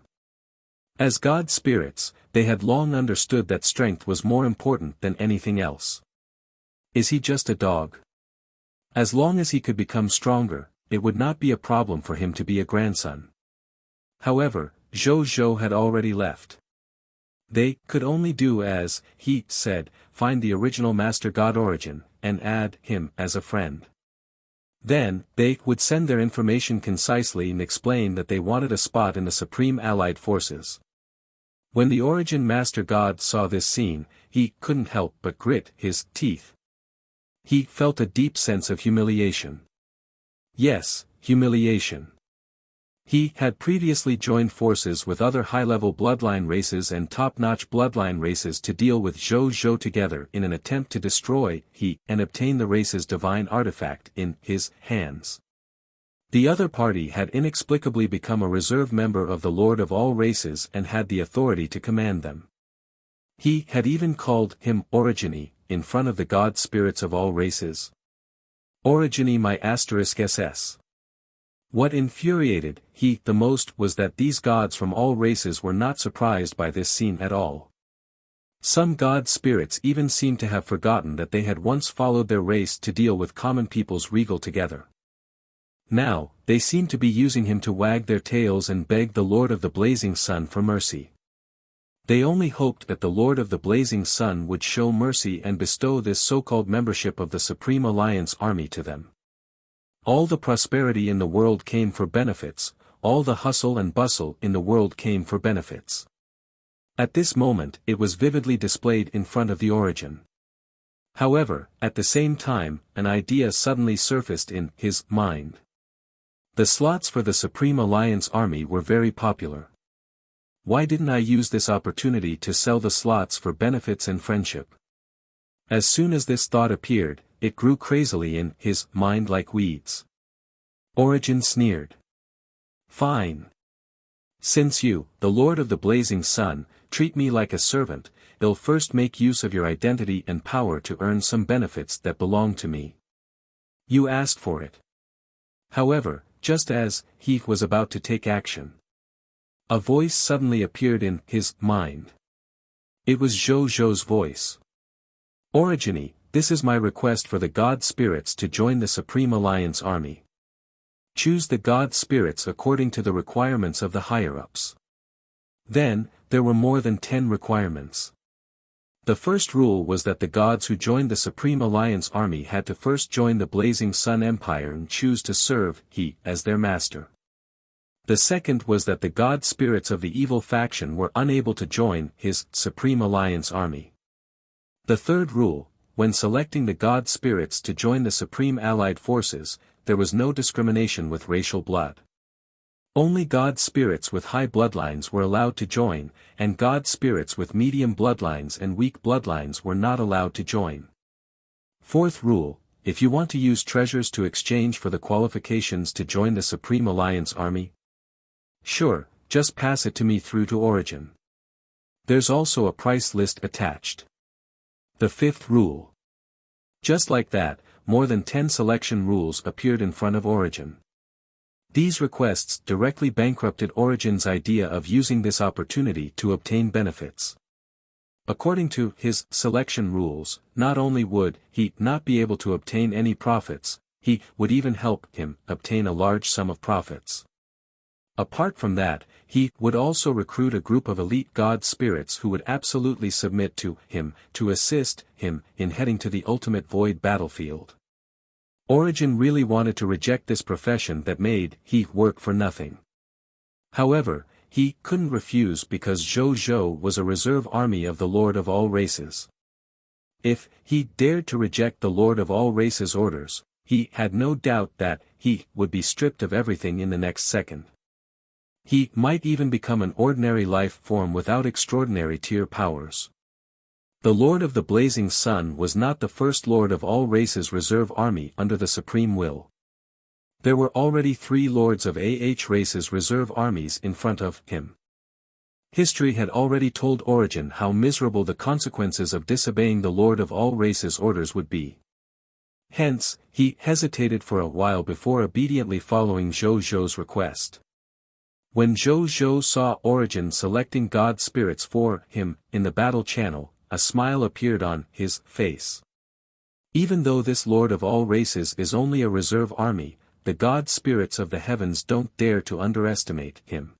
As god spirits, they had long understood that strength was more important than anything else. Is he just a dog? As long as he could become stronger, it would not be a problem for him to be a grandson. However, Zhou Zhou had already left. They could only do as he said, find the original Master God Origin, and add him as a friend. Then, they would send their information concisely and explain that they wanted a spot in the Supreme Allied Forces. When the Origin Master God saw this scene, he couldn't help but grit his teeth. He felt a deep sense of humiliation. Yes, humiliation. He had previously joined forces with other high-level bloodline races and top-notch bloodline races to deal with Zhou Zhou together in an attempt to destroy he and obtain the race's divine artifact in his hands. The other party had inexplicably become a reserve member of the Lord of all races and had the authority to command them. He had even called him Origini, in front of the god spirits of all races. Origini my *SS. What infuriated he the most was that these gods from all races were not surprised by this scene at all. Some god spirits even seemed to have forgotten that they had once followed their race to deal with common peoples regal together. Now, they seemed to be using him to wag their tails and beg the Lord of the Blazing Sun for mercy. They only hoped that the Lord of the Blazing Sun would show mercy and bestow this so-called membership of the Supreme Alliance Army to them. All the prosperity in the world came for benefits, all the hustle and bustle in the world came for benefits. At this moment it was vividly displayed in front of the Origin. However, at the same time, an idea suddenly surfaced in his mind. The slots for the Supreme Alliance Army were very popular. Why didn't I use this opportunity to sell the slots for benefits and friendship? As soon as this thought appeared, it grew crazily in his mind like weeds. Origin sneered. Fine. Since you, the Lord of the Blazing Sun, treat me like a servant, I'll first make use of your identity and power to earn some benefits that belong to me. You asked for it. However, just as he was about to take action, a voice suddenly appeared in his mind. It was Zhou Zhou's voice. Origini, this is my request for the god spirits to join the Supreme Alliance Army. Choose the god spirits according to the requirements of the higher-ups. Then, there were more than 10 requirements. The first rule was that the gods who joined the Supreme Alliance Army had to first join the Blazing Sun Empire and choose to serve he as their master. The second was that the god spirits of the evil faction were unable to join his Supreme Alliance Army. The third rule, when selecting the god spirits to join the Supreme Allied Forces, there was no discrimination with racial blood. Only god spirits with high bloodlines were allowed to join, and god spirits with medium bloodlines and weak bloodlines were not allowed to join. Fourth rule, if you want to use treasures to exchange for the qualifications to join the Supreme Alliance Army, sure, just pass it to me through to Origin. There's also a price list attached. The fifth rule. Just like that, more than 10 selection rules appeared in front of Origin. These requests directly bankrupted Origin's idea of using this opportunity to obtain benefits. According to his selection rules, not only would he not be able to obtain any profits, he would even help him obtain a large sum of profits. Apart from that, he would also recruit a group of elite god spirits who would absolutely submit to him, to assist him in heading to the ultimate void battlefield. Origin really wanted to reject this profession that made he work for nothing. However, he couldn't refuse because Zhou Zhou was a reserve army of the Lord of all races. If he dared to reject the Lord of all races' orders, he had no doubt that he would be stripped of everything in the next second. He might even become an ordinary life form without extraordinary tier powers. The Lord of the Blazing Sun was not the first Lord of all races reserve army under the supreme will. There were already 3 Lords of races reserve armies in front of him. History had already told Origin how miserable the consequences of disobeying the Lord of all races' orders would be. Hence, he hesitated for a while before obediently following Zhou Zhou's request. When Zhou Zhou saw Origin selecting god spirits for him in the battle channel, a smile appeared on his face. Even though this Lord of all races is only a reserve army, the god spirits of the heavens don't dare to underestimate him.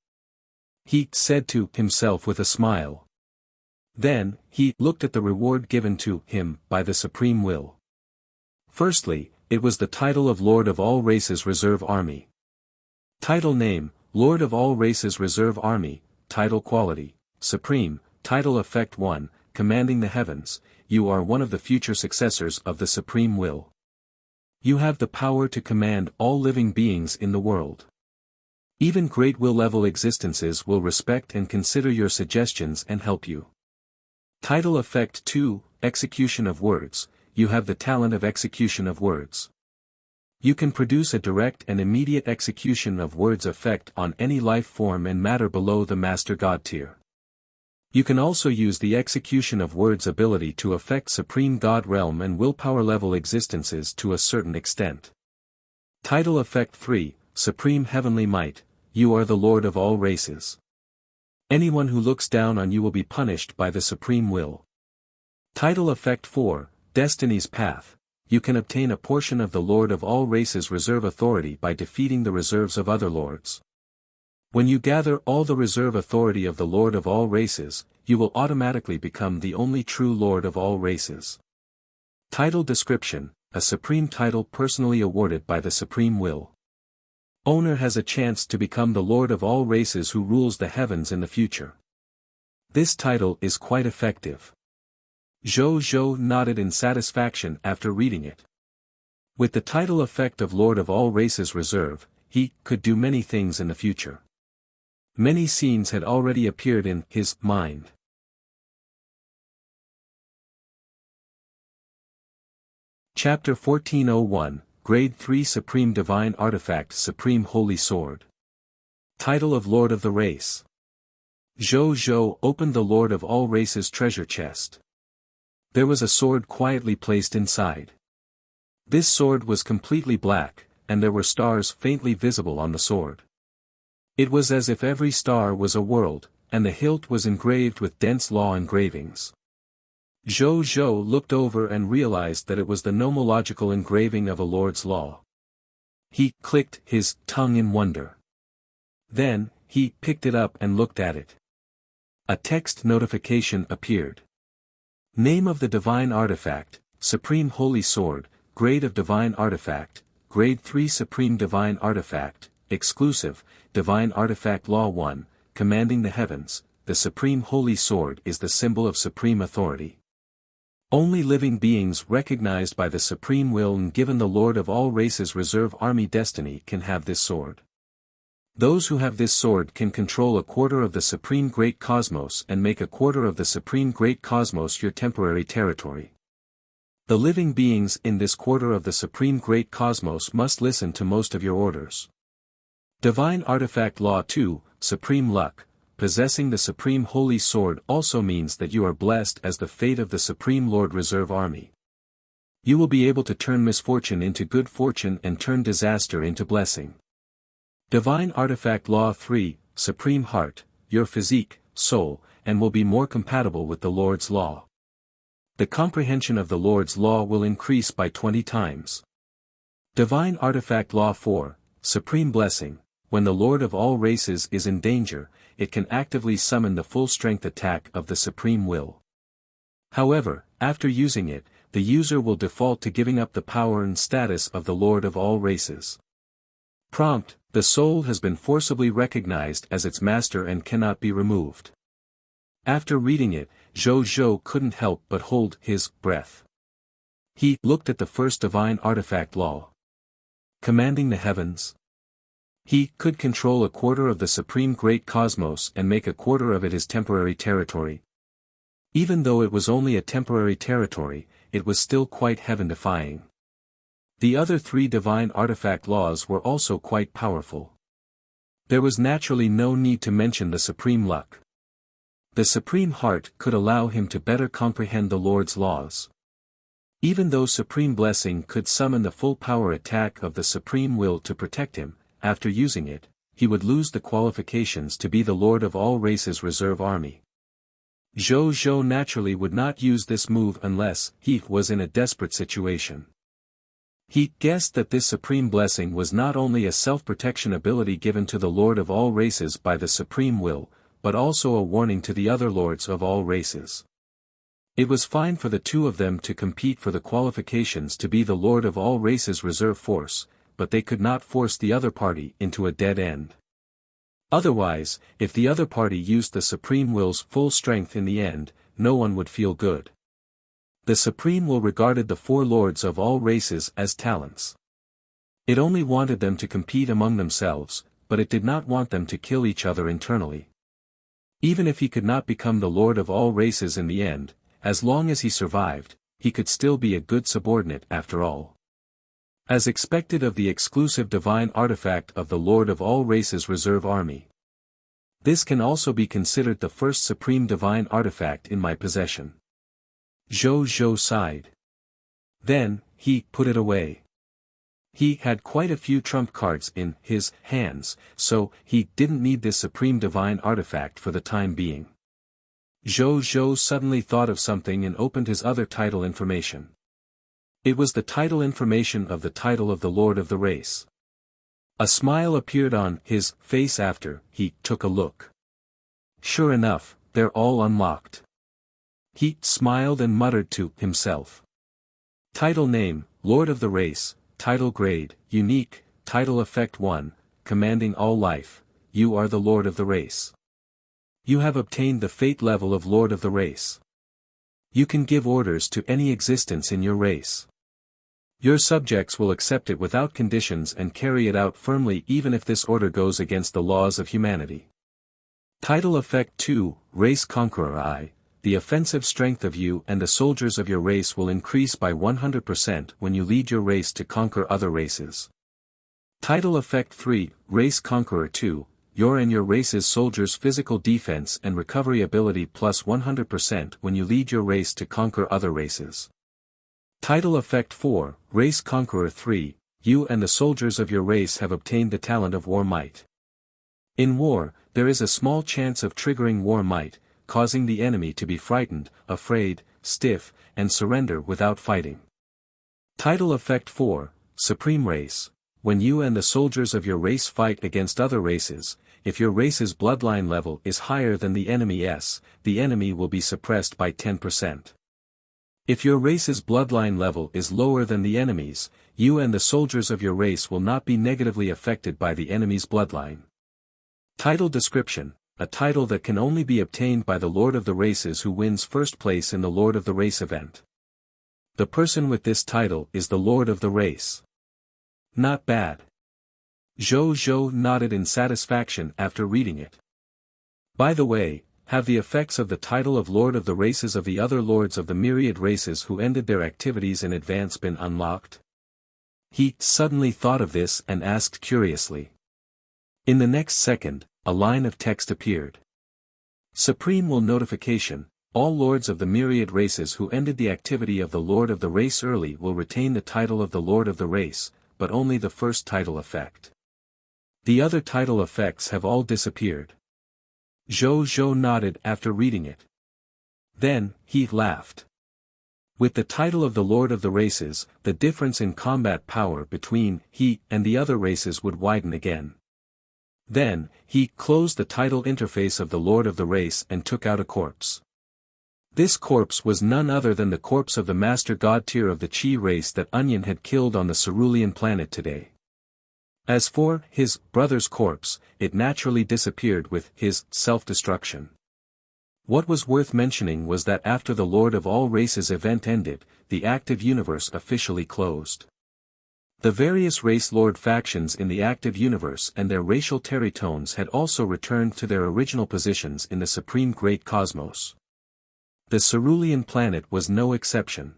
He said to himself with a smile. Then, he looked at the reward given to him by the supreme will. Firstly, it was the title of Lord of all races reserve army. Title name, Lord of all races reserve army, title quality, supreme, title effect 1, commanding the heavens, you are one of the future successors of the supreme will. You have the power to command all living beings in the world. Even great will level existences will respect and consider your suggestions and help you. Title effect 2, execution of words, you have the talent of execution of words. You can produce a direct and immediate execution of words effect on any life form and matter below the Master God tier. You can also use the execution of words ability to affect Supreme God realm and willpower level existences to a certain extent. Title effect 3, Supreme Heavenly Might, you are the Lord of all races. Anyone who looks down on you will be punished by the Supreme Will. Title effect 4, Destiny's Path. You can obtain a portion of the Lord of all races reserve authority by defeating the reserves of other lords. When you gather all the reserve authority of the Lord of all races, you will automatically become the only true Lord of all races. Title description, a supreme title personally awarded by the supreme will. Owner has a chance to become the Lord of all races who rules the heavens in the future. This title is quite effective. Zhou Zhou nodded in satisfaction after reading it. With the title effect of Lord of all races reserve, he could do many things in the future. Many scenes had already appeared in his mind. Chapter 1401, Grade 3 Supreme Divine Artifact Supreme Holy Sword. Title of Lord of the Race. Zhou Zhou opened the Lord of all races treasure chest. There was a sword quietly placed inside. This sword was completely black, and there were stars faintly visible on the sword. It was as if every star was a world, and the hilt was engraved with dense law engravings. Zhou Zhou looked over and realized that it was the nomological engraving of a lord's law. He clicked his tongue in wonder. Then, he picked it up and looked at it. A text notification appeared. Name of the Divine Artifact, Supreme Holy Sword, Grade of Divine Artifact, Grade 3 Supreme Divine Artifact, Exclusive, Divine Artifact Law 1, Commanding the Heavens, the Supreme Holy Sword is the symbol of supreme authority. Only living beings recognized by the Supreme Will and given the Lord of all races reserve army destiny can have this sword. Those who have this sword can control a quarter of the Supreme Great Cosmos and make a quarter of the Supreme Great Cosmos your temporary territory. The living beings in this quarter of the Supreme Great Cosmos must listen to most of your orders. Divine Artifact Law 2, Supreme Luck, possessing the Supreme Holy Sword also means that you are blessed as the fate of the Supreme Lord Reserve Army. You will be able to turn misfortune into good fortune and turn disaster into blessing. Divine Artifact Law 3, Supreme Heart, your physique, soul, and will be more compatible with the Lord's Law. The comprehension of the Lord's Law will increase by 20 times. Divine Artifact Law 4, Supreme Blessing, when the Lord of all races is in danger, it can actively summon the full-strength attack of the Supreme Will. However, after using it, the user will default to giving up the power and status of the Lord of all races. Prompt: the soul has been forcibly recognized as its master and cannot be removed. After reading it, Zhou Zhou couldn't help but hold his breath. He looked at the first divine artifact law. Commanding the heavens. He could control a quarter of the supreme great cosmos and make a quarter of it his temporary territory. Even though it was only a temporary territory, it was still quite heaven-defying. The other three divine artifact laws were also quite powerful. There was naturally no need to mention the supreme luck. The supreme heart could allow him to better comprehend the Lord's laws. Even though supreme blessing could summon the full power attack of the supreme will to protect him, after using it, he would lose the qualifications to be the Lord of all races reserve army. Zhou Zhou naturally would not use this move unless he was in a desperate situation. He guessed that this supreme blessing was not only a self-protection ability given to the Lord of all races by the supreme will, but also a warning to the other lords of all races. It was fine for the two of them to compete for the qualifications to be the Lord of all races reserve force, but they could not force the other party into a dead end. Otherwise, if the other party used the Supreme Will's full strength in the end, no one would feel good. The Supreme Will regarded the four lords of all races as talents. It only wanted them to compete among themselves, but it did not want them to kill each other internally. Even if he could not become the Lord of all races in the end, as long as he survived, he could still be a good subordinate after all. As expected of the exclusive divine artifact of the Lord of all races reserve army. This can also be considered the first supreme divine artifact in my possession. Zhou Zhou sighed. Then, he put it away. He had quite a few trump cards in his hands, so he didn't need this supreme divine artifact for the time being. Zhou Zhou suddenly thought of something and opened his other title information. It was the title information of the title of the Lord of the race. A smile appeared on his face after he took a look. Sure enough, they're all unlocked. He smiled and muttered to himself. Title name, Lord of the race, title grade, unique, title effect 1, commanding all life, you are the Lord of the race. You have obtained the fate level of Lord of the race. You can give orders to any existence in your race. Your subjects will accept it without conditions and carry it out firmly even if this order goes against the laws of humanity. Title Effect 2, Race Conqueror I, the offensive strength of you and the soldiers of your race will increase by 100% when you lead your race to conquer other races. Title Effect 3, Race Conqueror 2, your and your race's soldiers' physical defense and recovery ability plus 100% when you lead your race to conquer other races. Title Effect 4, Race Conqueror 3, you and the soldiers of your race have obtained the talent of War Might. In war, there is a small chance of triggering War Might, causing the enemy to be frightened, afraid, stiff, and surrender without fighting. Title Effect 4, Supreme Race, when you and the soldiers of your race fight against other races, if your race's bloodline level is higher than the enemy's, the enemy will be suppressed by 10%. If your race's bloodline level is lower than the enemy's, you and the soldiers of your race will not be negatively affected by the enemy's bloodline. Title Description, a title that can only be obtained by the Lord of the Races who wins first place in the Lord of the Race event. The person with this title is the Lord of the Race. Not bad. Zhou Zhou nodded in satisfaction after reading it. By the way, have the effects of the title of Lord of the Races of the other lords of the myriad races who ended their activities in advance been unlocked? He suddenly thought of this and asked curiously. In the next second, a line of text appeared. Supreme Will Notification, all lords of the myriad races who ended the activity of the Lord of the Race early will retain the title of the Lord of the Race, but only the first title effect. The other title effects have all disappeared. Zhou Zhou nodded after reading it. Then, he laughed. With the title of the Lord of the Races, the difference in combat power between he and the other races would widen again. Then, he closed the title interface of the Lord of the Race and took out a corpse. This corpse was none other than the corpse of the Master God tier of the Chi race that Onion had killed on the Cerulean planet today. As for his brother's corpse, it naturally disappeared with his self-destruction. What was worth mentioning was that after the Lord of All Races event ended, the active universe officially closed. The various race lord factions in the active universe and their racial teritones had also returned to their original positions in the supreme great cosmos. The Cerulean planet was no exception.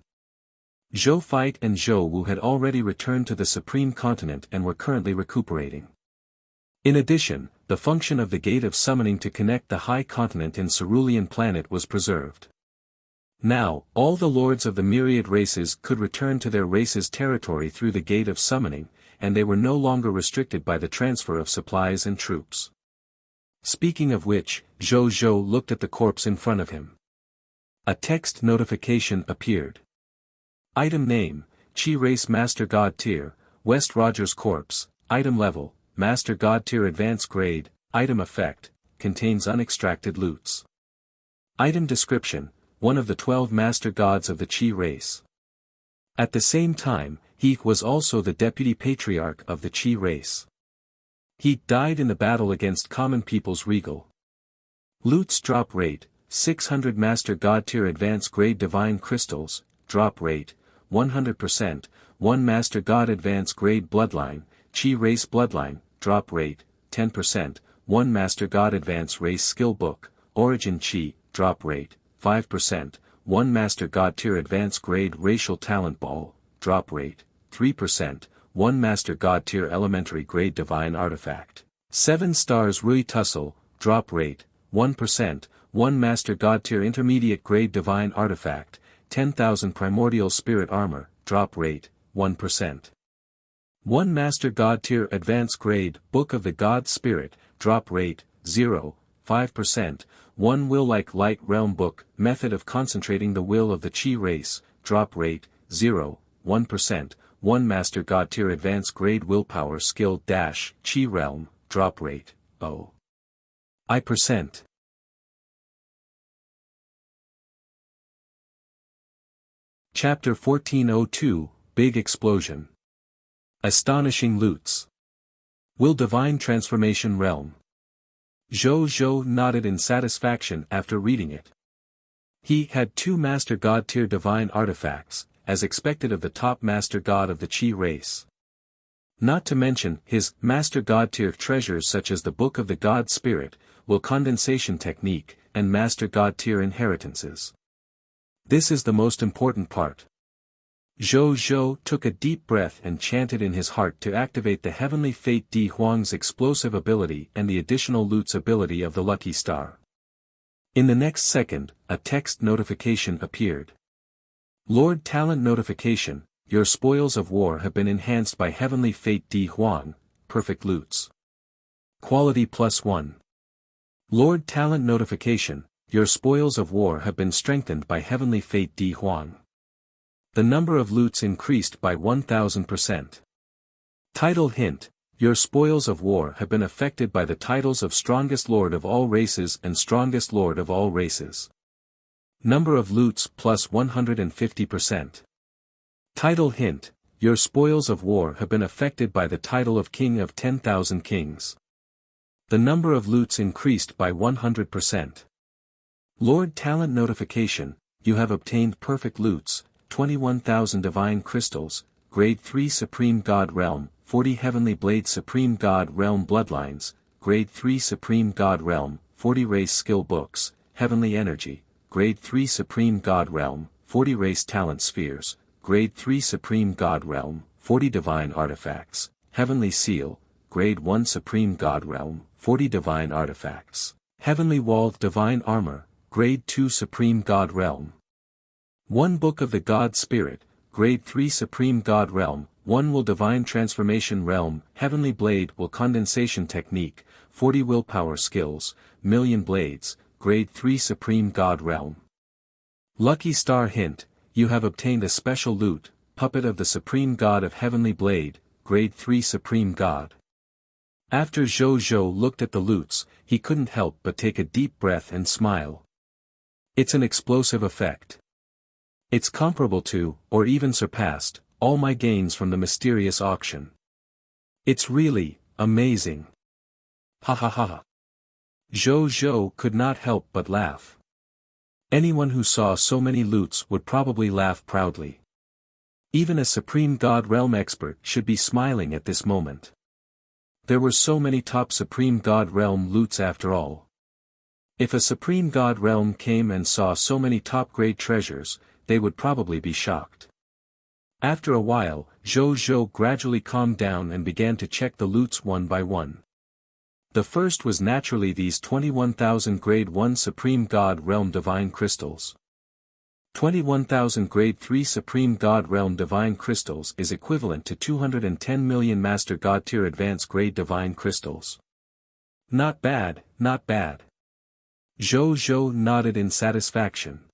Zhou Fight and Zhou Wu had already returned to the supreme continent and were currently recuperating. In addition, the function of the Gate of Summoning to connect the high continent in Cerulean planet was preserved. Now, all the lords of the myriad races could return to their race's territory through the Gate of Summoning, and they were no longer restricted by the transfer of supplies and troops. Speaking of which, Zhou looked at the corpse in front of him. A text notification appeared. Item name, Chi Race Master God Tier, West Rogers Corpse, Item Level, Master God Tier Advanced Grade, Item Effect, contains unextracted loots. Item Description, one of the 12 Master Gods of the Chi race. At the same time, he was also the Deputy Patriarch of the Chi race. He died in the battle against common people's regal. Loots drop rate, 600 Master God Tier Advanced Grade Divine Crystals, drop rate, 100%, 1 Master God Advanced Grade Bloodline, Chi Race Bloodline, drop rate, 10%, 1 Master God Advanced Race Skill Book, Origin Chi, drop rate, 5%, 1 Master God Tier Advanced Grade Racial Talent Ball, drop rate, 3%, 1 Master God Tier Elementary Grade Divine Artifact, 7 stars Rui Tussle, drop rate, 1%, 1 Master God Tier Intermediate Grade Divine Artifact, 10,000 Primordial Spirit Armor, drop rate, 1%. 1 Master God Tier Advanced Grade Book of the God Spirit, drop rate, 0, 5%, 1 Will Like Light Realm Book, Method of Concentrating the Will of the Chi Race, drop rate, 0, 1%, 1 Master God Tier Advanced Grade Willpower Skill Dash Chi Realm, drop rate, 0%. Chapter 1402, Big Explosion. Astonishing Loots. Will Divine Transformation Realm. Zhou nodded in satisfaction after reading it. He had 2 Master God Tier Divine Artifacts, as expected of the top Master God of the Chi race. Not to mention his Master God Tier treasures such as the Book of the God Spirit, Will Condensation Technique, and Master God Tier Inheritances. This is the most important part. Zhou took a deep breath and chanted in his heart to activate the Heavenly Fate Di Huang's explosive ability and the additional loot's ability of the Lucky Star. In the next second, a text notification appeared. Lord Talent Notification, your spoils of war have been enhanced by Heavenly Fate Di Huang, perfect loots. Quality +1. Lord Talent Notification, your spoils of war have been strengthened by Heavenly Fate Di Huang. The number of loots increased by 1000%. Title hint, your spoils of war have been affected by the titles of Strongest Lord of All Races and Strongest Lord of All Races. Number of loots +150%. Title hint, your spoils of war have been affected by the title of King of 10,000 Kings. The number of loots increased by 100%. Lord Talent Notification, you have obtained perfect loots, 21,000 Divine Crystals, Grade 3 Supreme God Realm, 40 Heavenly Blade Supreme God Realm Bloodlines, Grade 3 Supreme God Realm, 40 Race Skill Books, Heavenly Energy, Grade 3 Supreme God Realm, 40 Race Talent Spheres, Grade 3 Supreme God Realm, 40 Divine Artifacts, Heavenly Seal, Grade 1 Supreme God Realm, 40 Divine Artifacts, Heavenly Walled Divine Armor, Grade 2 Supreme God Realm. 1 Book of the God Spirit, Grade 3 Supreme God Realm, 1 Will Divine Transformation Realm, Heavenly Blade Will Condensation Technique, 40 Willpower Skills, Million Blades, Grade 3 Supreme God Realm. Lucky Star Hint, you have obtained a special loot, Puppet of the Supreme God of Heavenly Blade, Grade 3 Supreme God. After Zhou Zhou looked at the lutes, he couldn't help but take a deep breath and smile. It's an explosive effect. It's comparable to, or even surpassed, all my gains from the mysterious auction. It's really amazing. Ha ha ha ha. Zhou Zhou could not help but laugh. Anyone who saw so many lutes would probably laugh proudly. Even a Supreme God Realm expert should be smiling at this moment. There were so many top Supreme God Realm lutes after all. If a Supreme God Realm came and saw so many top-grade treasures, they would probably be shocked. After a while, Zhou Zhou gradually calmed down and began to check the lutes one by one. The first was naturally these 21,000 grade 1 Supreme God Realm Divine Crystals. 21,000 grade 3 Supreme God Realm Divine Crystals is equivalent to 210 million Master God Tier Advanced Grade Divine Crystals. Not bad, not bad. Zhou Zhou nodded in satisfaction.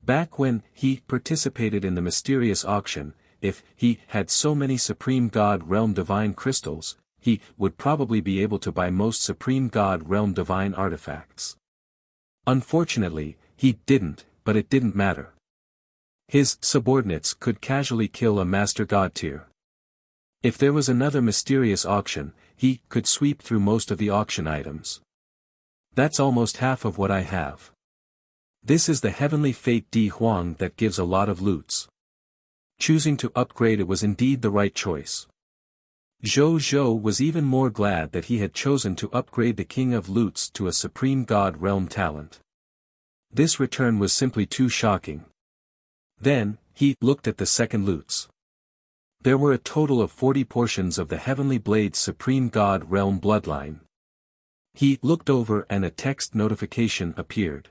Back when he participated in the mysterious auction, if he had so many Supreme God Realm Divine Crystals, he would probably be able to buy most Supreme God Realm Divine artifacts. Unfortunately, he didn't, but it didn't matter. His subordinates could casually kill a Master God Tier. If there was another mysterious auction, he could sweep through most of the auction items. That's almost half of what I have. This is the Heavenly Fate Di Huang that gives a lot of loots. Choosing to upgrade it was indeed the right choice. Zhou Zhou was even more glad that he had chosen to upgrade the King of Loots to a Supreme God Realm talent. This return was simply too shocking. Then, he looked at the second loots. There were a total of 40 portions of the Heavenly Blade's Supreme God Realm bloodline. He looked over and a text notification appeared.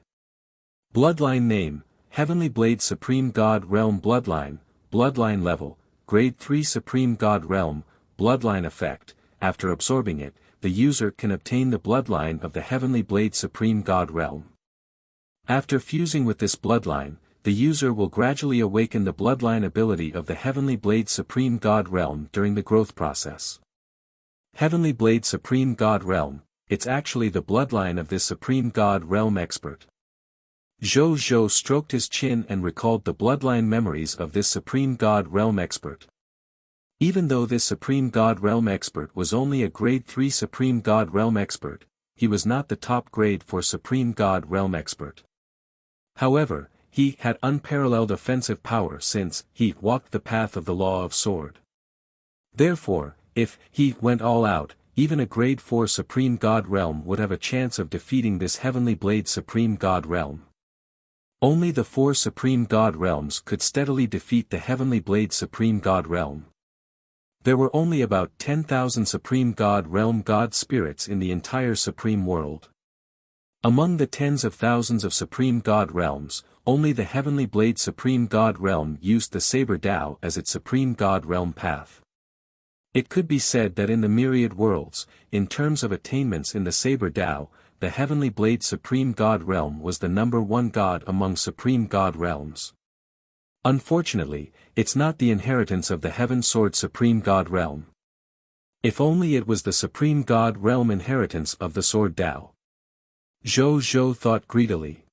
Bloodline name, Heavenly Blade Supreme God Realm Bloodline, Bloodline level, Grade 3 Supreme God Realm, Bloodline effect. After absorbing it, the user can obtain the bloodline of the Heavenly Blade Supreme God Realm. After fusing with this bloodline, the user will gradually awaken the bloodline ability of the Heavenly Blade Supreme God Realm during the growth process. Heavenly Blade Supreme God Realm, it's actually the bloodline of this Supreme God Realm expert. Zhou Zhou stroked his chin and recalled the bloodline memories of this Supreme God Realm expert. Even though this Supreme God Realm expert was only a Grade 3 Supreme God Realm expert, he was not the top grade for Supreme God Realm expert. However, he had unparalleled offensive power since he walked the path of the Law of Sword. Therefore, if he went all out, even a Grade 4 Supreme God Realm would have a chance of defeating this Heavenly Blade Supreme God Realm. Only the 4 Supreme God Realms could steadily defeat the Heavenly Blade Supreme God Realm. There were only about 10,000 Supreme God Realm God Spirits in the entire Supreme World. Among the tens of thousands of Supreme God Realms, only the Heavenly Blade Supreme God Realm used the Saber Dao as its Supreme God Realm path. It could be said that in the myriad worlds, in terms of attainments in the Saber Dao, the Heavenly Blade Supreme God Realm was the number one God among Supreme God Realms. Unfortunately, it's not the inheritance of the Heaven Sword Supreme God Realm. If only it was the Supreme God Realm inheritance of the Sword Dao. Zhou Zhou thought greedily.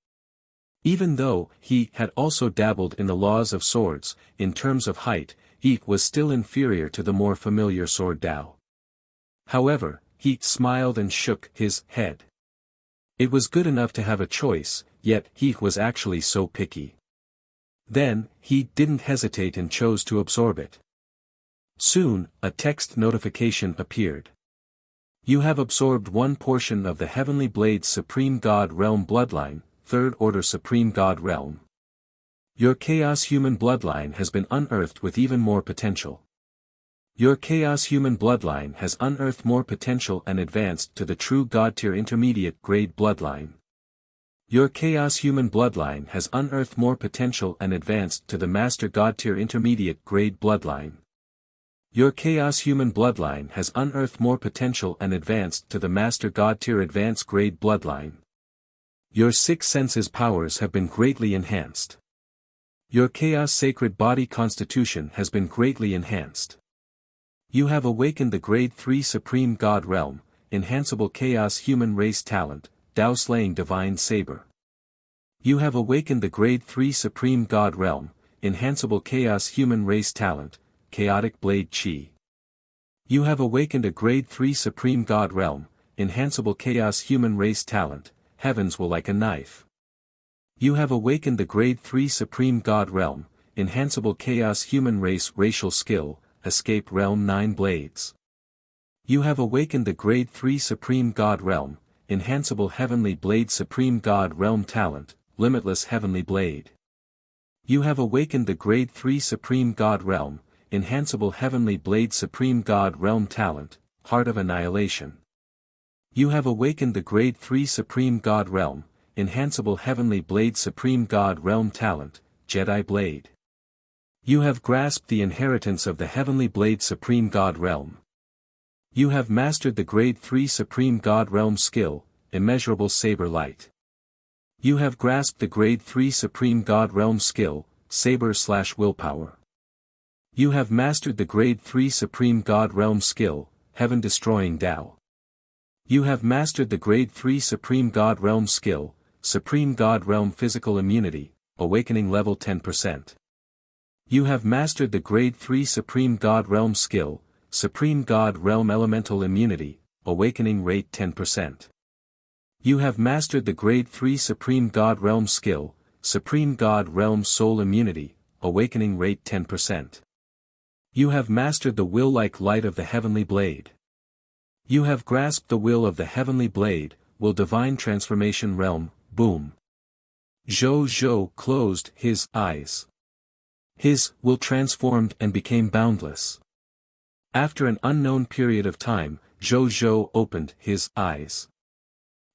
Even though he had also dabbled in the laws of swords, in terms of height, he was still inferior to the more familiar Sword Dao. However, he smiled and shook his head. It was good enough to have a choice, yet he was actually so picky. Then, he didn't hesitate and chose to absorb it. Soon, a text notification appeared. You have absorbed one portion of the Heavenly Blade's Supreme God Realm bloodline, Third Order Supreme God Realm. Your Chaos Human bloodline has been unearthed with even more potential. Your Chaos Human bloodline has unearthed more potential and advanced to the True God Tier Intermediate Grade bloodline. Your Chaos Human bloodline has unearthed more potential and advanced to the Master God Tier Intermediate Grade bloodline. Your Chaos Human bloodline has unearthed more potential and advanced to the Master God Tier Advanced Grade bloodline. Your six senses powers have been greatly enhanced. Your Chaos Sacred Body Constitution has been greatly enhanced. You have awakened the Grade 3 Supreme God Realm, Enhanceable Chaos Human Race Talent, Dao Slaying Divine Saber. You have awakened the Grade 3 Supreme God Realm, Enhanceable Chaos Human Race Talent, Chaotic Blade Chi. You have awakened a Grade 3 Supreme God Realm, Enhanceable Chaos Human Race Talent, Heavens Will Like a Knife. You have awakened the Grade 3 Supreme God Realm, Enhanceable Chaos Human Race Racial Skill, Escape Realm 9 Blades. You have awakened the Grade 3 Supreme God Realm, Enhanceable Heavenly Blade Supreme God Realm Talent, Limitless Heavenly Blade. You have awakened the Grade 3 Supreme God Realm, Enhanceable Heavenly Blade Supreme God Realm Talent, Heart of Annihilation. You have awakened the Grade 3 Supreme God Realm, Enhanceable Heavenly Blade Supreme God Realm Talent, Jedi Blade. You have grasped the inheritance of the Heavenly Blade Supreme God Realm. You have mastered the Grade 3 Supreme God Realm Skill, Immeasurable Saber Light. You have grasped the Grade 3 Supreme God Realm Skill, Saber/Willpower. You have mastered the Grade 3 Supreme God Realm Skill, Heaven Destroying Tao. You have mastered the Grade 3 Supreme God Realm Skill, Supreme God Realm Physical Immunity, Awakening Level 10%. You have mastered the Grade 3 Supreme God Realm Skill, Supreme God Realm Elemental Immunity, Awakening Rate 10%. You have mastered the Grade 3 Supreme God Realm Skill, Supreme God Realm Soul Immunity, Awakening Rate 10%. You have mastered the will-like light of the Heavenly Blade. You have grasped the will of the Heavenly Blade, Will Divine Transformation Realm, Boom. Zhou Zhou closed his eyes. His will transformed and became boundless. After an unknown period of time, Zhou Zhou opened his eyes.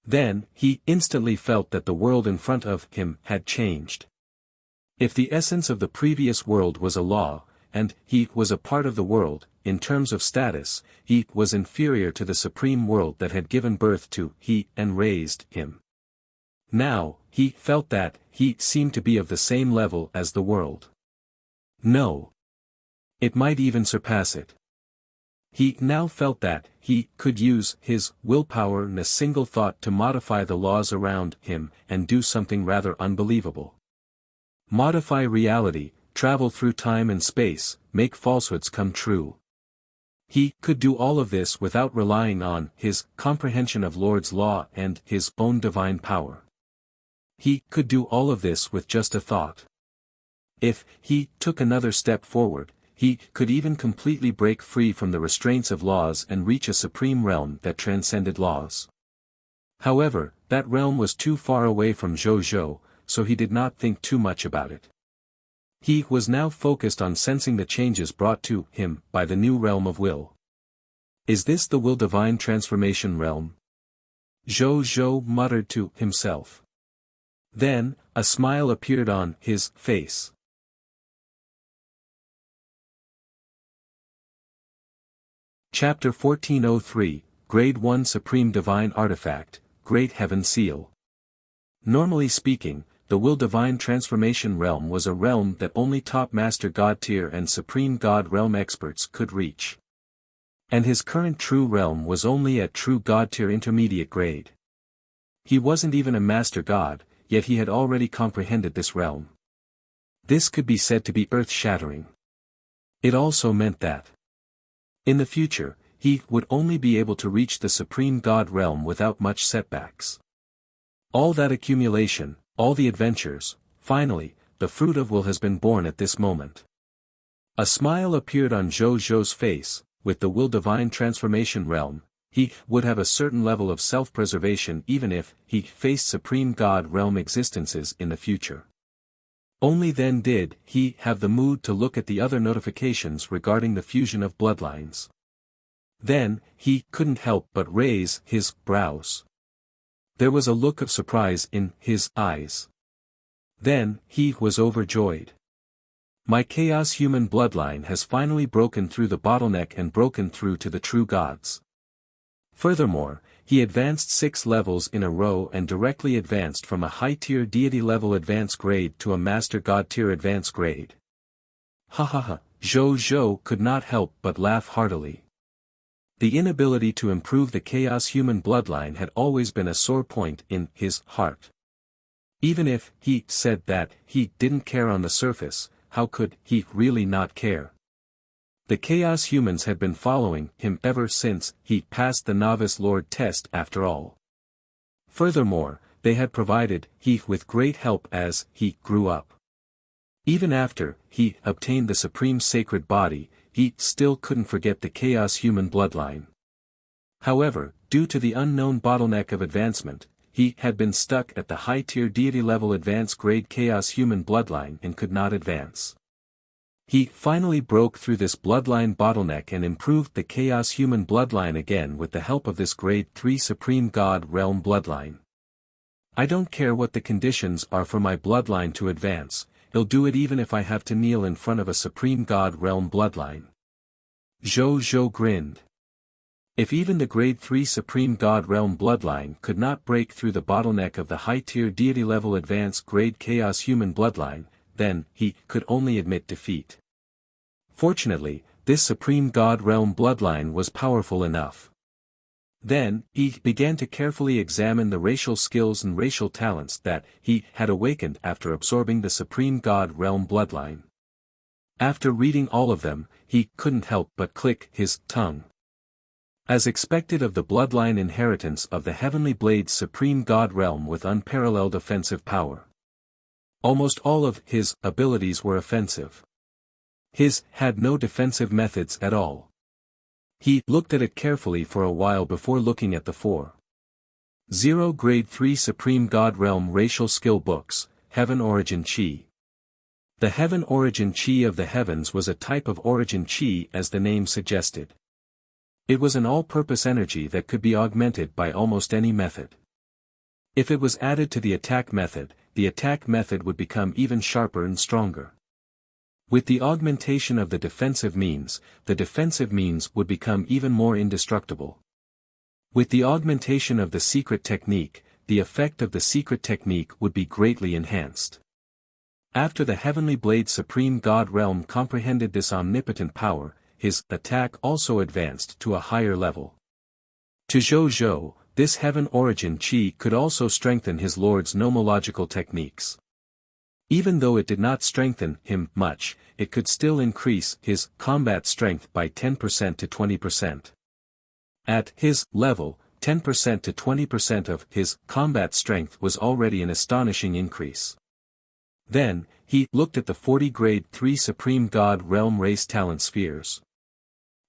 Then, he instantly felt that the world in front of him had changed. If the essence of the previous world was a law, and he was a part of the world, in terms of status, he was inferior to the supreme world that had given birth to he and raised him. Now, he felt that he seemed to be of the same level as the world. No. It might even surpass it. He now felt that he could use his willpower in a single thought to modify the laws around him and do something rather unbelievable. Modify reality, travel through time and space, make falsehoods come true. He could do all of this without relying on his comprehension of Lord's law and his own divine power. He could do all of this with just a thought. If he took another step forward, he could even completely break free from the restraints of laws and reach a supreme realm that transcended laws. However, that realm was too far away from Zhou Zhou, so he did not think too much about it. He was now focused on sensing the changes brought to him by the new realm of will. Is this the Will Divine Transformation realm? Zhou Zhou muttered to himself. Then, a smile appeared on his face. Chapter 1403, Grade 1 Supreme Divine Artifact, Great Heaven Seal. Normally speaking, the Will Divine Transformation Realm was a realm that only top Master God Tier and Supreme God Realm experts could reach. And his current true realm was only at True God Tier Intermediate grade. He wasn't even a Master God, yet he had already comprehended this realm. This could be said to be earth-shattering. It also meant that in the future, he would only be able to reach the Supreme God realm without much setbacks. All that accumulation, all the adventures, finally, the fruit of will has been born at this moment. A smile appeared on Zhou Zhou's face. With the Will Divine Transformation realm, he would have a certain level of self-preservation even if he faced Supreme God realm existences in the future. Only then did he have the mood to look at the other notifications regarding the fusion of bloodlines. Then, he couldn't help but raise his brows. There was a look of surprise in his eyes. Then, he was overjoyed. My Chaos Human bloodline has finally broken through the bottleneck and broken through to the true gods. Furthermore, he advanced 6 levels in a row and directly advanced from a high-tier deity level advanced grade to a Master God tier advanced grade. Ha ha ha, Zhou Zhou could not help but laugh heartily. The inability to improve the chaos human bloodline had always been a sore point in his heart. Even if he said that he didn't care on the surface, how could he really not care? The chaos humans had been following him ever since he passed the novice lord test after all. Furthermore, they had provided he with great help as he grew up. Even after he obtained the supreme sacred body, he still couldn't forget the chaos human bloodline. However, due to the unknown bottleneck of advancement, he had been stuck at the high-tier deity-level advanced grade chaos human bloodline and could not advance. He finally broke through this bloodline bottleneck and improved the chaos human bloodline again with the help of this grade 3 supreme god realm bloodline. I don't care what the conditions are for my bloodline to advance, I'll do it even if I have to kneel in front of a supreme god realm bloodline. Zhou Zhou grinned. If even the grade 3 supreme god realm bloodline could not break through the bottleneck of the high-tier deity-level advanced grade chaos human bloodline, then he could only admit defeat. Fortunately, this supreme god realm bloodline was powerful enough. Then, he began to carefully examine the racial skills and racial talents that he had awakened after absorbing the supreme god realm bloodline. After reading all of them, he couldn't help but click his tongue. As expected of the bloodline inheritance of the Heavenly Blade's supreme god realm with unparalleled offensive power. Almost all of his abilities were offensive. His had no defensive methods at all. He looked at it carefully for a while before looking at the 4.0 Grade 3 Supreme God Realm Racial Skill Books, Heaven Origin Chi. The Heaven Origin Chi of the Heavens was a type of origin Chi as the name suggested. It was an all-purpose energy that could be augmented by almost any method. If it was added to the attack method would become even sharper and stronger. With the augmentation of the defensive means would become even more indestructible. With the augmentation of the secret technique, the effect of the secret technique would be greatly enhanced. After the Heavenly Blade Supreme God Realm comprehended this omnipotent power, his attack also advanced to a higher level. To Zhou Zhou, this Heaven Origin Chi could also strengthen his Lord's nomological techniques. Even though it did not strengthen him much, it could still increase his combat strength by 10% to 20%. At his level, 10% to 20% of his combat strength was already an astonishing increase. Then, he looked at the 40 Grade 3 Supreme God Realm Race Talent Spheres.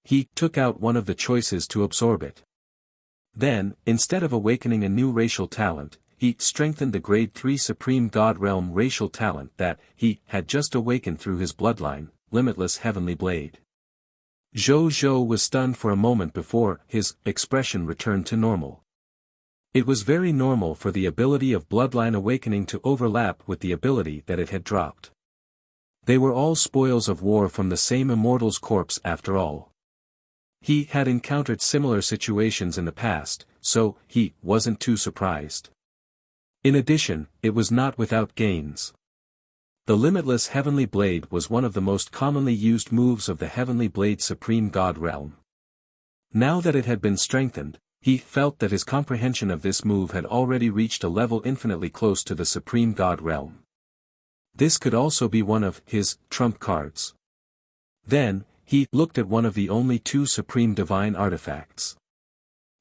He took out one of the choices to absorb it. Then, instead of awakening a new racial talent, he strengthened the Grade 3 Supreme God Realm racial talent that he had just awakened through his bloodline, Limitless Heavenly Blade. Zhou Zhou was stunned for a moment before his expression returned to normal. It was very normal for the ability of bloodline awakening to overlap with the ability that it had dropped. They were all spoils of war from the same immortal's corpse after all. He had encountered similar situations in the past, so he wasn't too surprised. In addition, it was not without gains. The Limitless Heavenly Blade was one of the most commonly used moves of the Heavenly Blade Supreme God Realm. Now that it had been strengthened, he felt that his comprehension of this move had already reached a level infinitely close to the Supreme God Realm. This could also be one of his trump cards. Then, he looked at one of the only two supreme divine artifacts.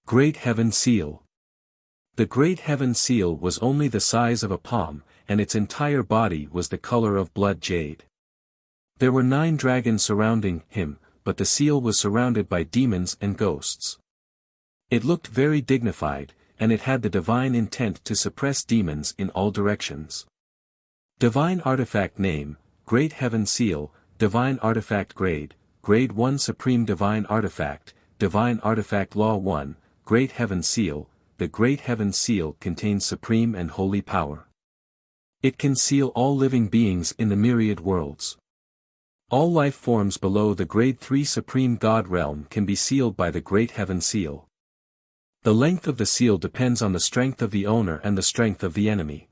Great Heaven Seal. The Great Heaven Seal was only the size of a palm, and its entire body was the color of blood jade. There were 9 dragons surrounding him, but the seal was surrounded by demons and ghosts. It looked very dignified, and it had the divine intent to suppress demons in all directions. Divine Artifact Name, Great Heaven Seal, Divine Artifact Grade, Grade 1 Supreme Divine Artifact Law 1, Great Heaven Seal. The Great Heaven Seal contains supreme and holy power. It can seal all living beings in the myriad worlds. All life forms below the Grade 3 Supreme God Realm can be sealed by the Great Heaven Seal. The length of the seal depends on the strength of the owner and the strength of the enemy.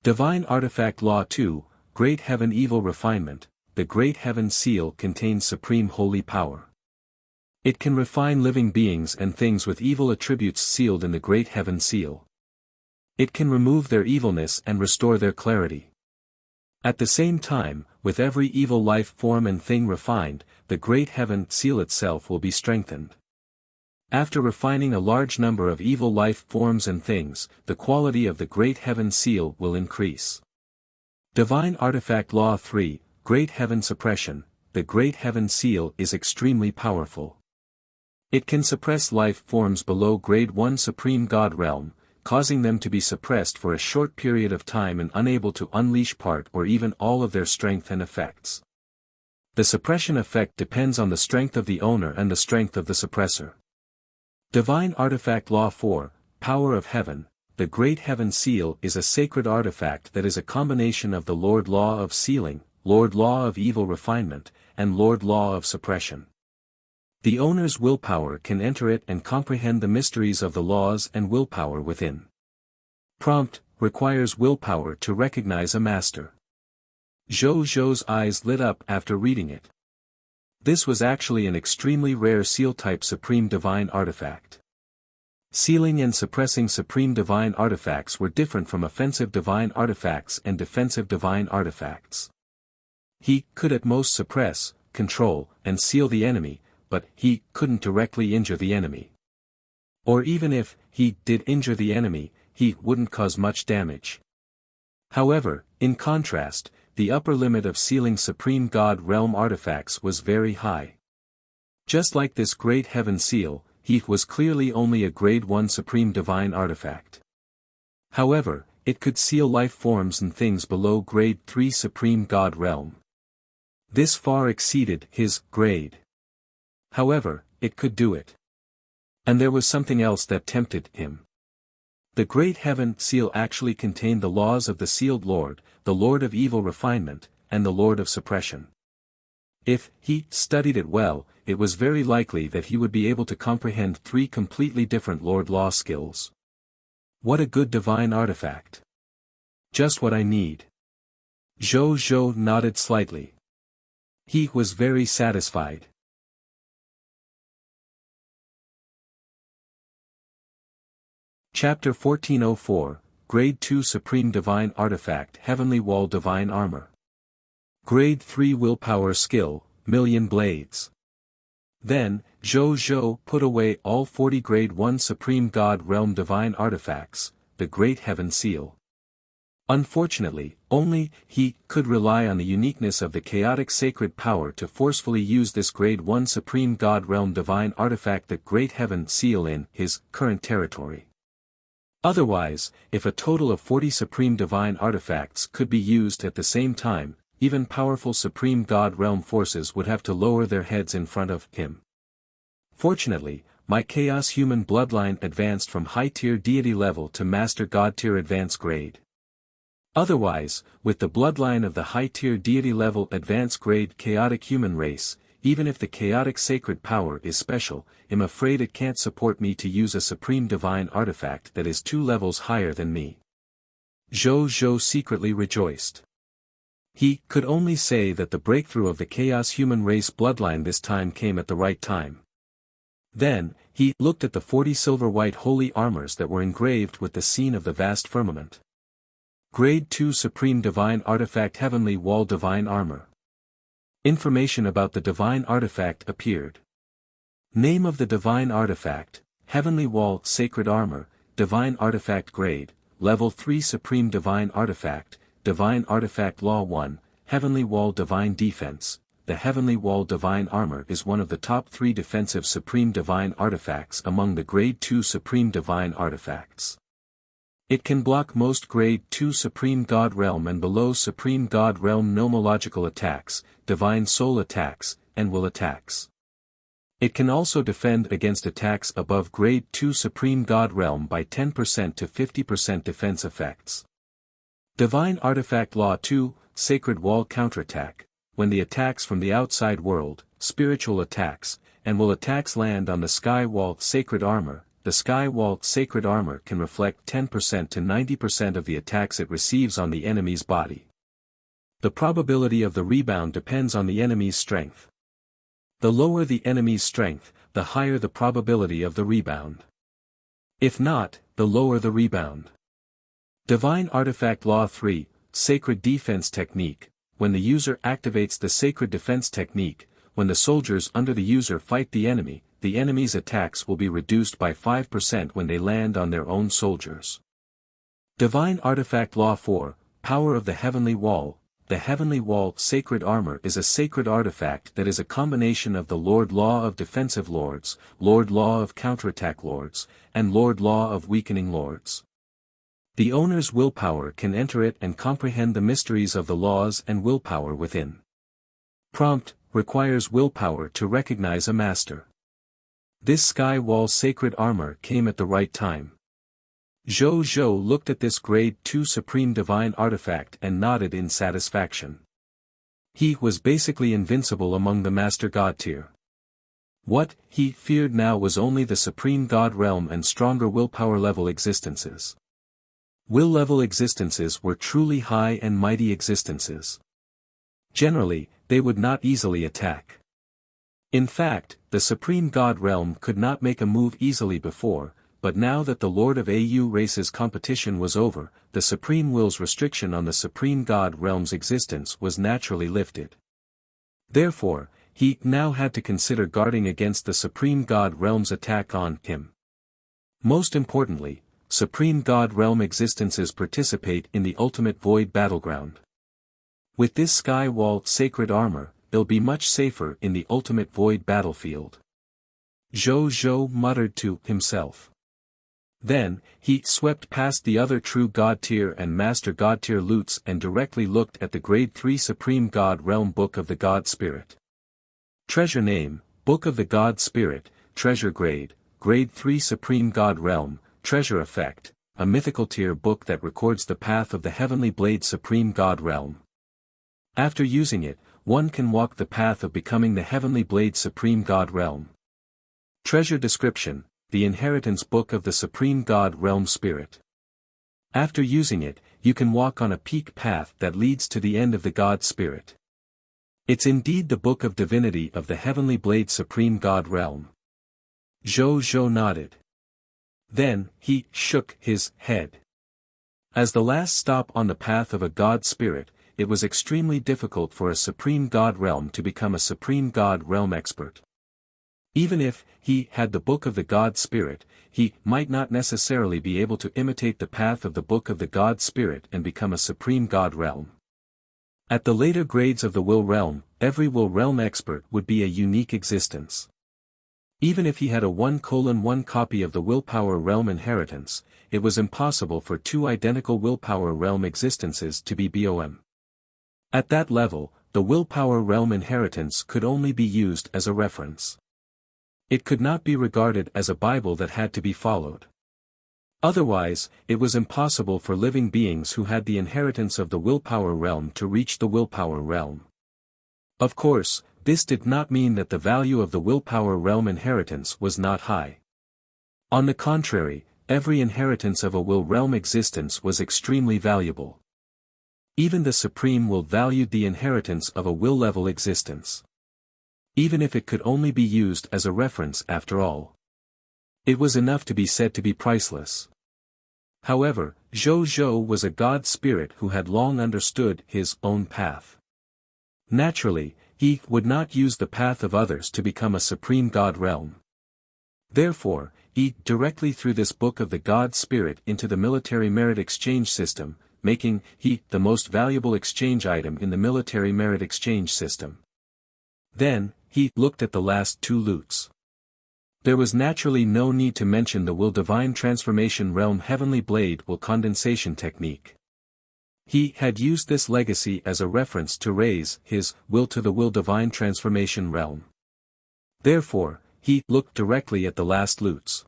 Divine Artifact Law 2, Great Heaven Evil Refinement. the Great Heaven Seal contains supreme holy power. It can refine living beings and things with evil attributes sealed in the Great Heaven Seal. It can remove their evilness and restore their clarity. At the same time, with every evil life form and thing refined, the Great Heaven Seal itself will be strengthened. After refining a large number of evil life forms and things, the quality of the Great Heaven Seal will increase. Divine Artifact Law 3, Great Heaven Suppression. The Great Heaven Seal is extremely powerful. It can suppress life forms below Grade 1 Supreme God Realm, causing them to be suppressed for a short period of time and unable to unleash part or even all of their strength and effects. The suppression effect depends on the strength of the owner and the strength of the suppressor. Divine Artifact Law 4, Power of Heaven. The Great Heaven Seal is a sacred artifact that is a combination of the Lord Law of Sealing, Lord Law of Evil Refinement, and Lord Law of Suppression. The owner's willpower can enter it and comprehend the mysteries of the laws and willpower within. Prompt, requires willpower to recognize a master. Zhou Zhou's eyes lit up after reading it. This was actually an extremely rare seal-type Supreme Divine Artifact. Sealing and suppressing Supreme Divine Artifacts were different from offensive Divine Artifacts and defensive Divine Artifacts. He could at most suppress, control, and seal the enemy, but he couldn't directly injure the enemy. Or even if he did injure the enemy, he wouldn't cause much damage. However, in contrast, the upper limit of sealing Supreme God Realm artifacts was very high. Just like this Great Heaven Seal, he was clearly only a Grade 1 Supreme Divine Artifact. However, it could seal life forms and things below Grade 3 Supreme God Realm. This far exceeded his grade. However, it could do it. And there was something else that tempted him. The Great Heaven Seal actually contained the laws of the Sealed Lord, the Lord of Evil Refinement, and the Lord of Suppression. If he studied it well, it was very likely that he would be able to comprehend 3 completely different Lord Law skills. What a good divine artifact. Just what I need. Zhou Zhou nodded slightly. He was very satisfied. Chapter 1404, Grade 2 Supreme Divine Artifact Heavenly Wall Divine Armor. Grade 3 Willpower Skill, Million Blades. Then, Zhou Zhou put away all 40 Grade 1 Supreme God Realm Divine Artifacts, the Great Heaven Seal. Unfortunately, only he could rely on the uniqueness of the chaotic sacred power to forcefully use this Grade 1 Supreme God Realm Divine Artifact, the Great Heaven Seal, in his current territory. Otherwise, if a total of 40 Supreme Divine Artifacts could be used at the same time, even powerful Supreme God Realm forces would have to lower their heads in front of him. Fortunately, my Chaos Human bloodline advanced from high-tier deity level to Master God tier advanced grade. Otherwise, with the bloodline of the high-tier deity level advanced grade chaotic human race, even if the chaotic sacred power is special, I'm afraid it can't support me to use a Supreme Divine Artifact that is 2 levels higher than me. Zhou Zhou secretly rejoiced. He could only say that the breakthrough of the Chaos Human race bloodline this time came at the right time. Then, he looked at the 40 silver-white holy armors that were engraved with the scene of the vast firmament. Grade 2 Supreme Divine Artifact Heavenly Wall Divine Armor. Information about the Divine Artifact appeared. Name of the Divine Artifact, Heavenly Wall Sacred Armor, Divine Artifact Grade, Level 3 Supreme Divine Artifact, Divine Artifact Law 1, Heavenly Wall Divine Defense. The Heavenly Wall Divine Armor is one of the top 3 defensive Supreme Divine Artifacts among the Grade 2 Supreme Divine Artifacts. It can block most Grade 2 Supreme God Realm and below Supreme God Realm nomological attacks, Divine Soul attacks, and will attacks. It can also defend against attacks above Grade 2 Supreme God Realm by 10% to 50% defense effects. Divine Artifact Law 2, Sacred Wall Counterattack. When the attacks from the outside world, spiritual attacks, and will attacks land on the Sky Wall Sacred Armor, the Sky Wall Sacred Armor can reflect 10% to 90% of the attacks it receives on the enemy's body. The probability of the rebound depends on the enemy's strength. The lower the enemy's strength, the higher the probability of the rebound. If not, the lower the rebound. Divine Artifact Law 3, Sacred Defense Technique. When the user activates the Sacred Defense Technique, when the soldiers under the user fight the enemy's attacks will be reduced by 5% when they land on their own soldiers. Divine Artifact Law 4, Power of the Heavenly Wall. The Heavenly Wall Sacred Armor is a sacred artifact that is a combination of the Lord Law of Defensive Lords, Lord Law of Counterattack Lords, and Lord Law of Weakening Lords. The owner's willpower can enter it and comprehend the mysteries of the laws and willpower within. Prompt, requires willpower to recognize a master. This Sky Wall Sacred Armor came at the right time. Zhou looked at this Grade 2 Supreme Divine Artifact and nodded in satisfaction. He was basically invincible among the Master God tier. What he feared now was only the Supreme God realm and stronger willpower level existences. Will level existences were truly high and mighty existences. Generally, they would not easily attack. In fact, the Supreme God realm could not make a move easily before, but now that the Lord of AU race's competition was over, the Supreme Will's restriction on the Supreme God realm's existence was naturally lifted. Therefore, he now had to consider guarding against the Supreme God realm's attack on him. Most importantly, Supreme God realm existences participate in the ultimate void battleground. With this Sky Wall Sacred Armor, they'll be much safer in the ultimate void battlefield. Zhou muttered to himself. Then, he swept past the other True God tier and Master God tier loots and directly looked at the Grade 3 Supreme God Realm Book of the God Spirit. Treasure Name, Book of the God Spirit, Treasure Grade, Grade 3 Supreme God Realm, Treasure Effect, a mythical tier book that records the path of the Heavenly Blade Supreme God Realm. After using it, one can walk the path of becoming the Heavenly Blade Supreme God Realm. Treasure Description, the Inheritance Book of the Supreme God Realm Spirit. After using it, you can walk on a peak path that leads to the end of the God Spirit. It's indeed the Book of Divinity of the Heavenly Blade Supreme God Realm. Zhou nodded. Then, he shook his head. As the last stop on the path of a God Spirit, it was extremely difficult for a Supreme God Realm to become a Supreme God Realm expert. Even if he had the Book of the God Spirit, he might not necessarily be able to imitate the path of the Book of the God Spirit and become a Supreme God Realm. At the later grades of the Will Realm, every Will Realm expert would be a unique existence. Even if he had a 1:1 copy of the Willpower Realm Inheritance, it was impossible for two identical Willpower Realm existences to be BOM. At that level, the Willpower Realm Inheritance could only be used as a reference. It could not be regarded as a Bible that had to be followed. Otherwise, it was impossible for living beings who had the inheritance of the Willpower Realm to reach the Willpower Realm. Of course, this did not mean that the value of the Willpower Realm Inheritance was not high. On the contrary, every inheritance of a Will Realm existence was extremely valuable. Even the Supreme Will valued the inheritance of a Will level existence. Even if it could only be used as a reference after all. It was enough to be said to be priceless. However, Zhou was a God Spirit who had long understood his own path. Naturally, he would not use the path of others to become a Supreme God Realm. Therefore, he directly threw this Book of the God Spirit into the military merit exchange system, making he the most valuable exchange item in the military merit exchange system. Then, he looked at the last two loots. There was naturally no need to mention the Will Divine Transformation Realm Heavenly Blade Will Condensation Technique. He had used this legacy as a reference to raise his will to the Will Divine Transformation Realm. Therefore, he looked directly at the last loots.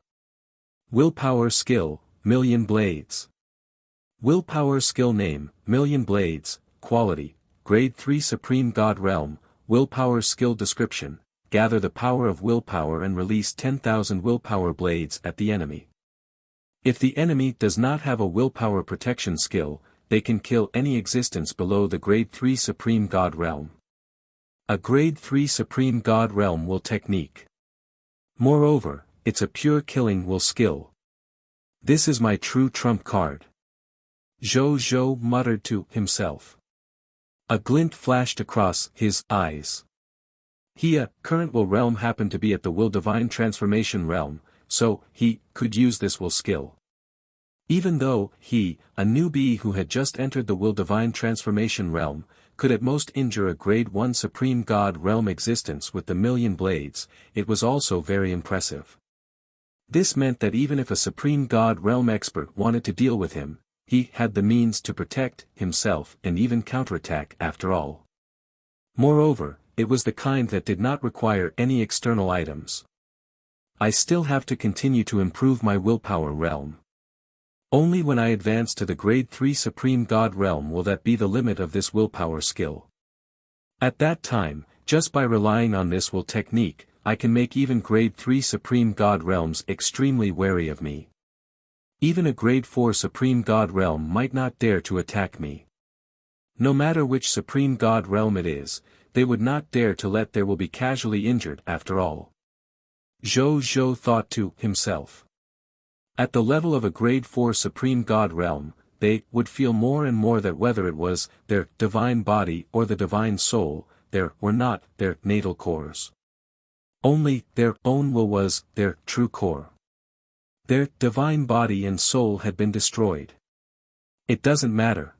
Willpower Skill, Million Blades. Willpower Skill Name, Million Blades, Quality, Grade 3 Supreme God Realm, Willpower Skill Description, gather the power of willpower and release 10,000 willpower blades at the enemy. If the enemy does not have a willpower protection skill, they can kill any existence below the Grade 3 Supreme God realm. A Grade 3 Supreme God realm will technique. Moreover, it's a pure killing will skill. This is my true trump card. Zhou Zhou muttered to himself. A glint flashed across his eyes. Current will realm happened to be at the will divine transformation realm, so he could use this will skill. Even though a newbie who had just entered the will divine transformation realm, could at most injure a grade 1 supreme god realm existence with the million blades, it was also very impressive. This meant that even if a supreme god realm expert wanted to deal with him, he had the means to protect himself and even counterattack after all. Moreover, it was the kind that did not require any external items. I still have to continue to improve my willpower realm. Only when I advance to the Grade 3 Supreme God realm will that be the limit of this willpower skill. At that time, just by relying on this will technique, I can make even Grade 3 Supreme God realms extremely wary of me. Even a Grade 4 Supreme God realm might not dare to attack me. No matter which Supreme God realm it is, they would not dare to let there will be casually injured after all. Zhou Zhou thought to himself. At the level of a Grade 4 Supreme God realm, they would feel more and more that whether it was their divine body or the divine soul, there were not their natal cores. Only their own will was their true core. Their divine body and soul had been destroyed. It doesn't matter.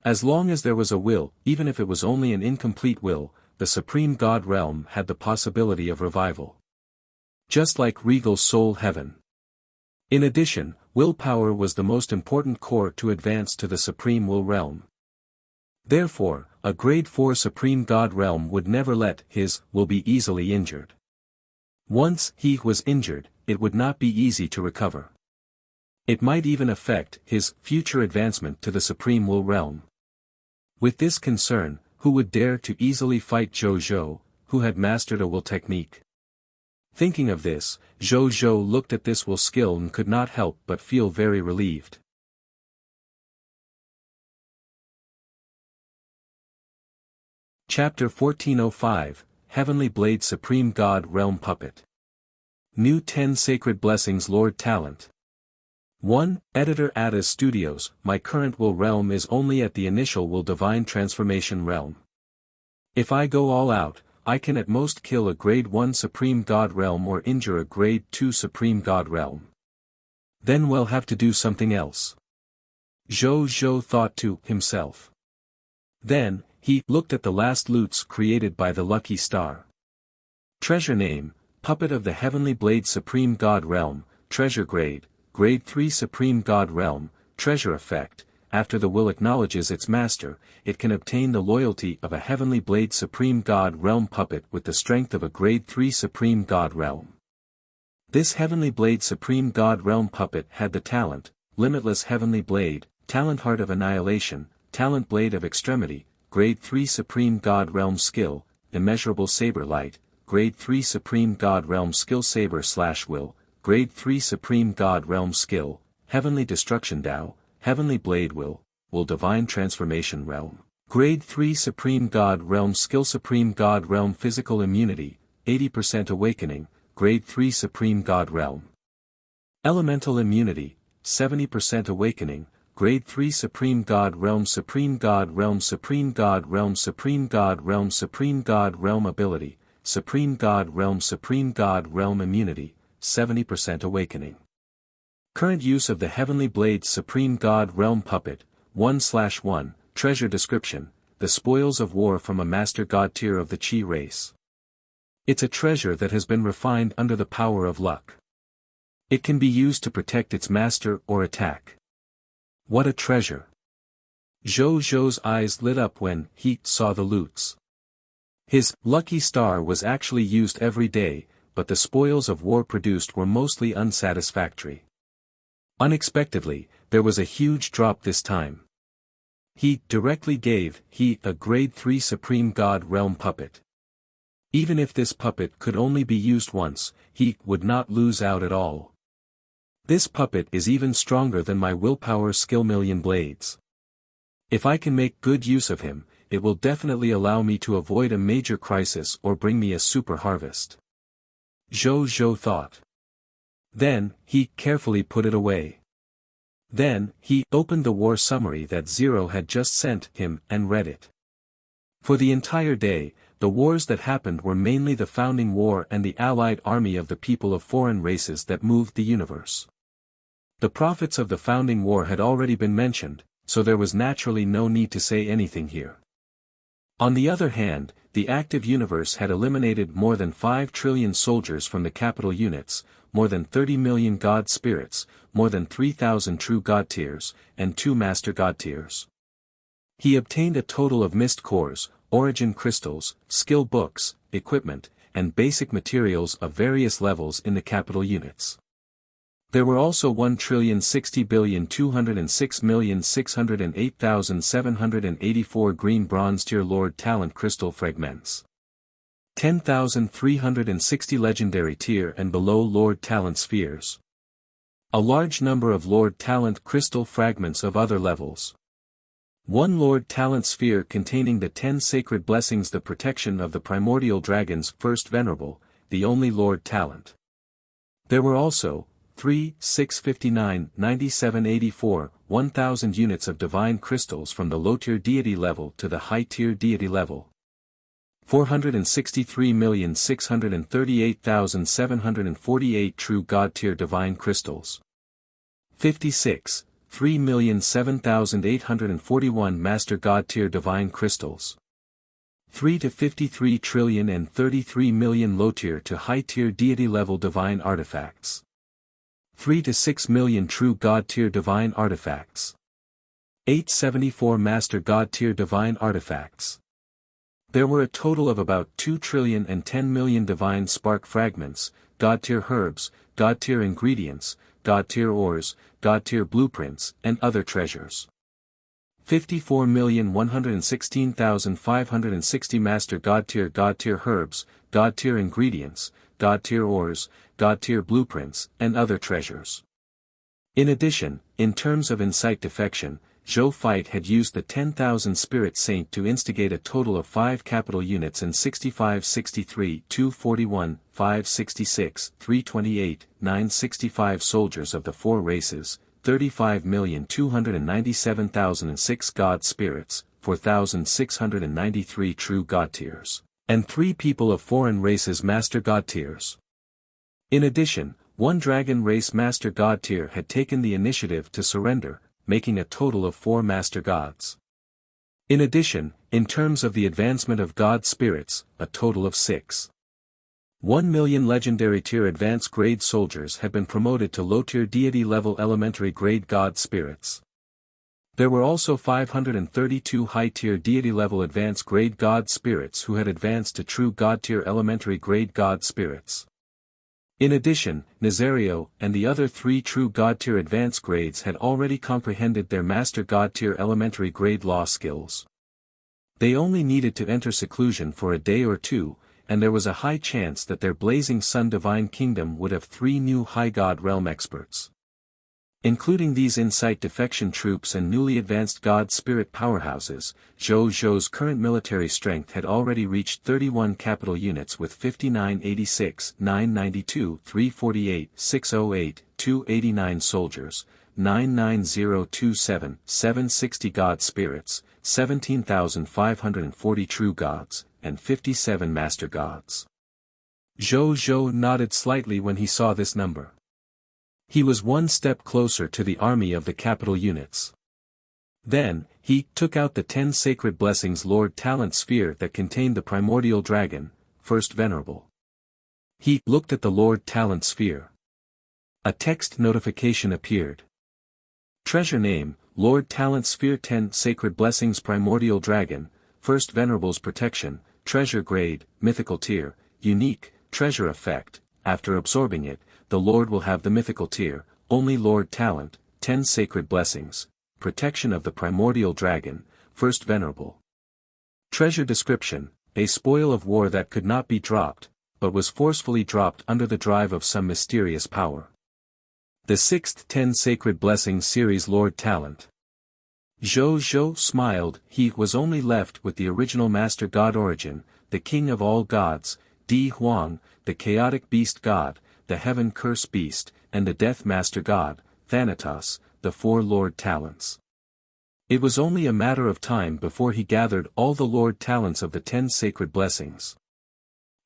As long as there was a will, even if it was only an incomplete will, the Supreme God realm had the possibility of revival. Just like regal soul heaven. In addition, willpower was the most important core to advance to the Supreme Will realm. Therefore, a Grade 4 Supreme God realm would never let his will be easily injured. Once he was injured, it would not be easy to recover. It might even affect his future advancement to the Supreme Will realm. With this concern, who would dare to easily fight Zhou Zhou, who had mastered a will technique? Thinking of this, Zhou Zhou looked at this will skill and could not help but feel very relieved. Chapter 1405, Heavenly Blade Supreme God Realm Puppet. New 10 Sacred Blessings Lord Talent. 1. Editor Adas Studios. My current will realm is only at the initial will divine transformation realm. If I go all out, I can at most kill a Grade 1 Supreme God realm or injure a Grade 2 Supreme God realm. Then we'll have to do something else. Zhou Zhou thought to himself. Then, he looked at the last loots created by the Lucky Star. Treasure name, Puppet of the Heavenly Blade Supreme God Realm, Treasure Grade, Grade 3 Supreme God Realm, Treasure Effect. After the will acknowledges its master, it can obtain the loyalty of a Heavenly Blade Supreme God Realm puppet with the strength of a Grade 3 Supreme God Realm. This Heavenly Blade Supreme God Realm puppet had the talent, Limitless Heavenly Blade, Talent Heart of Annihilation, Talent Blade of Extremity, Grade 3 Supreme God Realm Skill, Immeasurable Saber Light, Grade 3 Supreme God Realm Skill Saber/Will, Grade 3 Supreme God Realm Skill, Heavenly Destruction Tao, Heavenly Blade Will Divine Transformation Realm, Grade 3 Supreme God Realm Skill Supreme God Realm Physical Immunity, 80% Awakening, Grade 3 Supreme God Realm. Elemental Immunity, 70% Awakening, Grade 3 Supreme God Realm Supreme God Realm Supreme God Realm Supreme God Realm Supreme God Realm Ability, Supreme God Realm Supreme God Realm Immunity, 70% Awakening. Current use of the Heavenly Blade Supreme God Realm Puppet, 1/1, Treasure Description, the spoils of war from a Master God tier of the Chi race. It's a treasure that has been refined under the power of luck. It can be used to protect its master or attack. What a treasure! Zhou Zhou's eyes lit up when he saw the loots. His lucky star was actually used every day, but the spoils of war produced were mostly unsatisfactory. Unexpectedly, there was a huge drop this time. He directly gave a Grade 3 Supreme God Realm puppet. Even if this puppet could only be used once, he would not lose out at all. This puppet is even stronger than my willpower skill Million Blades. If I can make good use of him, it will definitely allow me to avoid a major crisis or bring me a super harvest. Zhou thought. Then, he carefully put it away. Then, he opened the war summary that Zero had just sent him and read it. For the entire day, the wars that happened were mainly the Founding War and the allied army of the people of foreign races that moved the universe. The prophets of the Founding War had already been mentioned, so there was naturally no need to say anything here. On the other hand, the active universe had eliminated more than 5 trillion soldiers from the capital units, more than 30 million god spirits, more than 3,000 true god tiers, and 2 master god tiers. He obtained a total of mist cores, origin crystals, skill books, equipment, and basic materials of various levels in the capital units. There were also 1,60,206,608,784 green bronze tier Lord Talent crystal fragments. 10,360 legendary tier and below Lord Talent spheres. A large number of Lord Talent crystal fragments of other levels. 1 Lord Talent sphere containing the 10 sacred blessings, the protection of the primordial dragons, first venerable, the only Lord Talent. There were also 3, 659, 9784, 1000 units of divine crystals from the low-tier deity level to the high-tier deity level. 463,638,748 true god-tier divine crystals. 56, 3,007,841 master god-tier divine crystals. 3 to 53 trillion and 33 million low-tier to high-tier deity level divine artifacts. 3 to 6 million true god-tier divine artifacts. 874 master god-tier divine artifacts. There were a total of about 2 trillion and 10 million divine spark fragments, god-tier herbs, god-tier ingredients, god-tier ores, god-tier blueprints, and other treasures. 54,116,560 master god-tier herbs, god-tier ingredients, god-tier ores, god-tier blueprints, and other treasures. In addition, in terms of insight defection, Zhou Fight had used the 10,000 Spirit Saint to instigate a total of 5 capital units and 65, 63, 241, 566, 328, 965 soldiers of the 4 races, 35,297,006 god spirits, 4,693 true god tiers, and 3 people of foreign races master god tiers. In addition, 1 dragon race master god tier had taken the initiative to surrender, making a total of 4 master gods. In addition, in terms of the advancement of god spirits, a total of 6. 1 million legendary tier advanced grade soldiers had been promoted to low-tier deity level elementary grade god spirits. There were also 532 high-tier deity level advanced grade god spirits who had advanced to true god-tier elementary grade god spirits. In addition, Nazario and the other 3 true god-tier advanced grades had already comprehended their master god-tier elementary grade law skills. They only needed to enter seclusion for a day or 2, and there was a high chance that their Blazing Sun Divine Kingdom would have 3 new High God Realm experts. Including these insight defection troops and newly advanced God Spirit powerhouses, Zhou's current military strength had already reached 31 capital units with 5986, 992, 348, 608, 289 soldiers, 99027, 760 God Spirits, 17,540 true gods, and 57 master gods. Zhou nodded slightly when he saw this number. He was 1 step closer to the army of the capital units. Then, he took out the 10 sacred blessings Lord Talent sphere that contained the primordial dragon, first venerable. He looked at the Lord Talent sphere. A text notification appeared. Treasure name, Lord Talent sphere 10 sacred blessings primordial dragon, first venerable's protection, treasure grade, mythical tier, unique, treasure effect, after absorbing it, the Lord will have the mythical tier, only Lord Talent, 10 sacred blessings, protection of the primordial dragon, first venerable. Treasure description, a spoil of war that could not be dropped, but was forcefully dropped under the drive of some mysterious power. The 6th 10 Sacred Blessings series Lord Talent. Zhou Zhou smiled. He was only left with the original Master God Origin, the King of all gods, Di Huang, the Chaotic Beast God, the Heaven Curse Beast, and the Death Master God, Thanatos, the four Lord Talents. It was only a matter of time before he gathered all the Lord Talents of the 10 sacred blessings.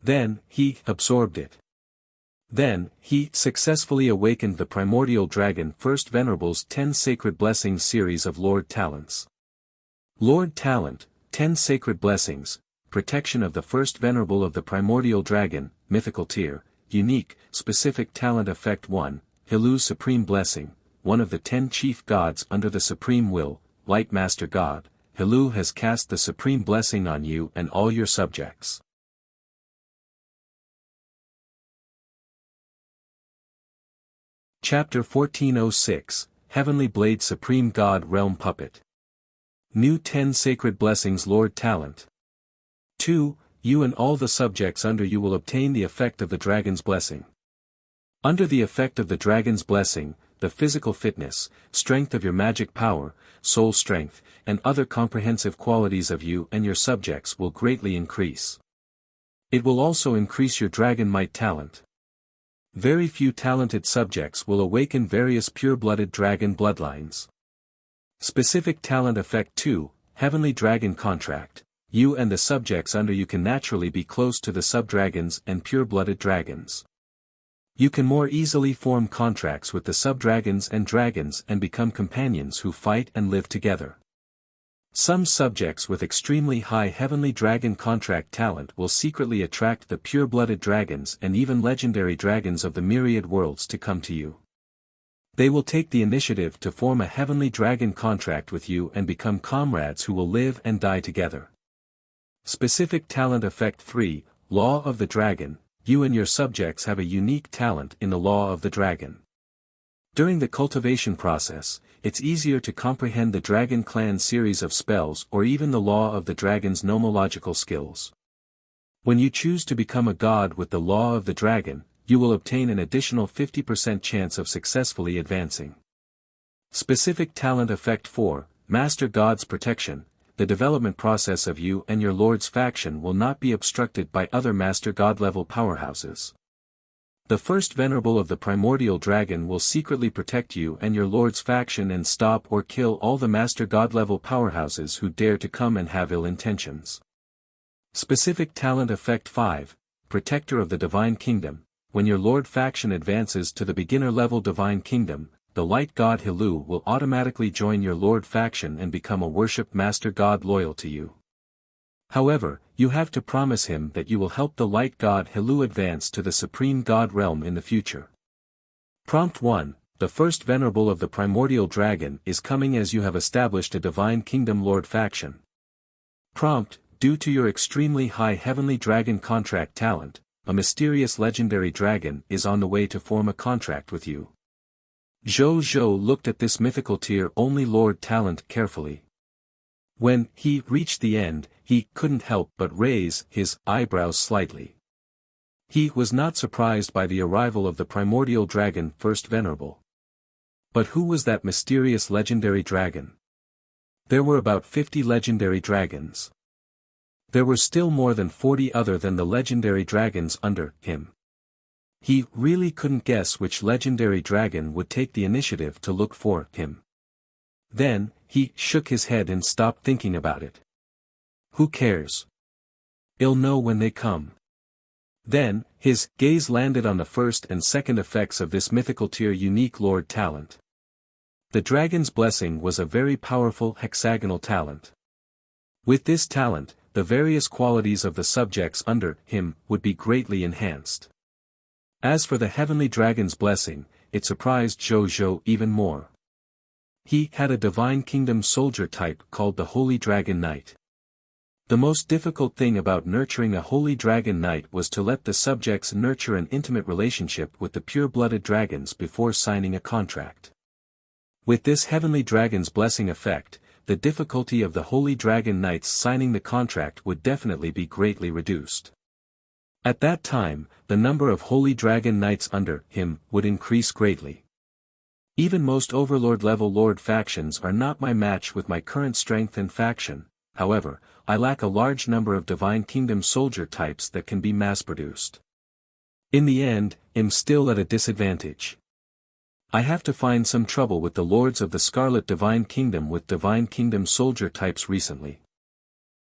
Then, he absorbed it. Then, he successfully awakened the primordial dragon First Venerable's 10 sacred blessings series of Lord Talents. Lord Talent, 10 sacred blessings, protection of the First Venerable of the primordial dragon, mythical tier, unique, specific talent effect 1, Hilu's supreme blessing, one of the 10 chief gods under the supreme will, Light Master God, Hilu has cast the supreme blessing on you and all your subjects. Chapter 1406, Heavenly Blade Supreme God Realm Puppet. New 10 Sacred Blessings Lord Talent. 2. You and all the subjects under you will obtain the effect of the Dragon's Blessing. Under the effect of the Dragon's Blessing, the physical fitness, strength of your magic power, soul strength, and other comprehensive qualities of you and your subjects will greatly increase. It will also increase your Dragon Might talent. Very few talented subjects will awaken various pure-blooded dragon bloodlines. Specific Talent Effect 2, Heavenly Dragon Contract. You and the subjects under you can naturally be close to the sub-dragons and pure-blooded dragons. You can more easily form contracts with the sub-dragons and dragons and become companions who fight and live together. Some subjects with extremely high heavenly dragon contract talent will secretly attract the pure-blooded dragons and even legendary dragons of the myriad worlds to come to you. They will take the initiative to form a heavenly dragon contract with you and become comrades who will live and die together. Specific Talent Effect 3, Law of the Dragon. You and your subjects have a unique talent in the Law of the Dragon. During the cultivation process, it's easier to comprehend the Dragon Clan series of spells or even the Law of the Dragon's nomological skills. When you choose to become a god with the Law of the Dragon, you will obtain an additional 50% chance of successfully advancing. Specific Talent Effect 4, Master God's Protection. The development process of you and your Lord's faction will not be obstructed by other Master God level powerhouses. The First Venerable of the Primordial Dragon will secretly protect you and your Lord's faction and stop or kill all the Master God level powerhouses who dare to come and have ill intentions. Specific Talent Effect 5, Protector of the Divine Kingdom. When your Lord faction advances to the beginner level Divine Kingdom, the Light God Hilu will automatically join your Lord faction and become a worshipped Master God loyal to you. However, you have to promise him that you will help the Light God Hilu advance to the Supreme God realm in the future. Prompt 1. The First Venerable of the Primordial Dragon is coming as you have established a Divine Kingdom Lord faction. Prompt. Due to your extremely high Heavenly Dragon contract talent, a mysterious legendary dragon is on the way to form a contract with you. Zhou Zhou looked at this mythical tier-only Lord talent carefully. When he reached the end, he couldn't help but raise his eyebrows slightly. He was not surprised by the arrival of the primordial dragon First Venerable. But who was that mysterious legendary dragon? There were about 50 legendary dragons. There were still more than 40 other than the legendary dragons under him. He really couldn't guess which legendary dragon would take the initiative to look for him. Then, he shook his head and stopped thinking about it. Who cares? I'll know when they come. Then, his gaze landed on the first and second effects of this mythical tier unique Lord talent. The Dragon's Blessing was a very powerful hexagonal talent. With this talent, the various qualities of the subjects under him would be greatly enhanced. As for the Heavenly Dragon's Blessing, it surprised Zhou Zhou even more. He had a Divine Kingdom soldier type called the Holy Dragon Knight. The most difficult thing about nurturing a Holy Dragon Knight was to let the subjects nurture an intimate relationship with the pure-blooded dragons before signing a contract. With this Heavenly Dragon's Blessing effect, the difficulty of the Holy Dragon Knights signing the contract would definitely be greatly reduced. At that time, the number of Holy Dragon Knights under him would increase greatly. Even most Overlord-level Lord factions are not my match with my current strength and faction. However, I lack a large number of Divine Kingdom soldier types that can be mass-produced. In the end, I'm still at a disadvantage. I have to find some trouble with the Lords of the Scarlet Divine Kingdom with Divine Kingdom soldier types recently.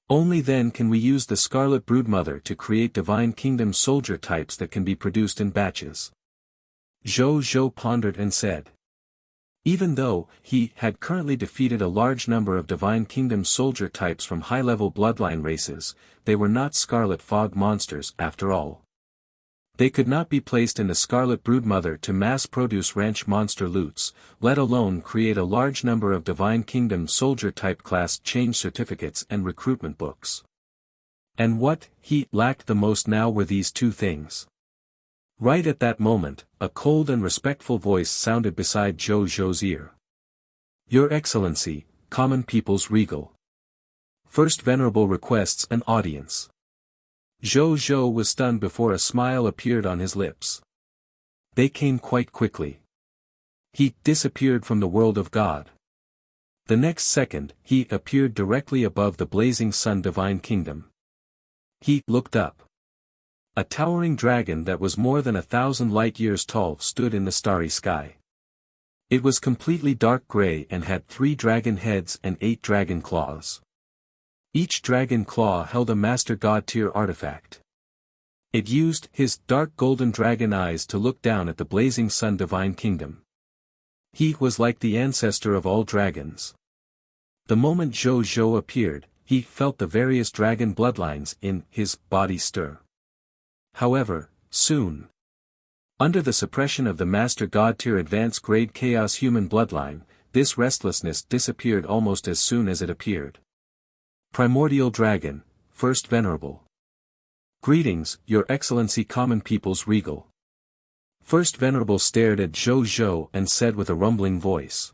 Only then can we use the Scarlet Broodmother to create Divine Kingdom soldier types that can be produced in batches. Zhou pondered and said. Even though he had currently defeated a large number of Divine Kingdom soldier types from high-level bloodline races, they were not Scarlet Fog monsters after all. They could not be placed in the Scarlet Broodmother to mass-produce ranch monster loots, let alone create a large number of Divine Kingdom soldier-type class change certificates and recruitment books. And what he lacked the most now were these two things. Right at that moment, a cold and respectful voice sounded beside Zhou's ear. Your Excellency, Common People's Regal. First Venerable requests an audience. Zhou was stunned before a smile appeared on his lips. They came quite quickly. He disappeared from the world of God. The next second, he appeared directly above the blazing sun Divine Kingdom. He looked up. A towering dragon that was more than 1,000 light-years tall stood in the starry sky. It was completely dark gray and had 3 dragon heads and 8 dragon claws. Each dragon claw held a Master God tier artifact. It used his dark golden dragon eyes to look down at the blazing sun Divine Kingdom. He was like the ancestor of all dragons. The moment Zhou appeared, he felt the various dragon bloodlines in his body stir. However, soon, under the suppression of the Master God tier advanced grade Chaos human bloodline, this restlessness disappeared almost as soon as it appeared. Primordial Dragon, First Venerable. Greetings, Your Excellency Common People's Regal. First Venerable stared at Zhou and said with a rumbling voice.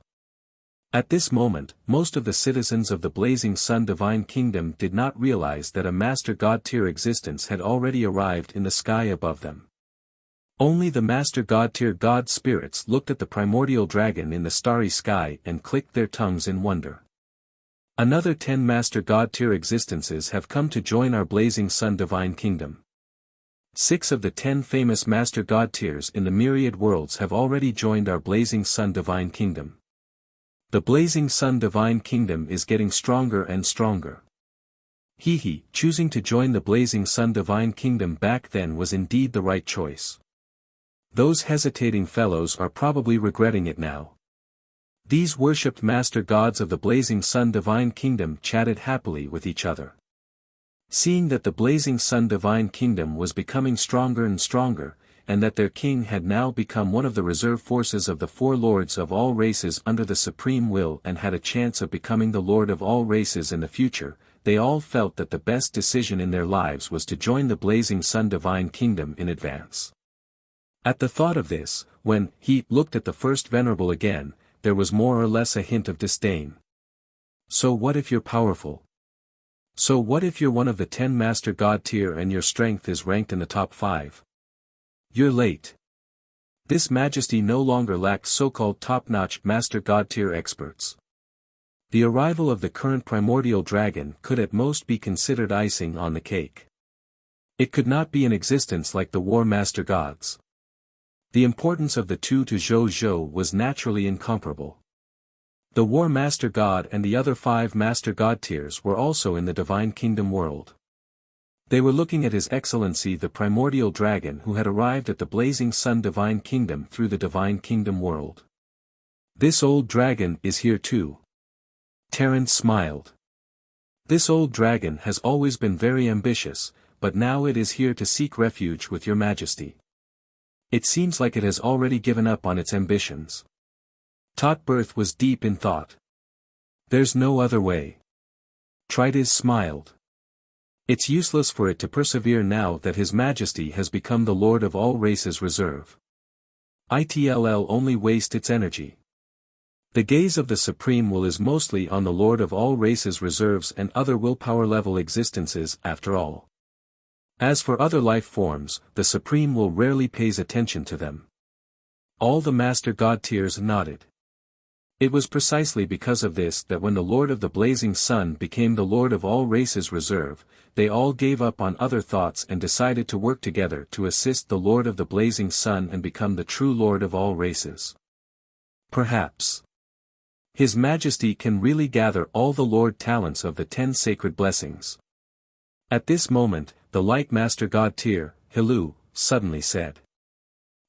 At this moment, most of the citizens of the Blazing Sun Divine Kingdom did not realize that a Master God tier existence had already arrived in the sky above them. Only the Master God tier God spirits looked at the primordial dragon in the starry sky and clicked their tongues in wonder. Another 10 Master God tier existences have come to join our Blazing Sun Divine Kingdom. 6 of the 10 famous Master God tiers in the myriad worlds have already joined our Blazing Sun Divine Kingdom. The Blazing Sun Divine Kingdom is getting stronger and stronger. Choosing to join the Blazing Sun Divine Kingdom back then was indeed the right choice. Those hesitating fellows are probably regretting it now. These worshipped Master Gods of the Blazing Sun Divine Kingdom chatted happily with each other. Seeing that the Blazing Sun Divine Kingdom was becoming stronger and stronger, and that their king had now become one of the reserve forces of the 4 lords of all races under the supreme will and had a chance of becoming the lord of all races in the future, they all felt that the best decision in their lives was to join the Blazing Sun Divine Kingdom in advance. At the thought of this, when he looked at the First Venerable again, there was more or less a hint of disdain. So what if you're powerful? So what if you're one of the 10 Master God tier and your strength is ranked in the top 5? You're late. This majesty no longer lacks so-called top-notch Master God tier experts. The arrival of the current primordial dragon could at most be considered icing on the cake. It could not be in existence like the War Master Gods. The importance of the two to Zhou was naturally incomparable. The War Master God and the other 5 Master God tiers were also in the Divine Kingdom world. They were looking at His Excellency the Primordial Dragon who had arrived at the Blazing Sun Divine Kingdom through the Divine Kingdom world. This old dragon is here too. Terrence smiled. This old dragon has always been very ambitious, but now it is here to seek refuge with your majesty. It seems like it has already given up on its ambitions. Totberth was deep in thought. There's no other way. Trides smiled. It's useless for it to persevere now that His Majesty has become the Lord of all races reserve. It'll only waste its energy. The gaze of the Supreme Will is mostly on the Lord of all races reserves and other willpower level existences after all. As for other life forms, the Supreme Will rarely pays attention to them. All the Master God tiers nodded. It was precisely because of this that when the Lord of the Blazing Sun became the Lord of all races reserve, they all gave up on other thoughts and decided to work together to assist the Lord of the Blazing Sun and become the true Lord of all races. Perhaps His Majesty can really gather all the Lord talents of the 10 sacred blessings. At this moment, the Light Master God Tyr, Hilu, suddenly said.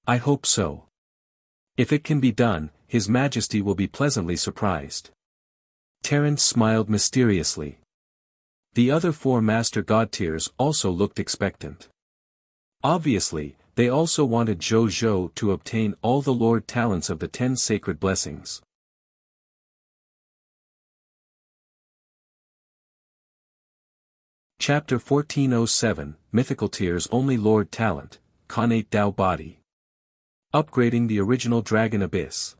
I hope so. If it can be done, His Majesty will be pleasantly surprised. Terence smiled mysteriously. The other 4 Master God Tyrs also looked expectant. Obviously, they also wanted Zhou to obtain all the Lord talents of the 10 sacred blessings. Chapter 1407, Mythical Tyr's only Lord talent, Khanate Dao Body. Upgrading the original Dragon Abyss.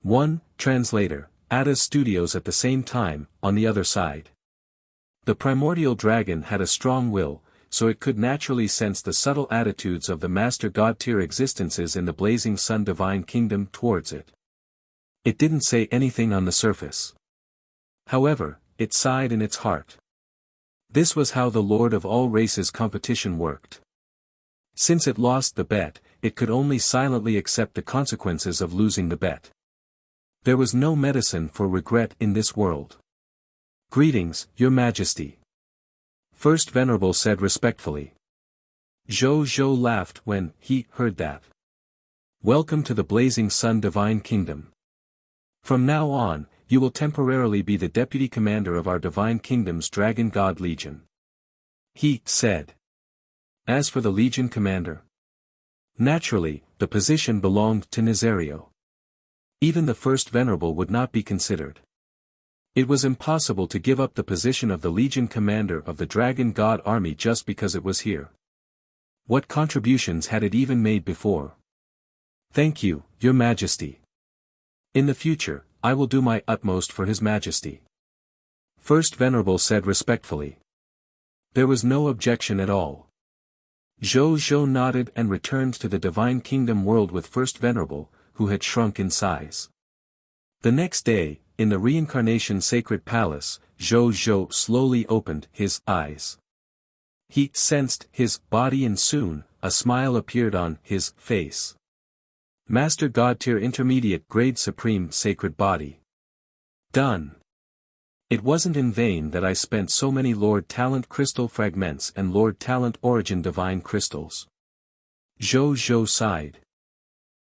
1. Translator, Ada's Studios. At the same time, on the other side. The primordial dragon had a strong will, so it could naturally sense the subtle attitudes of the Master God Tyr existences in the Blazing Sun Divine Kingdom towards it. It didn't say anything on the surface. However, it sighed in its heart. This was how the Lord of all races competition worked. Since it lost the bet, it could only silently accept the consequences of losing the bet. There was no medicine for regret in this world. Greetings, Your Majesty. First Venerable said respectfully. Zhou laughed when he heard that. Welcome to the Blazing Sun Divine Kingdom. From now on, you will temporarily be the Deputy Commander of our Divine Kingdom's Dragon God Legion. He said. As for the Legion Commander. Naturally, the position belonged to Nazario. Even the First Venerable would not be considered. It was impossible to give up the position of the Legion Commander of the Dragon God Army just because it was here. What contributions had it even made before? Thank you, Your Majesty. In the future, I will do my utmost for His Majesty. First Venerable said respectfully. There was no objection at all. Zhou nodded and returned to the Divine Kingdom world with First Venerable, who had shrunk in size. The next day, in the Reincarnation Sacred Palace, Zhou slowly opened his eyes. He sensed his body and soon, a smile appeared on his face. Master God Tyr Intermediate Grade Supreme Sacred Body. Done. It wasn't in vain that I spent so many Lord Talent Crystal Fragments and Lord Talent Origin Divine Crystals. Zhou sighed.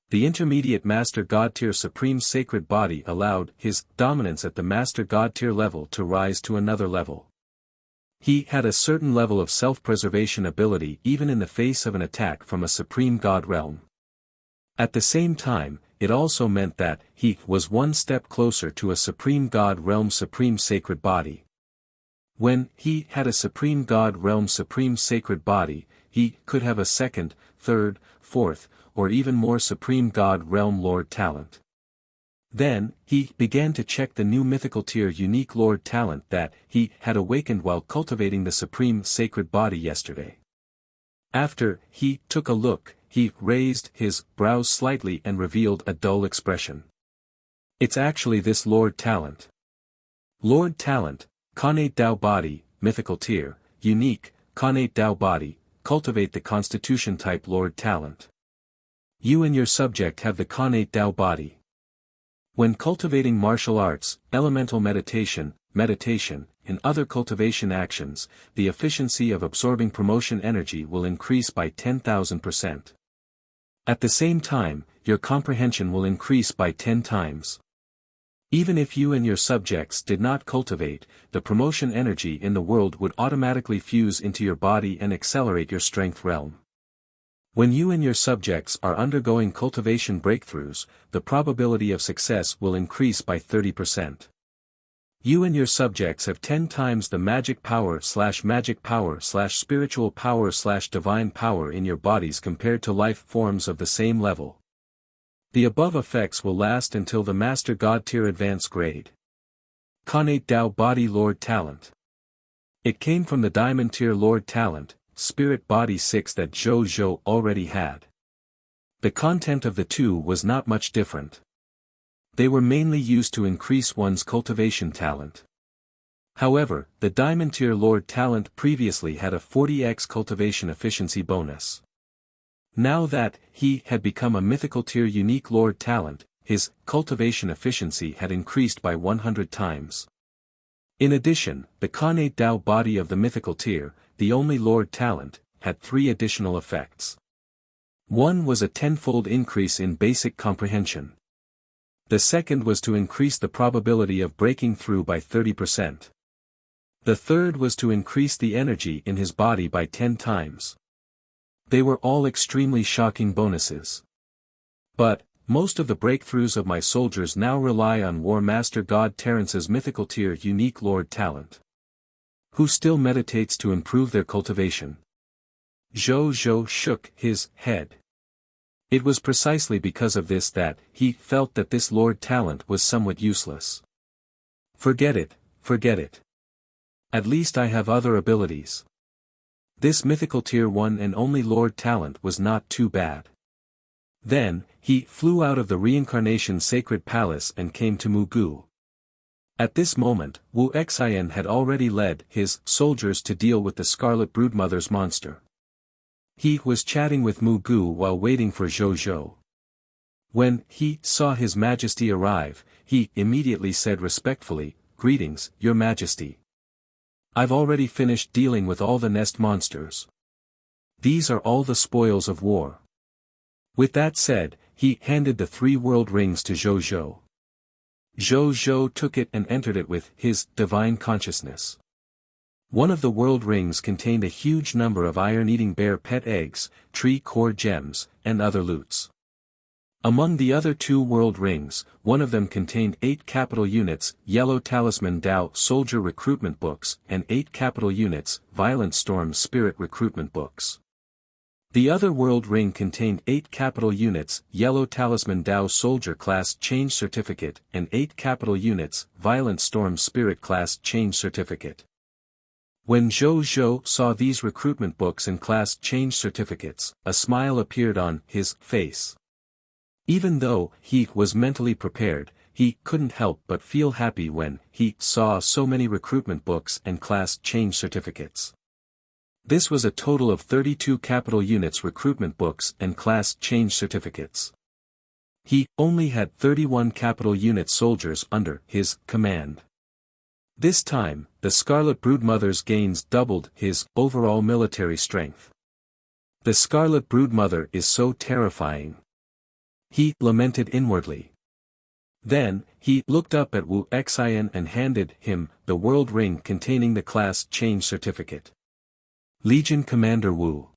The Intermediate Master God Tyr Supreme Sacred Body allowed his dominance at the Master God Tyr level to rise to another level. He had a certain level of self-preservation ability even in the face of an attack from a Supreme God realm. At the same time, it also meant that he was one step closer to a Supreme God realm Supreme Sacred Body. When he had a Supreme God realm Supreme Sacred Body, he could have a second, third, fourth, or even more Supreme God realm Lord talent. Then, he began to check the new Mythical Tyr unique Lord talent that he had awakened while cultivating the Supreme Sacred Body yesterday. After he took a look, he raised his brows slightly and revealed a dull expression. It's actually this Lord talent. Lord talent, Khanate Dao Body, Mythical Tyr, unique, Khanate Dao Body, cultivate the Constitution type Lord talent. You and your subject have the Khanate Dao Body. When cultivating martial arts, elemental meditation, and other cultivation actions, the efficiency of absorbing promotion energy will increase by 10,000%. At the same time, your comprehension will increase by 10 times. Even if you and your subjects did not cultivate, the promotion energy in the world would automatically fuse into your body and accelerate your strength realm. When you and your subjects are undergoing cultivation breakthroughs, the probability of success will increase by 30%. You and your subjects have 10 times the magic power slash spiritual power slash divine power in your bodies compared to life forms of the same level. The above effects will last until the Master God Tyr Advanced Grade. Khanate Dao Body Lord Talent. It came from the Diamond Tier Lord Talent, Spirit Body 6 that Zhou already had. The content of the two was not much different. They were mainly used to increase one's cultivation talent. However, the Diamond Tier Lord talent previously had a 40x cultivation efficiency bonus. Now that he had become a Mythical Tier Unique Lord talent, his cultivation efficiency had increased by 100 times. In addition, the Khanate Dao body of the Mythical Tier, the only Lord talent, had 3 additional effects. One was a 10-fold increase in basic comprehension. The second was to increase the probability of breaking through by 30%. The third was to increase the energy in his body by 10 times. They were all extremely shocking bonuses. But, most of the breakthroughs of my soldiers now rely on War Master God Terrence's Mythical Tier Unique Lord talent. Who still meditates to improve their cultivation? Zhou Zhou shook his head. It was precisely because of this that he felt that this Lord talent was somewhat useless. Forget it, forget it. At least I have other abilities. This Mythical Tier 1 and only Lord talent was not too bad. Then, he flew out of the Reincarnation Sacred Palace and came to Mugu. At this moment, Wuxia had already led his soldiers to deal with the Scarlet Broodmother's monster. He was chatting with Mugu while waiting for Zhou Zhou. When he saw His Majesty arrive, he immediately said respectfully, "Greetings, Your Majesty. I've already finished dealing with all the nest monsters. These are all the spoils of war." With that said, he handed the 3 world rings to Zhou Zhou. Zhou Zhou took it and entered it with his divine consciousness. One of the world rings contained a huge number of iron-eating bear pet eggs, tree core gems, and other loots. Among the other 2 world rings, one of them contained 8 capital units, Yellow Talisman Dao Soldier Recruitment Books, and 8 capital units, Violent Storm Spirit Recruitment Books. The other world ring contained 8 capital units, Yellow Talisman Dao Soldier Class Change Certificate, and 8 capital units, Violent Storm Spirit Class Change Certificate. When Zhou Zhou saw these recruitment books and class change certificates, a smile appeared on his face. Even though he was mentally prepared, he couldn't help but feel happy when he saw so many recruitment books and class change certificates. This was a total of 32 capital units recruitment books and class change certificates. He only had 31 capital unit soldiers under his command. This time, the Scarlet Broodmother's gains doubled his overall military strength. The Scarlet Broodmother is so terrifying. He lamented inwardly. Then, he looked up at Wuxia and handed him the world ring containing the class change certificate. Legion Commander Wu.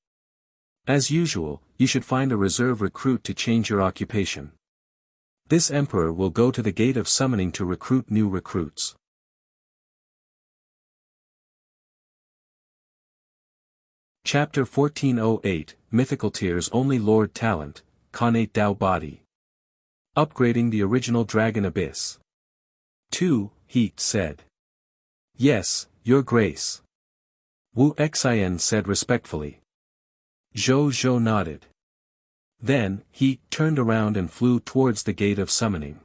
As usual, you should find a reserve recruit to change your occupation. This emperor will go to the gate of summoning to recruit new recruits. Chapter 1408, Mythical Tier's Only Lord Talent, Khanate Dao Body. Upgrading the original Dragon Abyss. 2, he said. Yes, Your Grace. Wuxia said respectfully. Zhou Zhou nodded. Then, he turned around and flew towards the gate of summoning.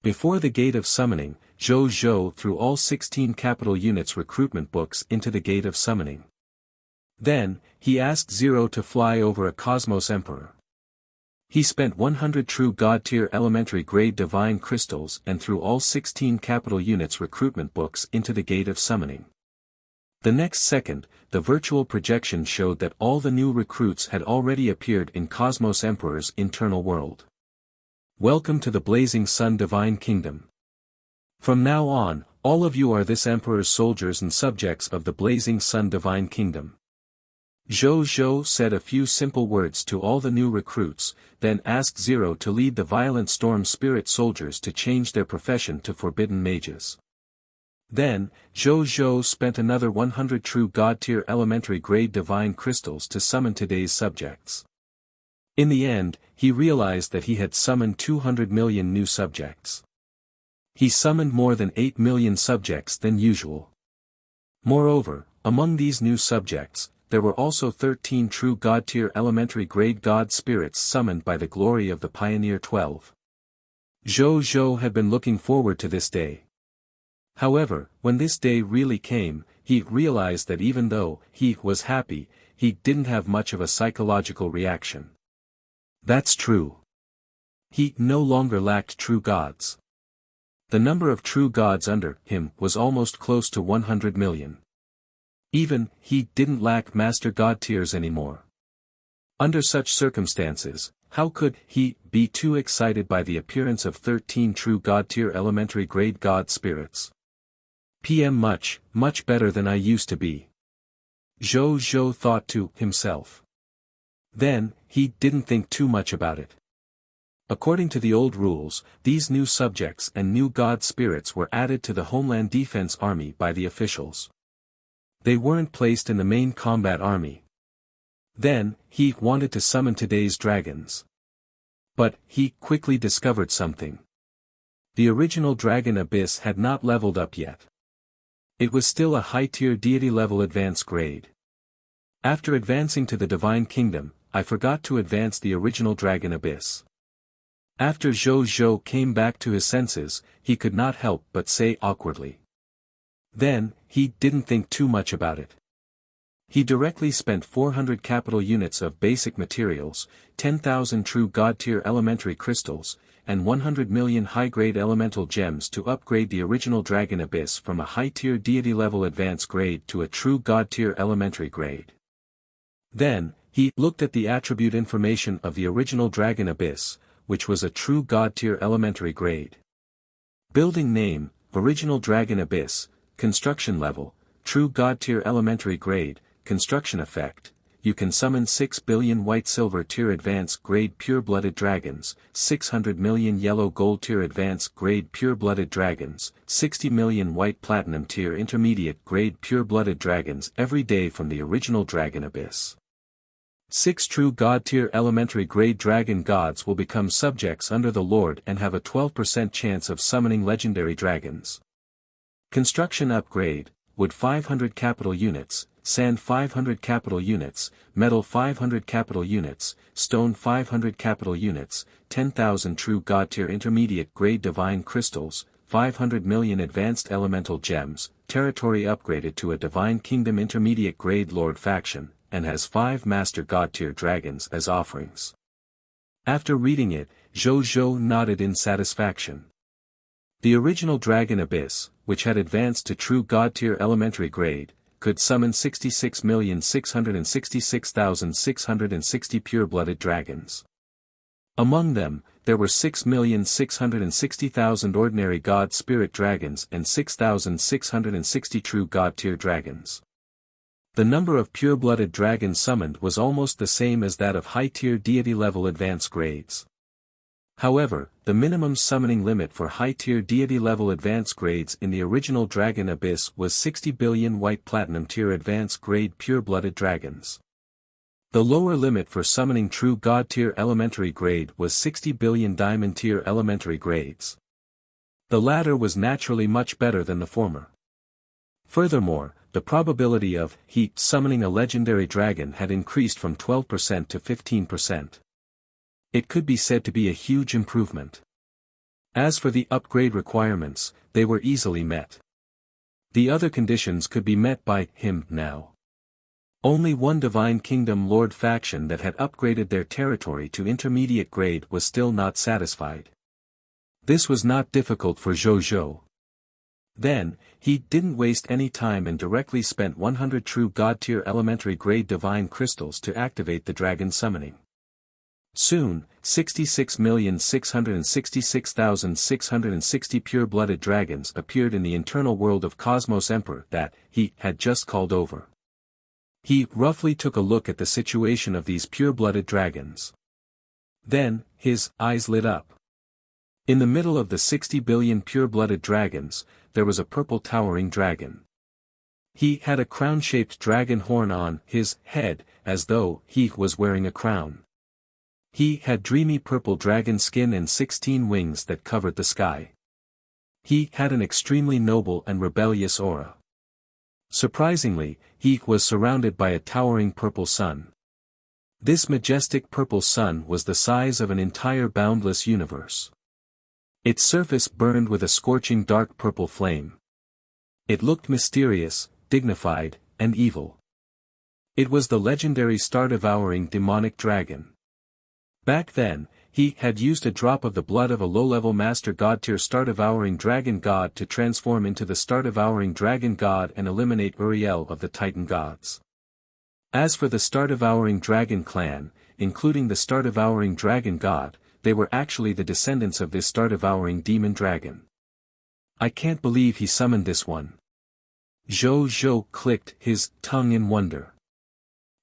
Before the gate of summoning, Zhou Zhou threw all 16 capital units recruitment books into the gate of summoning. Then, he asked Zero to fly over a Cosmos Emperor. He spent 100 true God-tier elementary grade divine crystals and threw all 16 capital units recruitment books into the gate of summoning. The next second, the virtual projection showed that all the new recruits had already appeared in Cosmos Emperor's internal world. Welcome to the Blazing Sun Divine Kingdom. From now on, all of you are this Emperor's soldiers and subjects of the Blazing Sun Divine Kingdom. Zhou Zhou said a few simple words to all the new recruits, then asked Zero to lead the Violent Storm Spirit soldiers to change their profession to Forbidden Mages. Then, Zhou Zhou spent another 100 true God-tier elementary grade divine crystals to summon today's subjects. In the end, he realized that he had summoned 200 million new subjects. He summoned more than 8 million subjects than usual. Moreover, among these new subjects, there were also 13 true God-tier elementary grade God spirits summoned by the glory of the Pioneer 12. Zhou Zhou had been looking forward to this day. However, when this day really came, he realized that even though he was happy, he didn't have much of a psychological reaction. That's true. He no longer lacked true gods. The number of true gods under him was almost close to 100 million. Even, he didn't lack master god tiers anymore. Under such circumstances, how could he be too excited by the appearance of 13 true god tier elementary grade god spirits? Much, much better than I used to be. Zhou Zhou thought to himself. Then, he didn't think too much about it. According to the old rules, these new subjects and new god spirits were added to the Homeland Defense Army by the officials. They weren't placed in the main combat army. Then, he wanted to summon today's dragons. But, he quickly discovered something. The original Dragon Abyss had not leveled up yet. It was still a high-tier deity level advance grade. After advancing to the Divine Kingdom, I forgot to advance the original Dragon Abyss. After Zhou Zhou came back to his senses, he could not help but say awkwardly. Then, he didn't think too much about it. He directly spent 400 capital units of basic materials, 10,000 true god-tier elementary crystals, and 100 million high-grade elemental gems to upgrade the original Dragon Abyss from a high-tier deity-level advance grade to a true god-tier elementary grade. Then, he looked at the attribute information of the original Dragon Abyss, which was a true god-tier elementary grade. Building name, Original Dragon Abyss, Construction Level, True God-tier elementary grade, Construction Effect. You can summon 6 billion white silver tier advance grade pure-blooded dragons, 600 million yellow gold tier advance grade pure-blooded dragons, 60 million white platinum tier intermediate grade pure-blooded dragons every day from the original Dragon Abyss. 6 true god-tier elementary grade dragon gods will become subjects under the Lord and have a 12% chance of summoning legendary dragons. Construction upgrade, wood 500 capital units, sand 500 capital units, metal 500 capital units, stone 500 capital units, 10,000 true god-tier intermediate grade divine crystals, 500 million advanced elemental gems, territory upgraded to a divine kingdom intermediate grade lord faction, and has 5 master god-tier dragons as offerings. After reading it, Zhou Zhou nodded in satisfaction. The original Dragon Abyss, which had advanced to true god-tier elementary grade, could summon 66,666,660 pure-blooded dragons. Among them, there were 6,660,000 ordinary god spirit dragons and 6,660 true god-tier dragons. The number of pure-blooded dragons summoned was almost the same as that of high-tier deity-level advance grades. However, the minimum summoning limit for high-tier deity-level advance grades in the original Dragon Abyss was 60 billion white platinum tier advance grade pure-blooded dragons. The lower limit for summoning true god-tier elementary grade was 60 billion diamond tier elementary grades. The latter was naturally much better than the former. Furthermore, the probability of he summoning a legendary dragon had increased from 12% to 15%. It could be said to be a huge improvement. As for the upgrade requirements, they were easily met. The other conditions could be met by him now. Only one Divine Kingdom Lord faction that had upgraded their territory to intermediate grade was still not satisfied. This was not difficult for Zhou Zhou. Then, he didn't waste any time and directly spent 100 true god-tier elementary grade divine crystals to activate the dragon summoning. Soon, 66,666,660 pure-blooded dragons appeared in the internal world of Cosmos Emperor that he had just called over. He roughly took a look at the situation of these pure-blooded dragons. Then, his eyes lit up. In the middle of the 60 billion pure-blooded dragons, there was a purple towering dragon. He had a crown-shaped dragon horn on his head, as though he was wearing a crown. He had dreamy purple dragon skin and 16 wings that covered the sky. He had an extremely noble and rebellious aura. Surprisingly, he was surrounded by a towering purple sun. This majestic purple sun was the size of an entire boundless universe. Its surface burned with a scorching dark purple flame. It looked mysterious, dignified, and evil. It was the legendary star-devouring demonic dragon. Back then, he had used a drop of the blood of a low-level Master God-tier star-devouring dragon god to transform into the star-devouring dragon god and eliminate Uriel of the Titan gods. As for the star-devouring dragon clan, including the star-devouring dragon god, they were actually the descendants of this star-devouring demon dragon. I can't believe he summoned this one. Zhou clicked his tongue in wonder.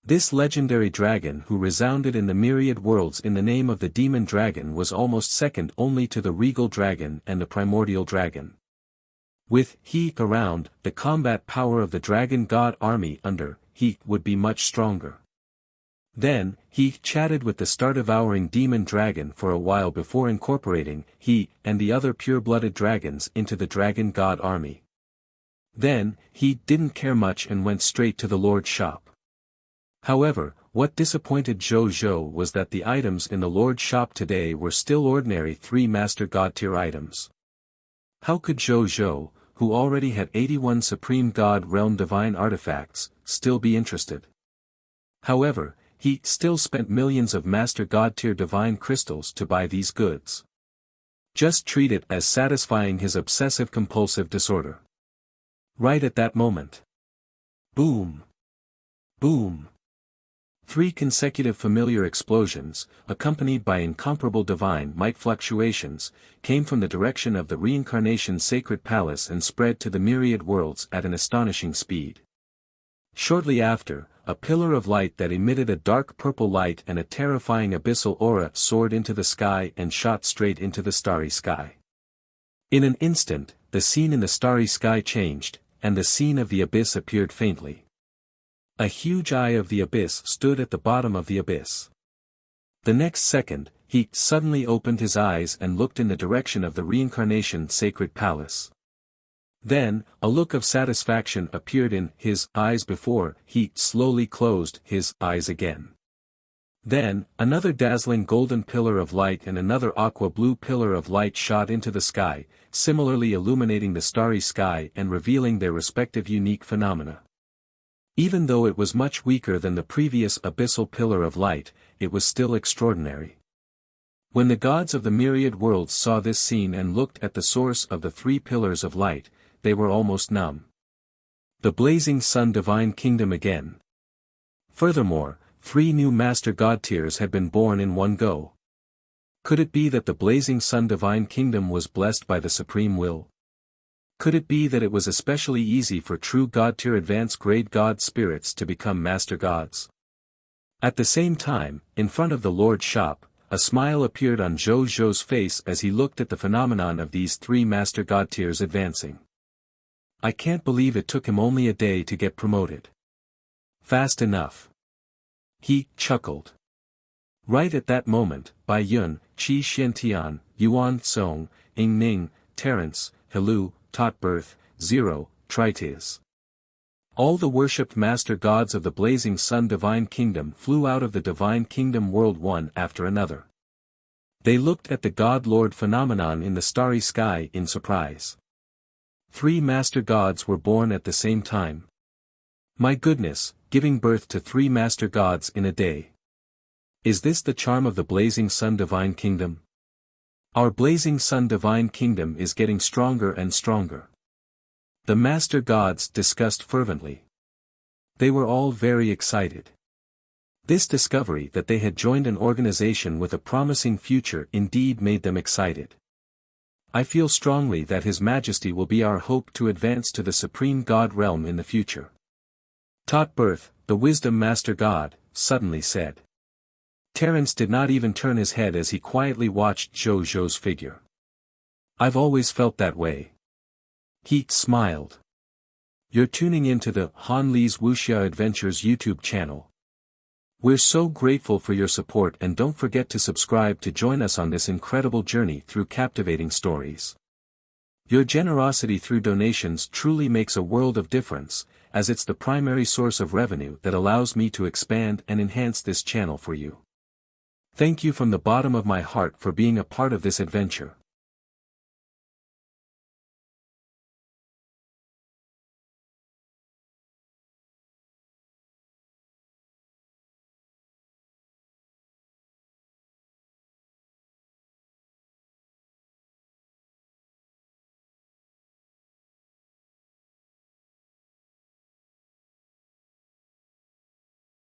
This legendary dragon who resounded in the myriad worlds in the name of the demon dragon was almost second only to the regal dragon and the primordial dragon. With he around, the combat power of the dragon god army under he would be much stronger. Then, he chatted with the star-devouring demon dragon for a while before incorporating he and the other pure-blooded dragons into the dragon god army. Then, he didn't care much and went straight to the Lord's shop. However, what disappointed Zhou was that the items in the Lord's shop today were still ordinary 3 Master God tier items. How could Zhou, who already had 81 Supreme God Realm Divine artifacts, still be interested? However, he still spent millions of Master God tier Divine crystals to buy these goods. Just treat it as satisfying his obsessive-compulsive disorder. Right at that moment. Boom! Boom! 3 consecutive familiar explosions, accompanied by incomparable divine might fluctuations, came from the direction of the reincarnation sacred palace and spread to the myriad worlds at an astonishing speed. Shortly after, a pillar of light that emitted a dark purple light and a terrifying abyssal aura soared into the sky and shot straight into the starry sky. In an instant, the scene in the starry sky changed, and the scene of the abyss appeared faintly. A huge eye of the abyss stood at the bottom of the abyss. The next second, he suddenly opened his eyes and looked in the direction of the reincarnation sacred palace. Then, a look of satisfaction appeared in his eyes before he slowly closed his eyes again. Then, another dazzling golden pillar of light and another aqua-blue pillar of light shot into the sky, similarly illuminating the starry sky and revealing their respective unique phenomena. Even though it was much weaker than the previous abyssal pillar of light, it was still extraordinary. When the gods of the myriad worlds saw this scene and looked at the source of the 3 pillars of light, they were almost numb. The blazing sun divine kingdom again. Furthermore, 3 new master god tiers had been born in one go. Could it be that the blazing sun divine kingdom was blessed by the supreme will? Could it be that it was especially easy for true god-tier advanced grade god spirits to become master gods? At the same time, in front of the Lord's shop, a smile appeared on Zhou's face as he looked at the phenomenon of these 3 master god tiers advancing. I can't believe it took him only a day to get promoted. Fast enough. He chuckled. Right at that moment, Bai Yun, Qi Xiantian, Yuan Song, Ing Ning, Terence, Hilu, Totbirth, Zero, Trites. All the worshipped master gods of the blazing sun divine kingdom flew out of the divine kingdom world one after another. They looked at the god-lord phenomenon in the starry sky in surprise. 3 master gods were born at the same time. My goodness, giving birth to 3 master gods in a day. Is this the charm of the blazing sun divine kingdom? Our blazing sun divine kingdom is getting stronger and stronger. The master gods discussed fervently. They were all very excited. This discovery that they had joined an organization with a promising future indeed made them excited. I feel strongly that His Majesty will be our hope to advance to the supreme God realm in the future. Totbirth, the wisdom master god, suddenly said. Terence did not even turn his head as he quietly watched Zhou's figure. I've always felt that way. He smiled. You're tuning into the Han Li's Wuxia Adventures YouTube channel. We're so grateful for your support and don't forget to subscribe to join us on this incredible journey through captivating stories. Your generosity through donations truly makes a world of difference, as it's the primary source of revenue that allows me to expand and enhance this channel for you. Thank you from the bottom of my heart for being a part of this adventure.